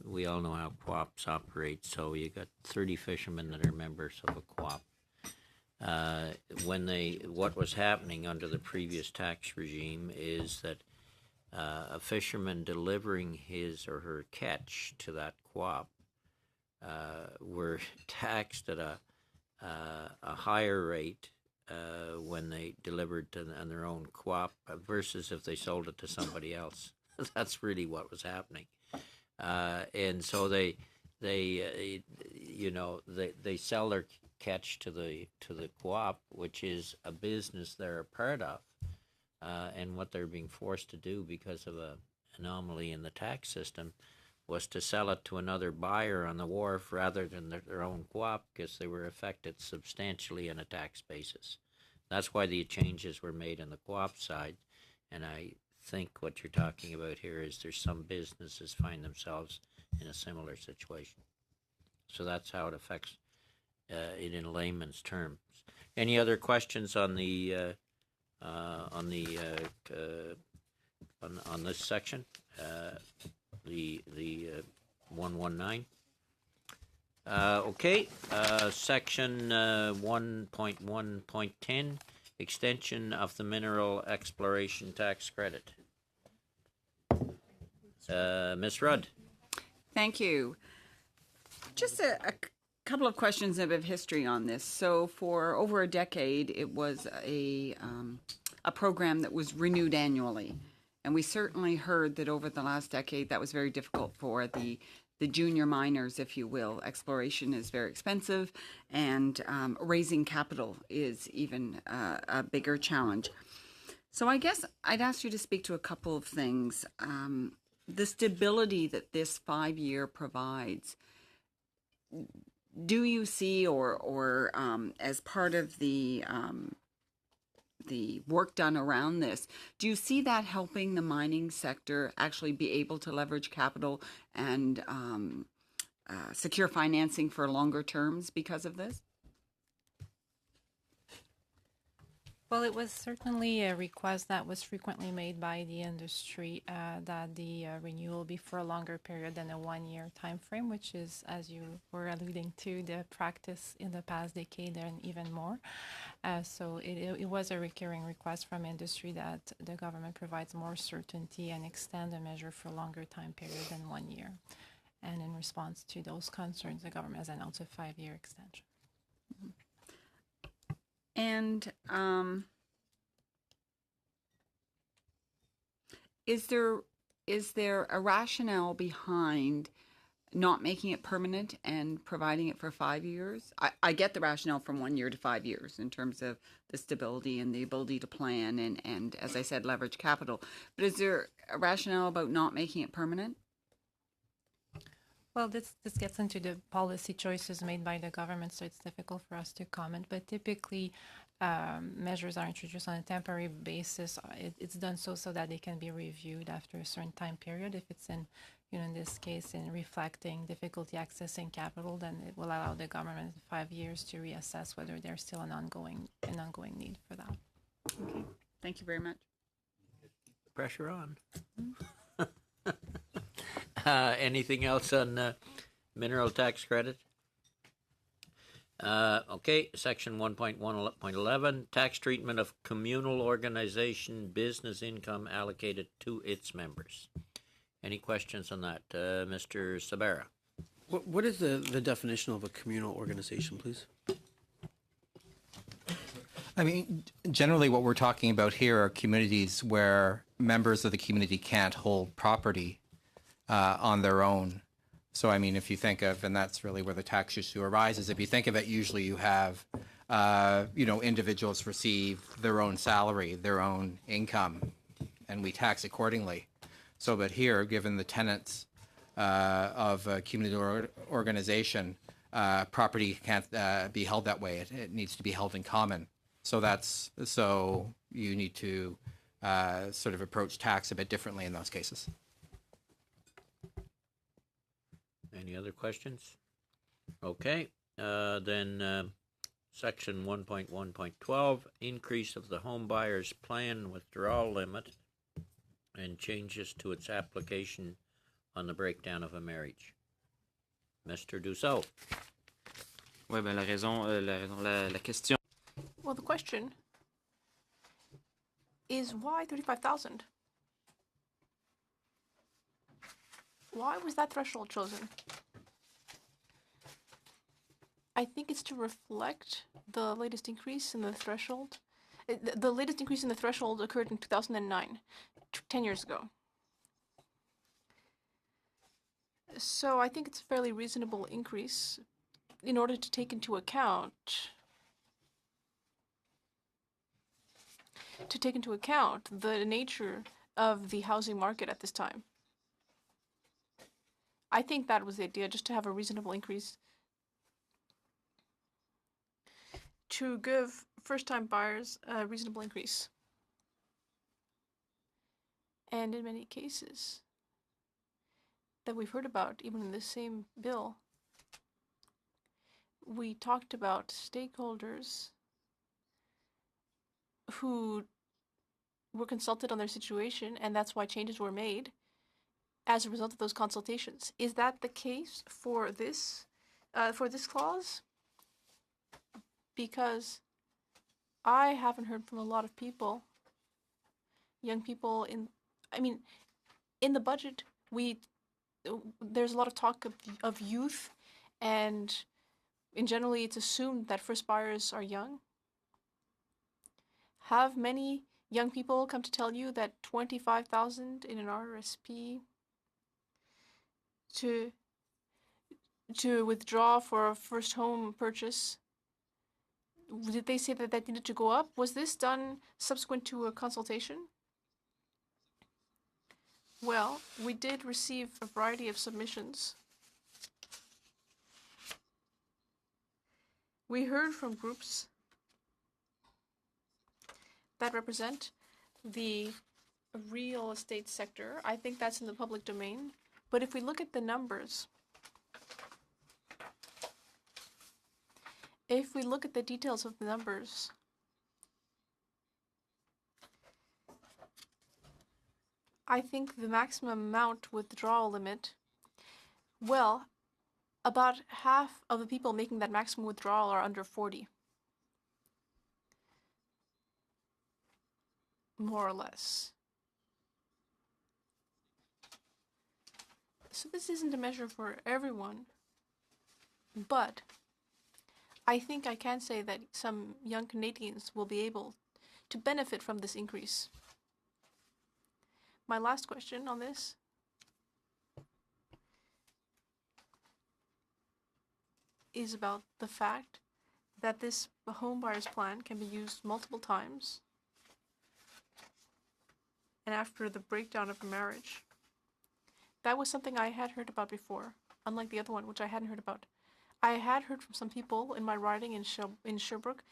we all know how co-ops operate. So you got 30 fishermen that are members of a co-op. What was happening under the previous tax regime is that a fisherman delivering his or her catch to that co-op were taxed at a higher rate when they delivered on their own co-op versus if they sold it to somebody else. That's really what was happening, and so they sell their catch to the co-op, which is a business they're a part of, and what they're being forced to do because of an anomaly in the tax system was to sell it to another buyer on the wharf rather than their own co-op, because they were affected substantially on a tax basis. That's why the changes were made on the co-op side, and I think what you're talking about here is there's some businesses find themselves in a similar situation. So that's how it affects it in layman's terms. Any other questions on the on this section? The 119. Okay, section 1.1.10, extension of the mineral exploration tax credit. Ms. Rudd. Thank you. Just a couple of questions, a bit of history on this. So for over a decade, it was a program that was renewed annually. And we certainly heard that over the last decade, that was very difficult for the junior miners, if you will. Exploration is very expensive, and raising capital is even a bigger challenge. So I guess I'd ask you to speak to a couple of things. The stability that this 5-year provides, do you see, or as part of the work done around this, do you see that helping the mining sector actually be able to leverage capital and secure financing for longer terms because of this? Well, it was certainly a request that was frequently made by the industry that the renewal be for a longer period than a 1-year time frame, which is, as you were alluding to, the practice in the past decade and even more. So it was a recurring request from industry that the government provides more certainty and extend the measure for a longer time period than 1 year. And in response to those concerns, the government has announced a 5-year extension. Mm-hmm. And is there a rationale behind not making it permanent and providing it for 5 years? I get the rationale from 1 year to 5 years in terms of the stability and the ability to plan and as I said, leverage capital. But is there a rationale about not making it permanent? Well, this gets into the policy choices made by the government, so it's difficult for us to comment. But typically, measures are introduced on a temporary basis. It's done so that they can be reviewed after a certain time period. If it's in this case, in reflecting difficulty accessing capital, then it will allow the government 5 years to reassess whether there's still an ongoing need for that. Okay, thank you very much. Pressure on. Anything else on mineral tax credit? Okay, section 1.1.11, tax treatment of communal organization business income allocated to its members. Any questions on that? Mr. Sabera? What is the definition of a communal organization, please? I mean, generally what we're talking about here are communities where members of the community can't hold property on their own. So, I mean, if you think of, and that's really where the tax issue arises, if you think of it, usually you have, individuals receive their own salary, their own income, and we tax accordingly. So, but here, given the tenets of a community organization, property can't be held that way. It needs to be held in common. So you need to sort of approach tax a bit differently in those cases. Any other questions? Okay, then section 1.1.12, increase of the home buyer's plan withdrawal limit and changes to its application on the breakdown of a marriage. Mr. Dussault. Oui, ben la question. Well, the question is why 35,000? Why was that threshold chosen? I think it's to reflect the latest increase in the threshold. The latest increase in the threshold occurred in 2009, 10 years ago. So I think it's a fairly reasonable increase in order to take into account the nature of the housing market at this time. I think that was the idea, just to have a reasonable increase to give first-time buyers a reasonable increase. And in many cases that we've heard about, even in this same bill, we talked about stakeholders who were consulted on their situation, and that's why changes were made as a result of those consultations. Is that the case for this clause? Because I haven't heard from a lot of people, young people in the budget, there's a lot of talk of youth, and generally it's assumed that first buyers are young. Have many young people come to tell you that 25,000 in an RRSP to withdraw for a first home purchase, did they say that needed to go up? Was this done subsequent to a consultation? Well, we did receive a variety of submissions. We heard from groups that represent the real estate sector. I think that's in the public domain. But if we look at the numbers, if we look at the details of the numbers, I think the maximum amount withdrawal limit, well, about half of the people making that maximum withdrawal are under 40. More or less. So this isn't a measure for everyone, but I think I can say that some young Canadians will be able to benefit from this increase. My last question on this is about the fact that this home buyer's plan can be used multiple times and after the breakdown of a marriage. That was something I had heard about before, unlike the other one, which I hadn't heard about. I had heard from some people in my riding in Sherbrooke.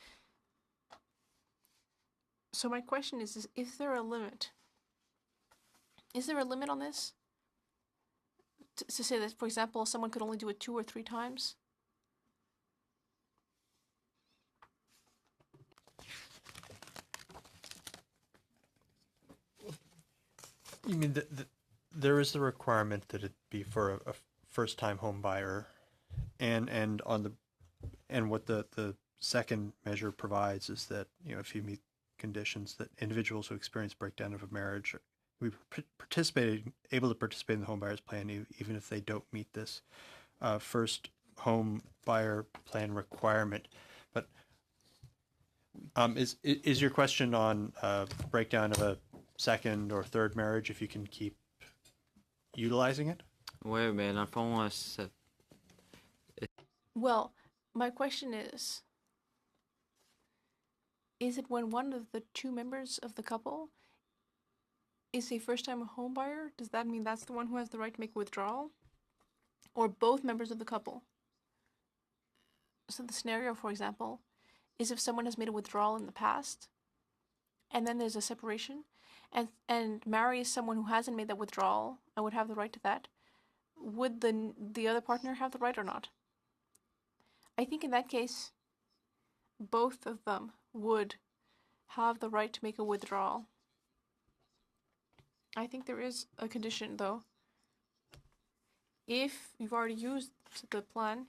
So my question is there a limit? Is there a limit on this? To say that, for example, someone could only do it 2 or 3 times? You mean there is the requirement that it be for a first-time home buyer, and on the And what the second measure provides is that, you know, if you meet conditions, that individuals who experience breakdown of a marriage will be able to participate in the home buyer's plan even if they don't meet this first home buyer plan requirement. But is your question on breakdown of a second or third marriage if you can keep utilizing it? Ouais, mais dans le fond, Well, my question is it when one of the two members of the couple is a first-time home buyer? Does that mean that's the one who has the right to make a withdrawal? Or both members of the couple? So the scenario, for example, is if someone has made a withdrawal in the past, and then there's a separation, and marries someone who hasn't made that withdrawal and would have the right to that, would the other partner have the right or not? I think in that case, both of them would have the right to make a withdrawal. I think there is a condition, though. If you've already used the plan,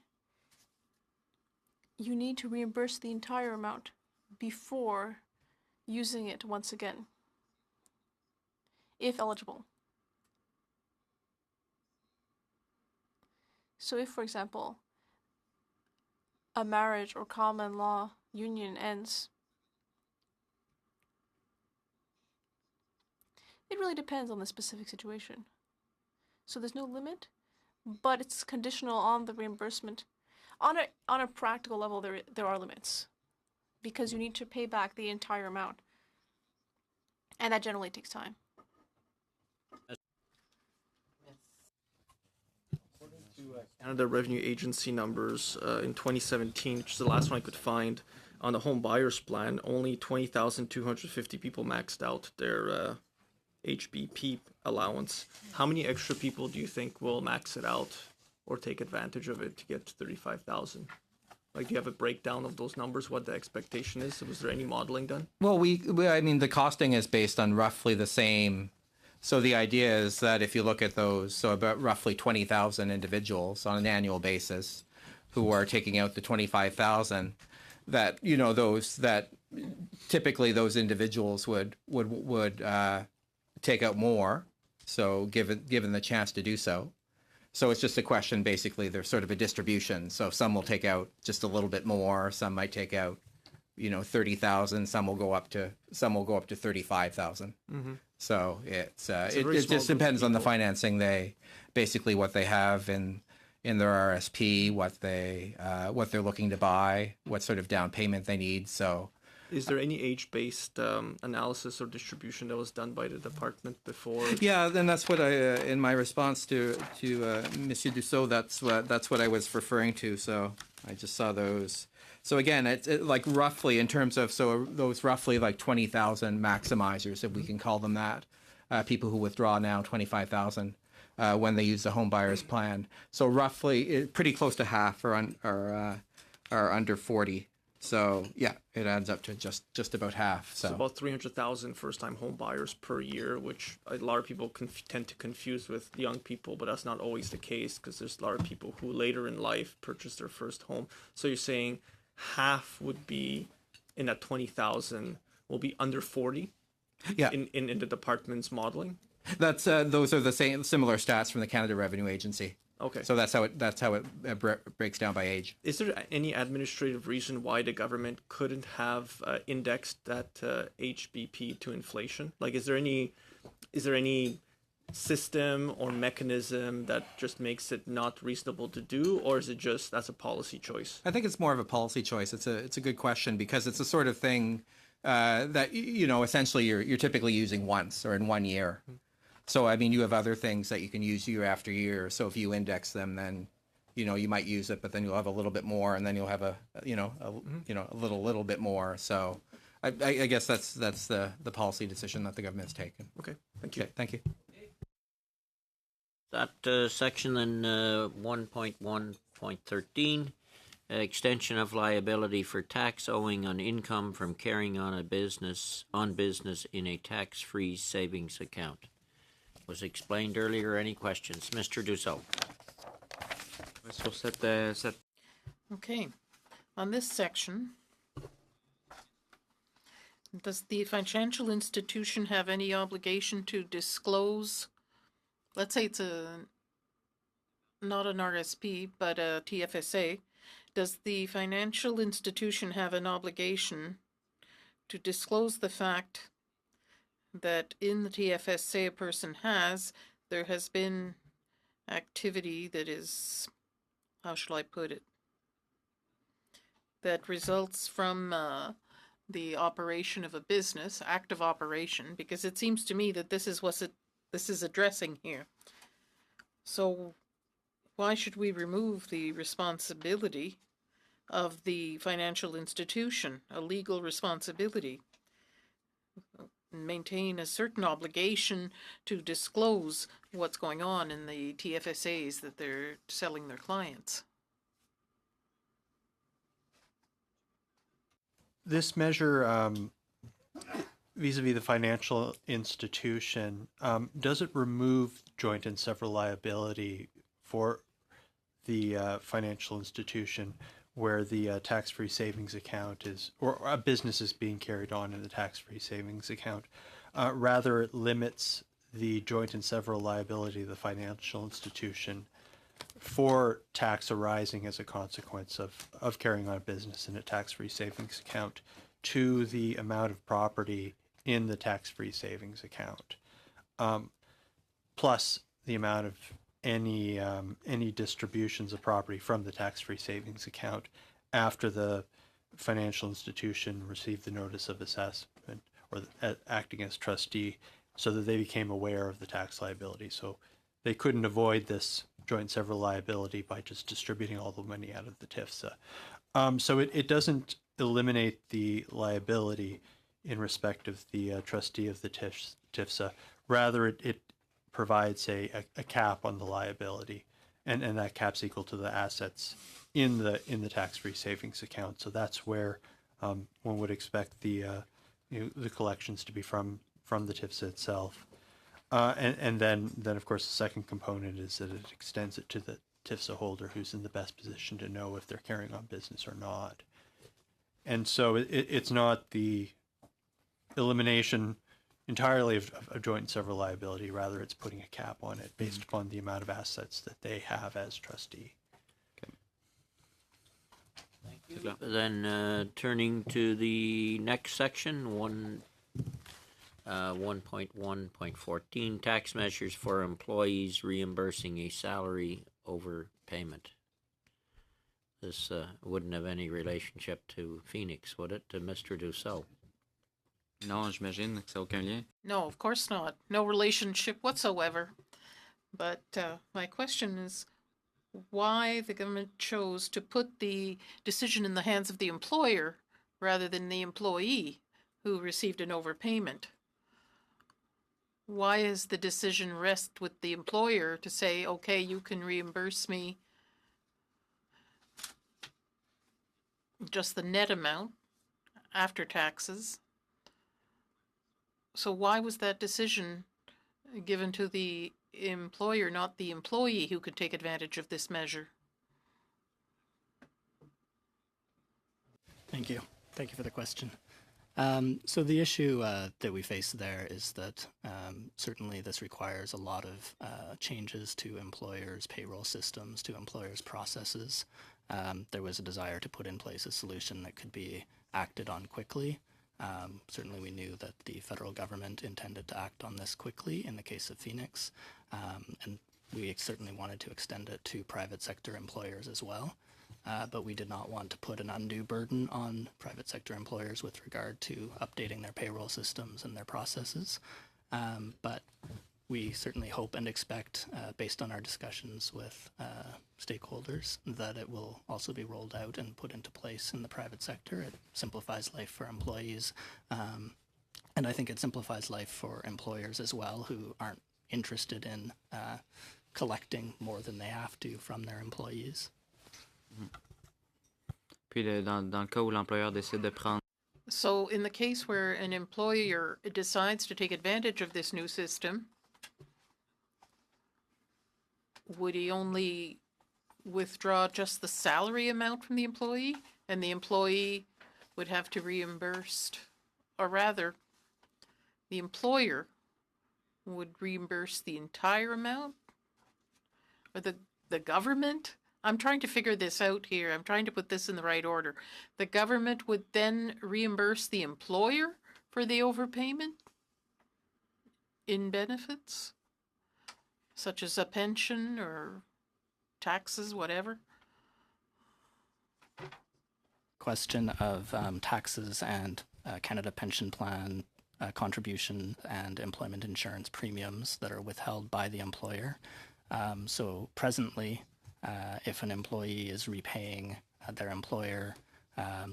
you need to reimburse the entire amount before using it once again, if eligible. So if, for example, a marriage or common law union ends, it really depends on the specific situation. So there's no limit, but it's conditional on the reimbursement. On a practical level, there are limits, because you need to pay back the entire amount, and that generally takes time. Canada Revenue Agency numbers in 2017, which is the last one I could find, on the home buyers plan, only 20,250 people maxed out their HBP allowance. How many extra people do you think will max it out or take advantage of it to get to 35,000? Like, do you have a breakdown of those numbers, what the expectation is? Was there any modeling done? Well, I mean, the costing is based on roughly the same. So the idea is that if you look at those, so about roughly 20,000 individuals on an annual basis who are taking out the 25,000, that, you know, those that typically those individuals would take out more, so given the chance to do so. So it's just a question, basically, there's sort of a distribution. So some will take out just a little bit more, some might take out, you know, 30,000, some will go up to 35,000. Mm-hmm. So it just depends on the financing what they have in their RSP, what they're looking to buy, what sort of down payment they need. So is there any age-based analysis or distribution that was done by the department before? Yeah, then that's what I, in my response to Monsieur Dussault, that's what I was referring to. So I just saw those. So again, it's like roughly in terms of, so those roughly like 20,000 maximizers, if we can call them that, people who withdraw now 25,000 when they use the home buyer's plan. So roughly, pretty close to half are under 40. So yeah, it adds up to just about half. So about 300,000 first-time home buyers per year, which a lot of people tend to confuse with young people, but that's not always the case, because there's a lot of people who later in life purchase their first home. So you're saying half would be in that 20,000 will be under 40. Yeah. In the department's modeling. That's those are the similar stats from the Canada Revenue Agency. Okay. So that's how it breaks down by age. Is there any administrative reason why the government couldn't have indexed that HBP to inflation? Like, is there any system or mechanism that just makes it not reasonable to do, or is it just that's a policy choice? I think it's more of a policy choice. It's a good question, because it's the sort of thing that, you know, essentially you're typically using once or in 1 year. So I mean, you have other things that you can use year after year. So if you index them, then, you know, you might use it, but then you'll have a little bit more, and then you'll have a little bit more. So I guess that's the policy decision that the government's taken. Okay, thank you. Okay, thank you. That section then 1.1.13, extension of liability for tax owing on income from carrying on business in a tax-free savings account. Was explained earlier. Any questions? Mr. Dussault. Sur cette Okay. On this section, does the financial institution have any obligation to disclose, let's say it's not an RSP, but a TFSA, does the financial institution have an obligation to disclose the fact that in the TFSA a person there has been activity that is, how shall I put it, that results from the operation of a business, active operation, because it seems to me that this is addressing here. So why should we remove the responsibility of the financial institution, a legal responsibility? Maintain a certain obligation to disclose what's going on in the TFSAs that they're selling their clients. This measure, vis-a-vis the financial institution, does it remove joint and several liability for the financial institution where the tax-free savings account is, or a business is being carried on in the tax-free savings account? Rather, it limits the joint and several liability of the financial institution for tax arising as a consequence of carrying on a business in a tax-free savings account to the amount of property in the tax-free savings account, plus the amount of any distributions of property from the tax-free savings account after the financial institution received the notice of assessment or acting as trustee, so that they became aware of the tax liability. So they couldn't avoid this joint and several liability by just distributing all the money out of the TIFSA. So it doesn't eliminate the liability in respect of the trustee of the TIFSA. Rather, it provides a cap on the liability, and that cap's equal to the assets in the tax-free savings account. So that's where one would expect the collections to be from the TIFSA itself. And then of course the second component is that it extends it to the TIFSA holder, who's in the best position to know if they're carrying on business or not. And so it's not the elimination entirely of joint and several liability. Rather, it's putting a cap on it based upon the amount of assets that they have as trustee. Thank you. Then turning to the next section, 1.1.14, tax measures for employees reimbursing a salary overpayment. This wouldn't have any relationship to Phoenix, would it, to Mr. Dussault? Non, j'imagine que ça n'a aucun lien. No, of course not. No relationship whatsoever. But my question is why the government chose to put the decision in the hands of the employer rather than the employee who received an overpayment. Why is the decision rest with the employer to say, okay, you can reimburse me just the net amount after taxes? So why was that decision given to the employer, not the employee who could take advantage of this measure? Thank you. Thank you for the question. So the issue that we face there is that certainly this requires a lot of changes to employers' payroll systems, to employers' processes. There was a desire to put in place a solution that could be acted on quickly. Certainly we knew that the federal government intended to act on this quickly in the case of Phoenix, and we certainly wanted to extend it to private sector employers as well. But we did not want to put an undue burden on private sector employers with regard to updating their payroll systems and their processes. But we certainly hope and expect, based on our discussions with stakeholders, that it will also be rolled out and put into place in the private sector. It simplifies life for employees. And I think it simplifies life for employers as well, who aren't interested in collecting more than they have to from their employees. Puis dans le cas où l'employeur décide de prendre. So in the case where an employer decides to take advantage of this new system, would he only withdraw just the salary amount from the employee and the employee would have to reimburse, or rather, the employer would reimburse the entire amount? Or the government? I'm trying to figure this out here. I'm trying to put this in the right order. The government would then reimburse the employer for the overpayment in benefits, such as a pension or taxes, whatever? Question of taxes and Canada Pension Plan contribution and employment insurance premiums that are withheld by the employer. So presently, if an employee is repaying their employer,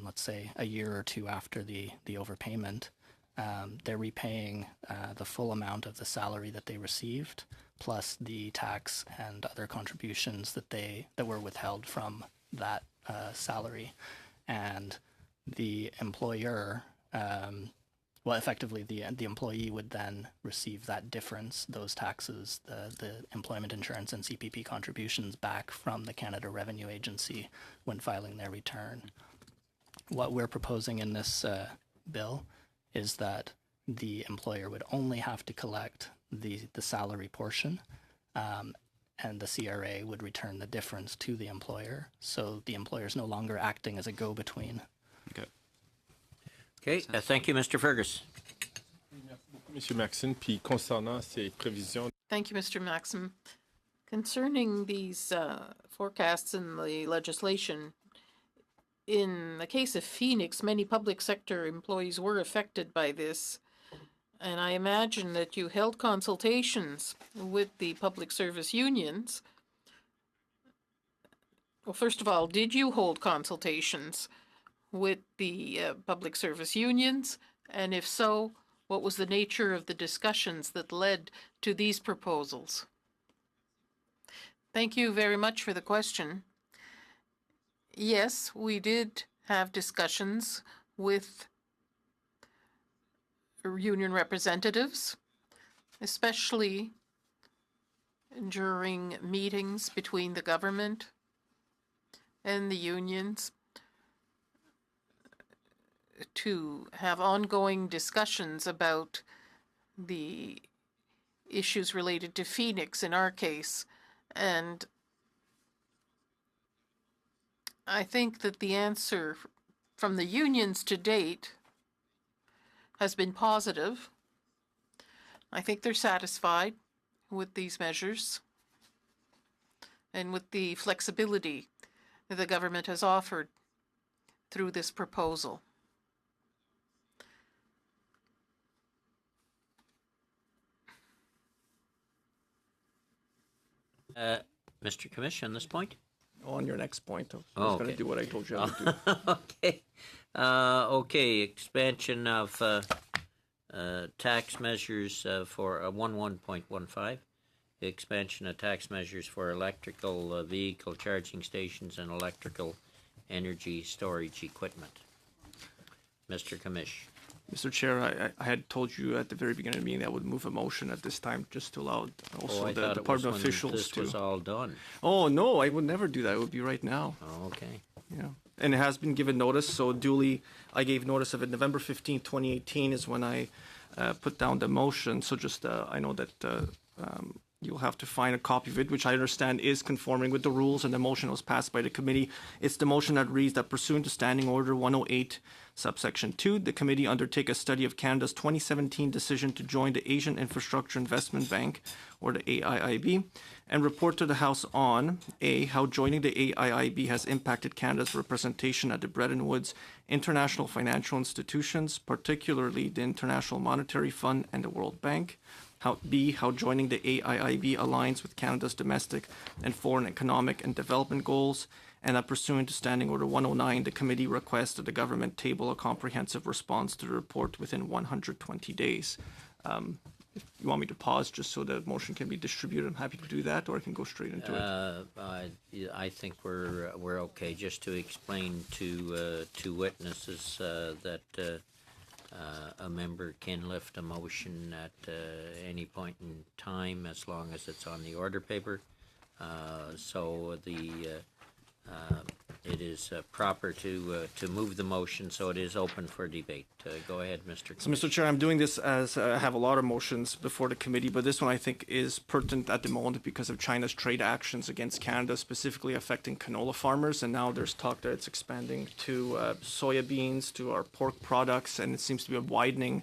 let's say a year or two after the overpayment, they're repaying the full amount of the salary that they received, plus the tax and other contributions that were withheld from that salary. And the employer, effectively the employee would then receive that difference, those taxes, the employment insurance and CPP contributions back from the Canada Revenue Agency when filing their return. What we're proposing in this bill is that the employer would only have to collect the salary portion, and the CRA would return the difference to the employer. So the employer is no longer acting as a go-between. Okay, thank you, Mr. Fergus. Monsieur Maxime, puis concernant ces prévisions. Thank you, Mr. Maxim. Concerning these forecasts in the legislation, in the case of Phoenix, many public sector employees were affected by this. And I imagine that you held consultations with the public service unions. Well, first of all, did you hold consultations with the public service unions? And if so, what was the nature of the discussions that led to these proposals? Thank you very much for the question. Yes, we did have discussions with union representatives, especially during meetings between the government and the unions, to have ongoing discussions about the issues related to Phoenix in our case. And I think that the answer from the unions to date has been positive. I think they're satisfied with these measures and with the flexibility that the government has offered through this proposal. Mr. Commish, on this point? On your next point, I was going to do what I told you I would do. Okay. Okay, expansion of tax measures for 11.15, expansion of tax measures for electrical vehicle charging stations and electrical energy storage equipment. Mr. Commish. Mr. Chair, I had told you at the very beginning of the meeting that I would move a motion at this time just to allow also the department officials this was all done. Oh, no, I would never do that. It would be right now. Oh, okay. Yeah. And it has been given notice, so duly I gave notice of it. November 15th, 2018 is when I put down the motion. So just I know that you'll have to find a copy of it, which I understand is conforming with the rules, and the motion was passed by the committee. It's the motion that reads that pursuant to Standing Order 108, subsection 2, the committee undertake a study of Canada's 2017 decision to join the Asian Infrastructure Investment Bank, or the AIIB, and report to the House on A, how joining the AIIB has impacted Canada's representation at the Bretton Woods international financial institutions, particularly the International Monetary Fund and the World Bank. B, how joining the AIIB aligns with Canada's domestic and foreign economic and development goals, and that pursuant to Standing Order 109, the committee requests that the government table a comprehensive response to the report within 120 days. If you want me to pause just so the motion can be distributed, I'm happy to do that, or I can go straight into it. I think we're okay. Just to explain to witnesses that a member can lift a motion at any point in time as long as it's on the order paper. So it is proper to move the motion, so it is open for debate. Go ahead, Mr. So, Mr. Chair, I'm doing this as I have a lot of motions before the committee, but this one I think is pertinent at the moment because of China's trade actions against Canada, specifically affecting canola farmers. And now there's talk that it's expanding to soybeans, to our pork products, and it seems to be a widening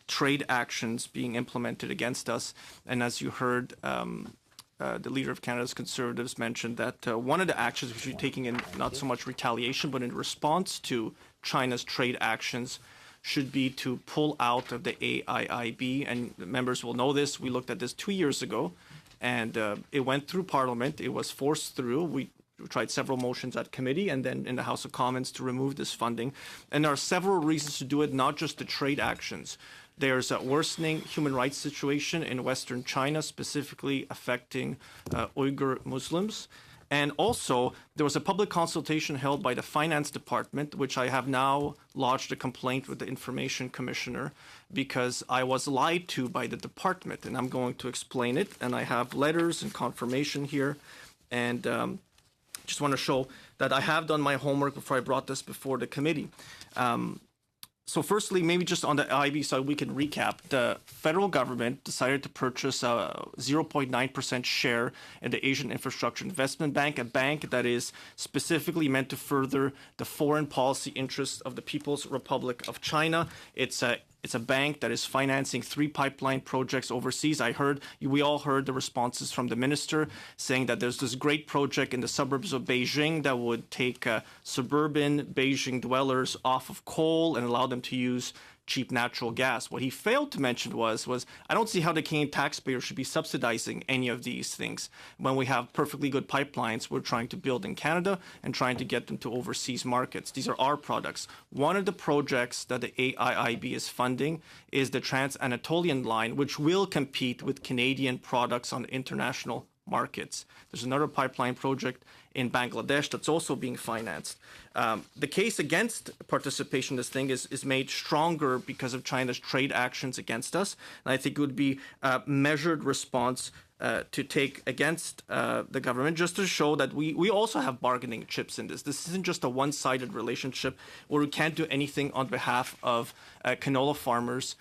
trade actions being implemented against us. And as you heard, the leader of Canada's Conservatives mentioned that one of the actions we should be taking in not so much retaliation, but in response to China's trade actions should be to pull out of the AIIB. And members will know this. We looked at this 2 years ago, and it went through Parliament. It was forced through. We tried several motions at committee and then in the House of Commons to remove this funding. And there are several reasons to do it, not just the trade actions. There's a worsening human rights situation in Western China, specifically affecting Uyghur Muslims. And also, there was a public consultation held by the Finance Department, which I have now lodged a complaint with the Information Commissioner because I was lied to by the department. And I'm going to explain it. And I have letters and confirmation here. And just want to show that I have done my homework before I brought this before the committee. So firstly, maybe just on the IB side, we can recap. The federal government decided to purchase a 0.9% share in the Asian Infrastructure Investment Bank, a bank that is specifically meant to further the foreign policy interests of the People's Republic of China. It's a bank that is financing 3 pipeline projects overseas. We all heard the responses from the minister saying that there's this great project in the suburbs of Beijing that would take suburban Beijing dwellers off of coal and allow them to use cheap natural gas. What he failed to mention was I don't see how the Canadian taxpayer should be subsidizing any of these things when we have perfectly good pipelines we're trying to build in Canada and trying to get them to overseas markets. These are our products. One of the projects that the AIIB is funding is the Trans-Anatolian line, which will compete with Canadian products on international markets. There's another pipeline project in Bangladesh that's also being financed. The case against participation in this thing is made stronger because of China's trade actions against us. And I think it would be a measured response to take against the government, just to show that we also have bargaining chips in this. This isn't just a one-sided relationship where we can't do anything on behalf of canola farmers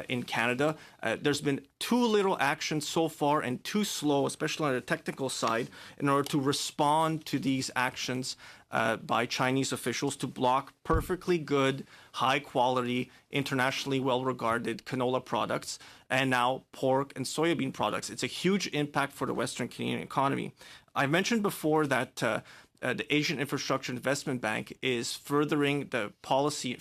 in Canada. There's been too little action so far and too slow, especially on the technical side, in order to respond to these actions by Chinese officials to block perfectly good, high-quality, internationally well-regarded canola products and now pork and soybean products. It's a huge impact for the Western Canadian economy. I mentioned before that the Asian Infrastructure Investment Bank is furthering the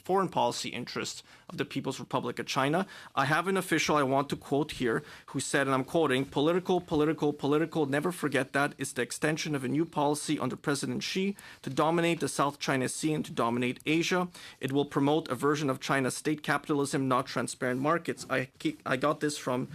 foreign policy interests of the People's Republic of China. I have an official I want to quote here who said, and I'm quoting, political, never forget that. It's the extension of a new policy under President Xi to dominate the South China Sea and to dominate Asia. It will promote a version of China's state capitalism, not transparent markets. I got this from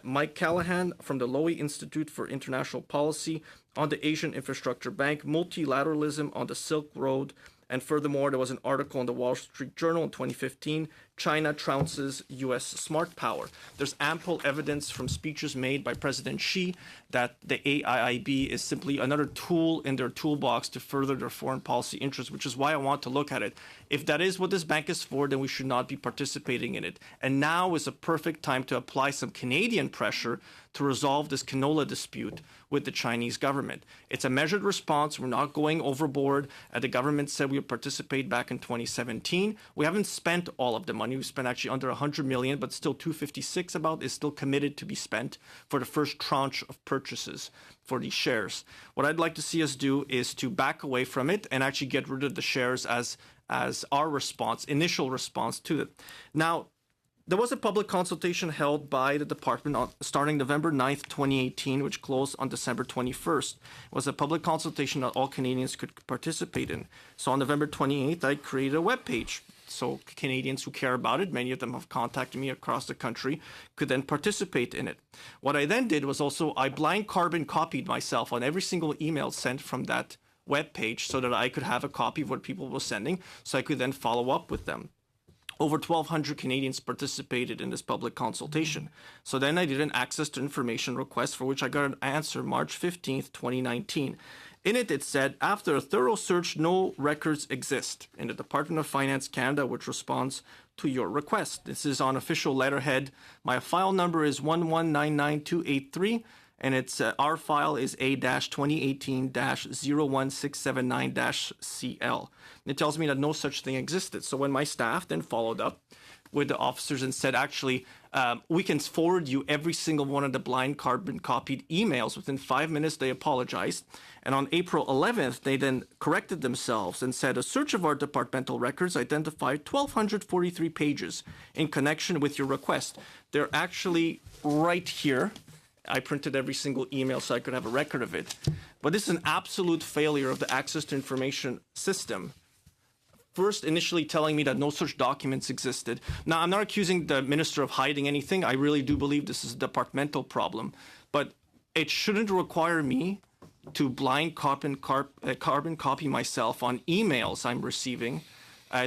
Mike Callahan from the Lowy Institute for International Policy on the Asian Infrastructure Bank, multilateralism on the Silk Road. And furthermore, there was an article in the Wall Street Journal in 2015, China trounces U.S. smart power. There's ample evidence from speeches made by President Xi that the AIIB is simply another tool in their toolbox to further their foreign policy interests, which is why I want to look at it. If that is what this bank is for, then we should not be participating in it. And now is a perfect time to apply some Canadian pressure to resolve this canola dispute with the Chinese government. It's a measured response. We're not going overboard. The government said we would participate back in 2017. We haven't spent all of the money. We've spent actually under 100 million, but still 256 about is still committed to be spent for the first tranche of purchases for these shares. What I'd like to see us do is to back away from it and actually get rid of the shares as our response, initial response to it. Now, there was a public consultation held by the department starting November 9th, 2018, which closed on December 21st. It was a public consultation that all Canadians could participate in. So on November 28th, I created a webpage. So Canadians who care about it, many of them have contacted me across the country, could then participate in it. What I then did was also I blind carbon copied myself on every single email sent from that webpage so that I could have a copy of what people were sending so I could then follow up with them. Over 1,200 Canadians participated in this public consultation. So then I did an access to information request for which I got an answer March 15th, 2019. In it, it said, after a thorough search, no records exist in the Department of Finance Canada, which responds to your request. This is on official letterhead. My file number is 1199283, and it's our file is A-2018-01679-CL. It tells me that no such thing existed. So when my staff then followed up with the officers and said, actually, we can forward you every single one of the blind carbon copied emails. Within 5 minutes, they apologized. And on April 11th, they then corrected themselves and said, a search of our departmental records identified 1,243 pages in connection with your request. They're actually right here. I printed every single email so I could have a record of it. But this is an absolute failure of the access to information system. First, initially telling me that no such documents existed. Now, I'm not accusing the minister of hiding anything. I really do believe this is a departmental problem. But it shouldn't require me to blind carbon copy myself on emails I'm receiving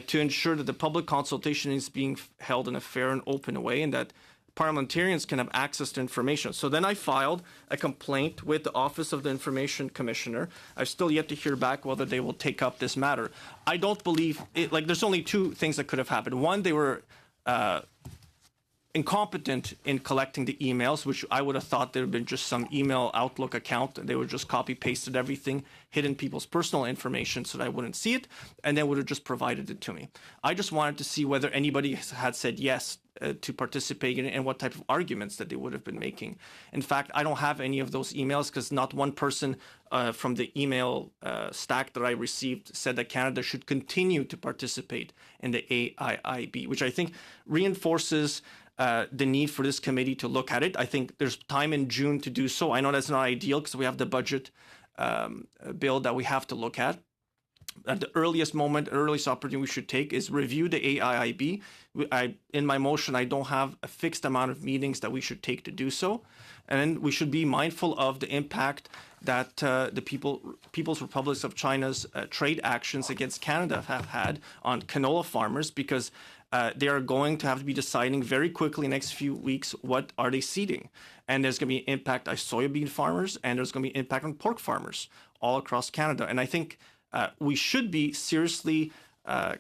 to ensure that the public consultation is being held in a fair and open way and that parliamentarians can have access to information. So then I filed a complaint with the Office of the Information Commissioner. I've still yet to hear back whether they will take up this matter. I don't believe it, like, there's only two things that could have happened. One, they were incompetent in collecting the emails, which I would have thought there had been just some email Outlook account and they would just copy pasted everything, hidden people's personal information so that I wouldn't see it, and then would have just provided it to me. I just wanted to see whether anybody had said yes to participate in it and what type of arguments that they would have been making. In fact, I don't have any of those emails because not one person from the email stack that I received said that Canada should continue to participate in the AIIB, which I think reinforces the need for this committee to look at it. I think there's time in June to do so. I know that's not ideal because we have the budget bill that we have to look at. At the earliest opportunity we should take is review the AIIB. In my motion, I don't have a fixed amount of meetings that we should take to do so. And we should be mindful of the impact that the People's Republic of China's trade actions against Canada have had on canola farmers, because they are going to have to be deciding very quickly in the next few weeks what are they seeding. And there's going to be an impact on soybean farmers, and there's going to be an impact on pork farmers all across Canada. And I think we should be seriously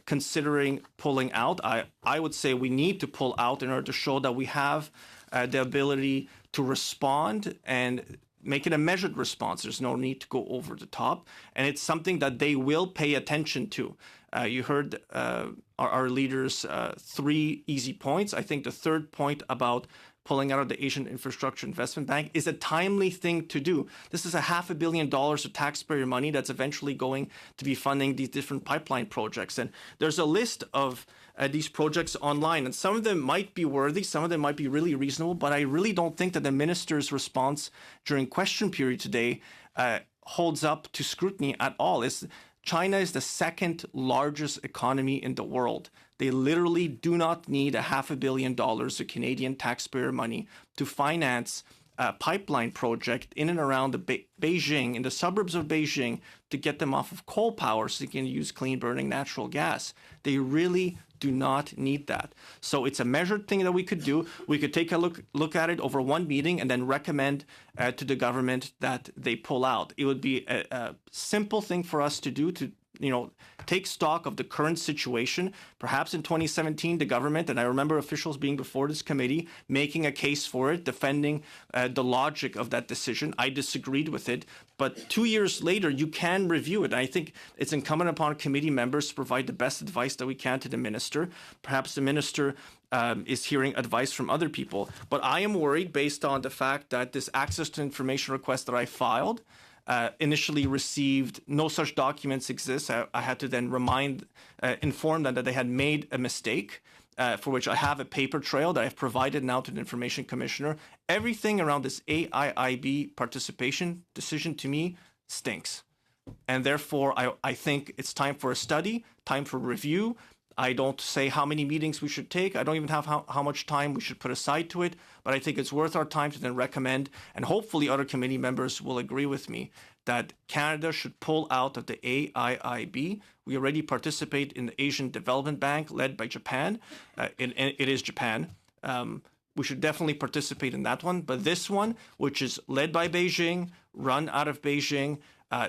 considering pulling out. I would say we need to pull out in order to show that we have the ability to respond and make it a measured response. There's no need to go over the top. And it's something that they will pay attention to. You heard our leaders' 3 easy points. I think the third point about pulling out of the Asian Infrastructure Investment Bank is a timely thing to do. This is $500 million of taxpayer money that's eventually going to be funding these different pipeline projects. And there's a list of these projects online, and some of them might be worthy, some of them might be really reasonable, but I really don't think that the minister's response during question period today holds up to scrutiny at all. China is the second largest economy in the world. They literally do not need $500 million of Canadian taxpayer money to finance a pipeline project in and around Beijing, in the suburbs of Beijing, to get them off of coal power so they can use clean burning natural gas. They really do not need that. So it's a measured thing that we could do. We could take a look at it over one meeting and then recommend to the government that they pull out. It would be a simple thing for us to do to take stock of the current situation. Perhaps in 2017, the government, and I remember officials being before this committee, making a case for it, defending the logic of that decision. I disagreed with it. But 2 years later, you can review it. And I think it's incumbent upon committee members to provide the best advice that we can to the minister. Perhaps the minister is hearing advice from other people. But I am worried based on the fact that this access to information request that I filed initially received no such documents exist. I had to then inform them that they had made a mistake, for which I have a paper trail that I've provided now to the Information Commissioner. Everything around this AIIB participation decision to me stinks. And therefore, I think it's time for a study, time for review. I don't say how many meetings we should take. I don't even have how much time we should put aside to it. But I think it's worth our time to then recommend, and hopefully other committee members will agree with me, that Canada should pull out of the AIIB. We already participate in the Asian Development Bank led by Japan. It is Japan. We should definitely participate in that one. But this one, which is led by Beijing, run out of Beijing,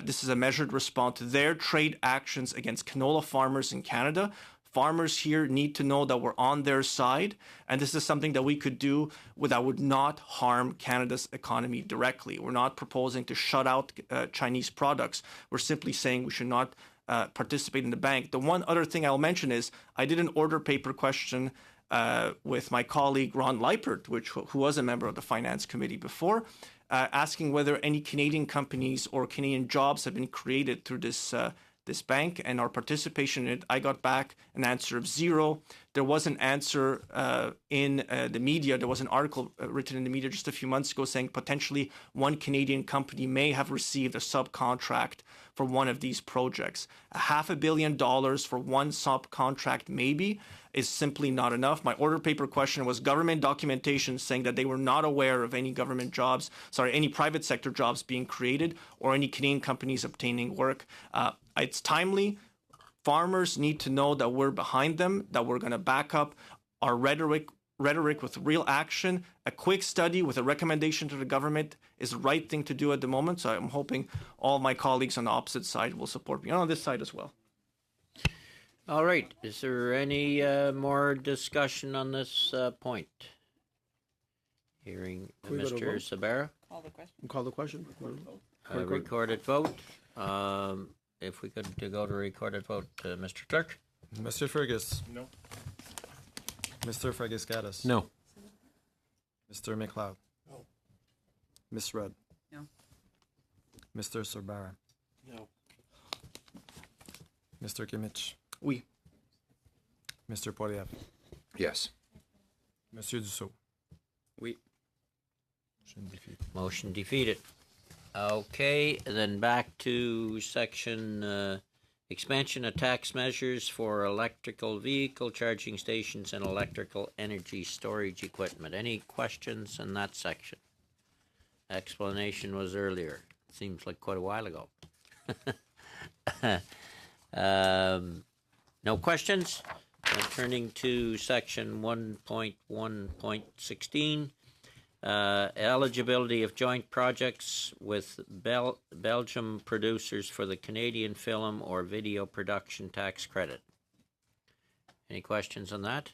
This is a measured response to their trade actions against canola farmers in Canada. Farmers here need to know that we're on their side, and this is something that we could do that would not harm Canada's economy directly. We're not proposing to shut out Chinese products. We're simply saying we should not participate in the bank. The one other thing I'll mention is I did an order paper question with my colleague Ron Leipert, who was a member of the Finance Committee before, asking whether any Canadian companies or Canadian jobs have been created through this bank and our participation in it. I got back an answer of 0. There was an answer in the media. There was an article written in the media just a few months ago saying potentially one Canadian company may have received a subcontract for one of these projects. $500 million for one subcontract maybe is simply not enough. My order paper question was government documentation saying that they were not aware of any any private sector jobs being created or any Canadian companies obtaining work. It's timely. Farmers need to know that we're behind them, that we're going to back up our rhetoric with real action. A quick study with a recommendation to the government is the right thing to do at the moment. So I'm hoping all my colleagues on the opposite side will support me, and on this side as well. All right. Is there any more discussion on this point? Hearing Mr. Sabara. Call the question. Recorded vote. If we could go to recorded vote, Mr. Clerk. Mr. Fergus. No. Mr. Fergus-Gaddis. No. Mr. McLeod. No. Ms. Rudd. No. Mr. Sorbara. No. Mr. Kimmich. Oui. Mr. Poilievre. Yes. Monsieur Dussault. Oui. Motion defeated. Okay, then back to section expansion of tax measures for electrical vehicle charging stations and electrical energy storage equipment. Any questions in that section? Explanation was earlier. Seems like quite a while ago. No questions? Turning to section 1.1.16. Eligibility of joint projects with Belgium producers for the Canadian film or video production tax credit. Any questions on that?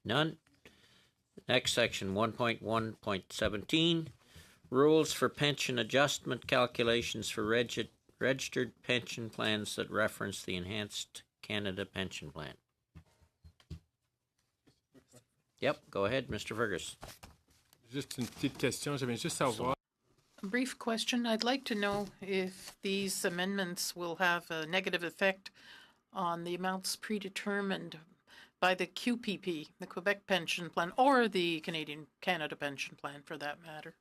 None? Next section, 1.1.17. Rules for pension adjustment calculations for registered pension plans that reference the Enhanced Canada Pension Plan. Yep, go ahead, Mr. Fergus. Juste une petite question, j'aimerais juste savoir. A brief question. I'd like to know if these amendments will have a negative effect on the amounts predetermined by the QPP, the Quebec Pension Plan, or the Canadian Canada Pension Plan for that matter.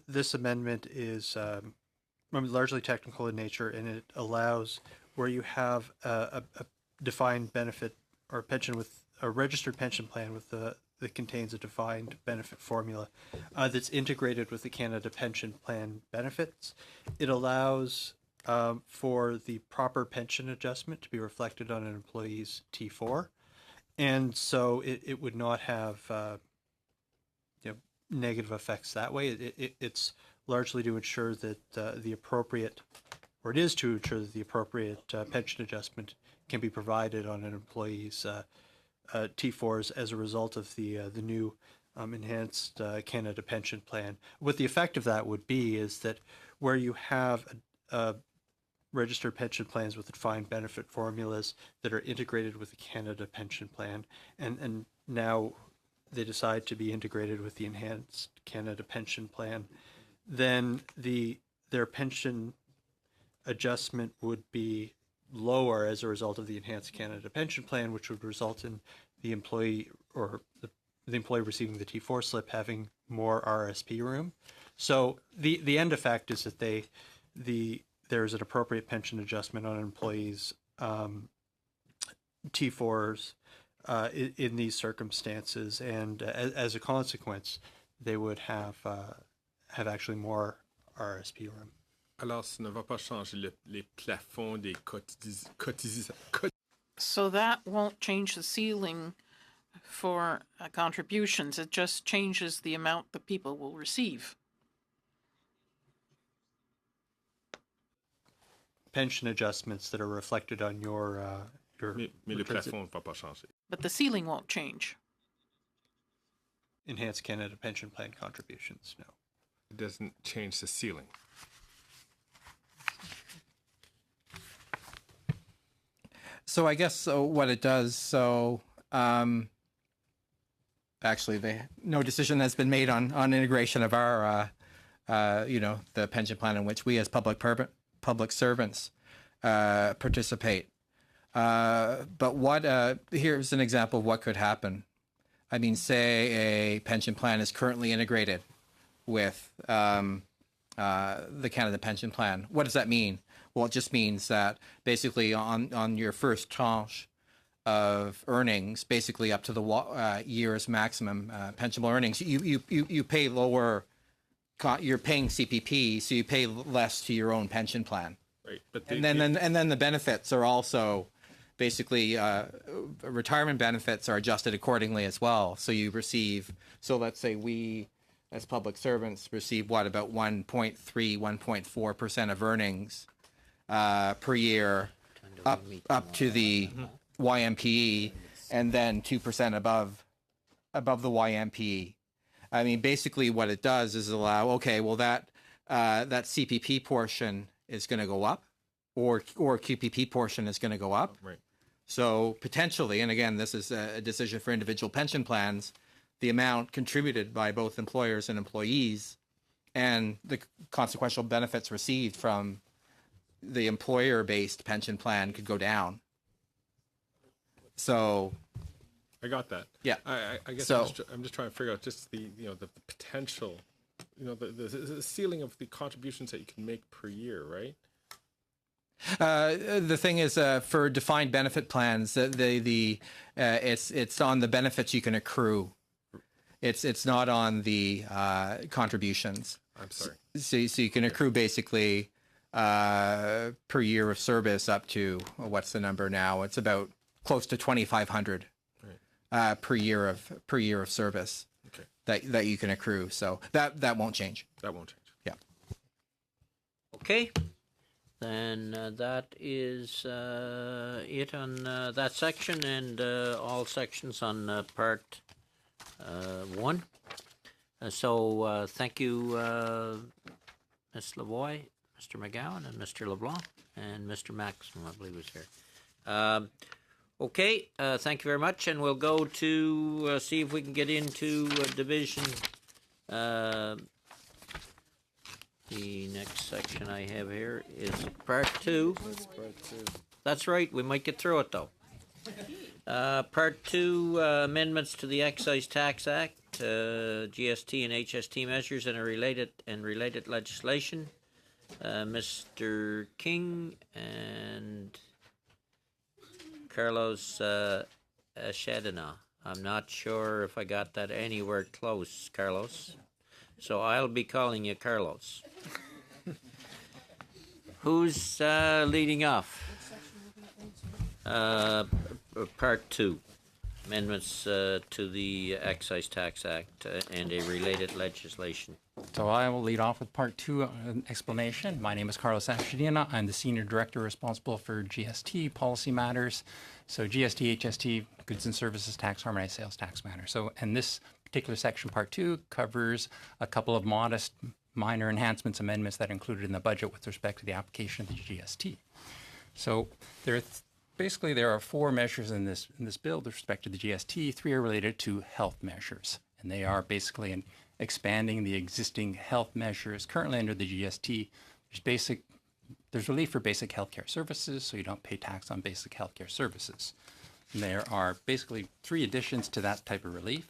This amendment is largely technical in nature, and it allows where you have a defined benefit or pension with a registered pension plan with that contains a defined benefit formula that's integrated with the Canada Pension Plan benefits. It allows for the proper pension adjustment to be reflected on an employee's T4, and so it would not have negative effects that way. It's largely to ensure that the appropriate pension adjustment can be provided on an employee's T4s as a result of the new Enhanced Canada Pension Plan. What the effect of that would be is that where you have registered pension plans with defined benefit formulas that are integrated with the Canada Pension Plan, and now they decide to be integrated with the Enhanced Canada Pension Plan, then their pension adjustment would be lower as a result of the Enhanced Canada Pension Plan, which would result in the employee or the employee receiving the T4 slip having more RSP room. So the end effect is that there's an appropriate pension adjustment on an employee's T4s in these circumstances, and as a consequence, they would have actually more RSP room. Alors, ça ne va pas changer les plafonds des cotisations. So that won't change the ceiling for contributions. It just changes the amount that people will receive. Pension adjustments that are reflected on your Mais le plafond ne va pas changer. But the ceiling won't change. Enhanced Canada Pension Plan contributions. No. It doesn't change the ceiling. So I guess what it does, actually, no decision has been made on integration of our, the pension plan in which we as public servants participate. But here's an example of what could happen. I mean, say a pension plan is currently integrated with the Canada Pension Plan. What does that mean? Well, it just means that basically on your first tranche of earnings, basically up to the year's maximum pensionable earnings, you pay lower. You're paying CPP, so you pay less to your own pension plan. Right, but and then the benefits are also basically retirement benefits are adjusted accordingly as well. So you receive. So let's say we, as public servants, receive about 1.4% of earnings per year up to the YMPE, and then 2% above the YMPE. I mean, basically what it does is allow, okay, well that CPP portion is going to go up, or QPP portion is going to go up. Right. So potentially, and again, this is a decision for individual pension plans, the amount contributed by both employers and employees and the consequential benefits received from the employer-based pension plan could go down. So I got that. Yeah. I guess So, I'm just trying to figure out just the potential, the ceiling of the contributions that you can make per year, right? The thing is, for defined benefit plans, it's on the benefits you can accrue. It's not on the contributions. I'm sorry. So you can accrue basically per year of service up to what's the number now? It's about close to 2,500 per year of service. Okay. That you can accrue. So that won't change. That won't change. Yeah. Okay. Then that is it on that section and all sections on part 1. So thank you, Ms. Lavoie, Mr. McGowan, and Mr. LeBlanc, and Mr. Maxim, I believe, was here. Okay, thank you very much, and we'll go to see if we can get into division. The next section I have here is part 2. That's part 2. That's right, we might get through it though. Part 2, amendments to the Excise Tax Act, GST and HST measures and related legislation. Mr. King and Carlos Shadina. I'm not sure if I got that anywhere close, Carlos. So I'll be calling you Carlos. Who's leading off? Part 2, amendments to the Excise Tax Act and a related legislation. So I will lead off with part 2 explanation. My name is Carlos Ashadina. I'm the Senior Director responsible for GST policy matters. So GST, HST, Goods and Services Tax, Harmonized Sales Tax matters. So, and this particular section, part 2, covers a couple of modest minor enhancements, amendments that are included in the budget with respect to the application of the GST. So there are 4 measures in this bill with respect to the GST. 3 are related to health measures, and they are basically expanding the existing health measures currently under the GST. There's relief for basic healthcare services, so you don't pay tax on basic healthcare services. And there are basically 3 additions to that type of relief.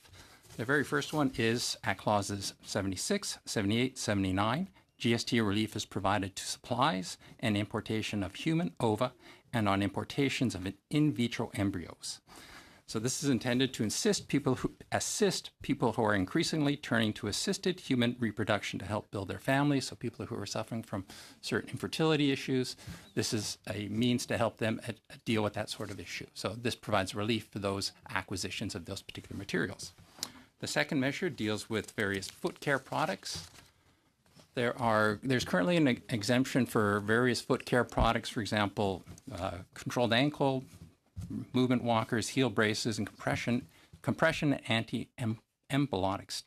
The very first one is at clauses 76, 78, 79. GST relief is provided to supplies and importation of human ova and on importations of in vitro embryos. So this is intended to assist people who are increasingly turning to assisted human reproduction to help build their families. So people who are suffering from certain infertility issues, this is a means to help them deal with that sort of issue. So this provides relief for those acquisitions of those particular materials. The second measure deals with various foot care products. There's currently an exemption for various foot care products, for example, controlled ankle, movement walkers, heel braces, and compression anti-embolotic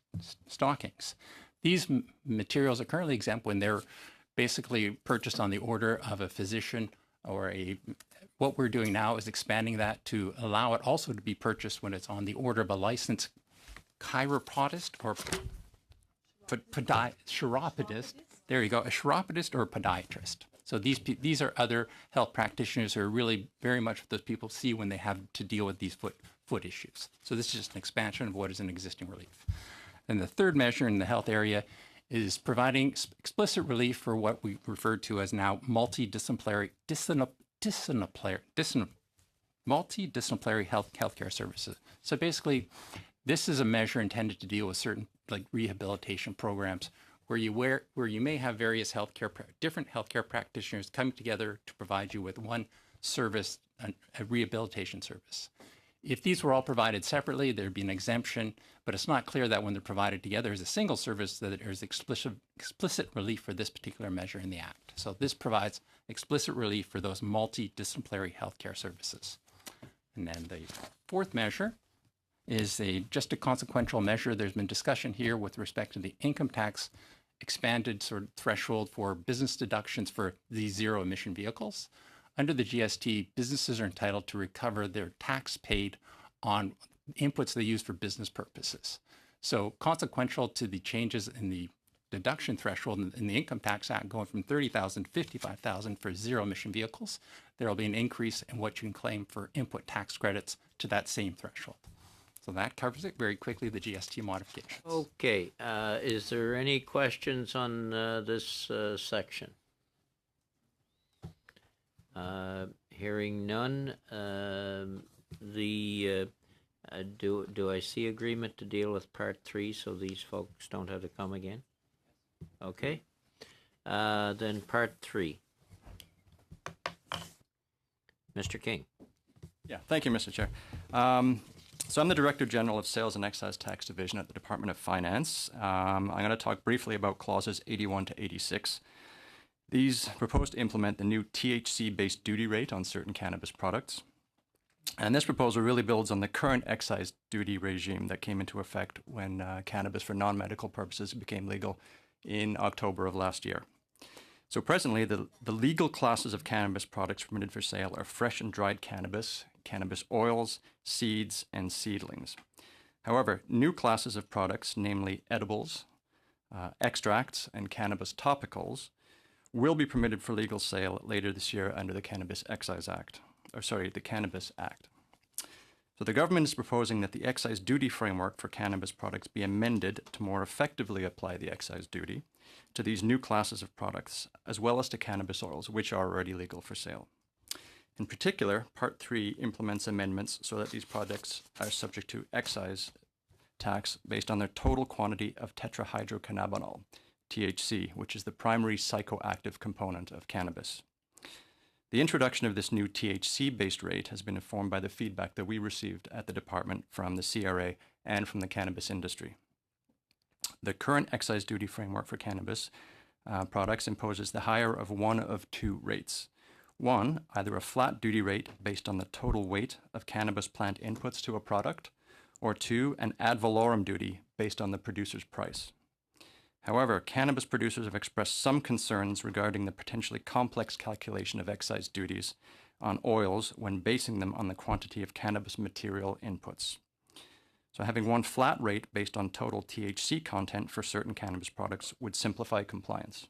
stockings. These materials are currently exempt when they're basically purchased on the order of a physician or what we're doing now is expanding that to allow it also to be purchased when it's on the order of a licensed chiropodist or chiropodist. There you go, a chiropodist or a podiatrist. So these are other health practitioners who are really very much what those people see when they have to deal with these foot issues. So this is just an expansion of what is an existing relief. And the third measure in the health area is providing explicit relief for what we refer to as now multidisciplinary healthcare services. So basically, this is a measure intended to deal with certain like rehabilitation programs where you may have various different healthcare practitioners coming together to provide you with one service, a rehabilitation service. If these were all provided separately, there'd be an exemption, but it's not clear that when they're provided together as a single service that there's explicit relief for this particular measure in the Act. So this provides explicit relief for those multidisciplinary healthcare services. And then the fourth measure is just a consequential measure. There's been discussion here with respect to the income tax expanded sort of threshold for business deductions for these zero emission vehicles. Under the GST, businesses are entitled to recover their tax paid on inputs they use for business purposes. So consequential to the changes in the deduction threshold in the Income Tax Act going from $30,000 to $55,000 for zero emission vehicles, there will be an increase in what you can claim for input tax credits to that same threshold. So that covers it very quickly, the GST modifications. Okay, is there any questions on this section? Hearing none, do I see agreement to deal with Part 3 so these folks don't have to come again? Okay, then Part 3. Mr. King. Yeah, thank you, Mr. Chair. So I'm the Director General of Sales and Excise Tax Division at the Department of Finance. I'm going to talk briefly about clauses 81 to 86. These propose to implement the new THC-based duty rate on certain cannabis products. And this proposal really builds on the current excise duty regime that came into effect when cannabis for non-medical purposes became legal in October of last year. So presently, the legal classes of cannabis products permitted for sale are fresh and dried cannabis, cannabis oils, seeds, and seedlings. However, new classes of products, namely edibles, extracts, and cannabis topicals, will be permitted for legal sale later this year under the Cannabis Act. So the government is proposing that the excise duty framework for cannabis products be amended to more effectively apply the excise duty to these new classes of products, as well as to cannabis oils, which are already legal for sale. In particular, Part 3 implements amendments so that these products are subject to excise tax based on their total quantity of tetrahydrocannabinol, THC, which is the primary psychoactive component of cannabis. The introduction of this new THC-based rate has been informed by the feedback that we received at the department from the CRA and from the cannabis industry. The current excise duty framework for cannabis products imposes the higher of one of two rates. One, either a flat duty rate based on the total weight of cannabis plant inputs to a product, or two, an ad valorem duty based on the producer's price. However, cannabis producers have expressed some concerns regarding the potentially complex calculation of excise duties on oils when basing them on the quantity of cannabis material inputs. So having one flat rate based on total THC content for certain cannabis products would simplify compliance.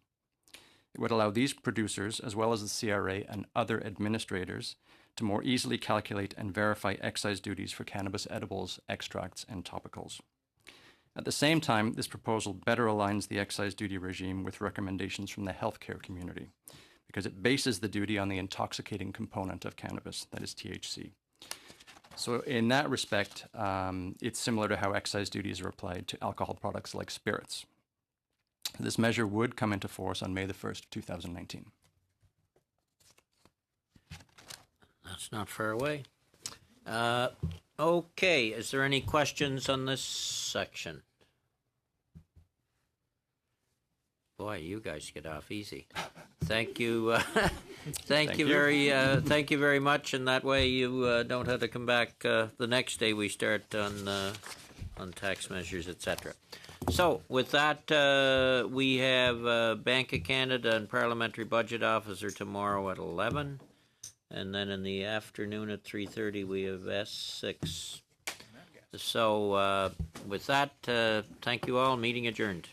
It would allow these producers, as well as the CRA and other administrators, to more easily calculate and verify excise duties for cannabis edibles, extracts, and topicals. At the same time, this proposal better aligns the excise duty regime with recommendations from the healthcare community, because it bases the duty on the intoxicating component of cannabis, that is THC. So in that respect, it's similar to how excise duties are applied to alcohol products like spirits. This measure would come into force on May the 1st, 2019. That's not far away. Okay, is there any questions on this section? Boy, you guys get off easy. Thank you. Thank you very much. And that way you don't have to come back the next day we start on tax measures, etc. So with that, we have Bank of Canada and Parliamentary Budget Officer tomorrow at 11. And then in the afternoon at 3:30, we have S6. So with that, thank you all. Meeting adjourned.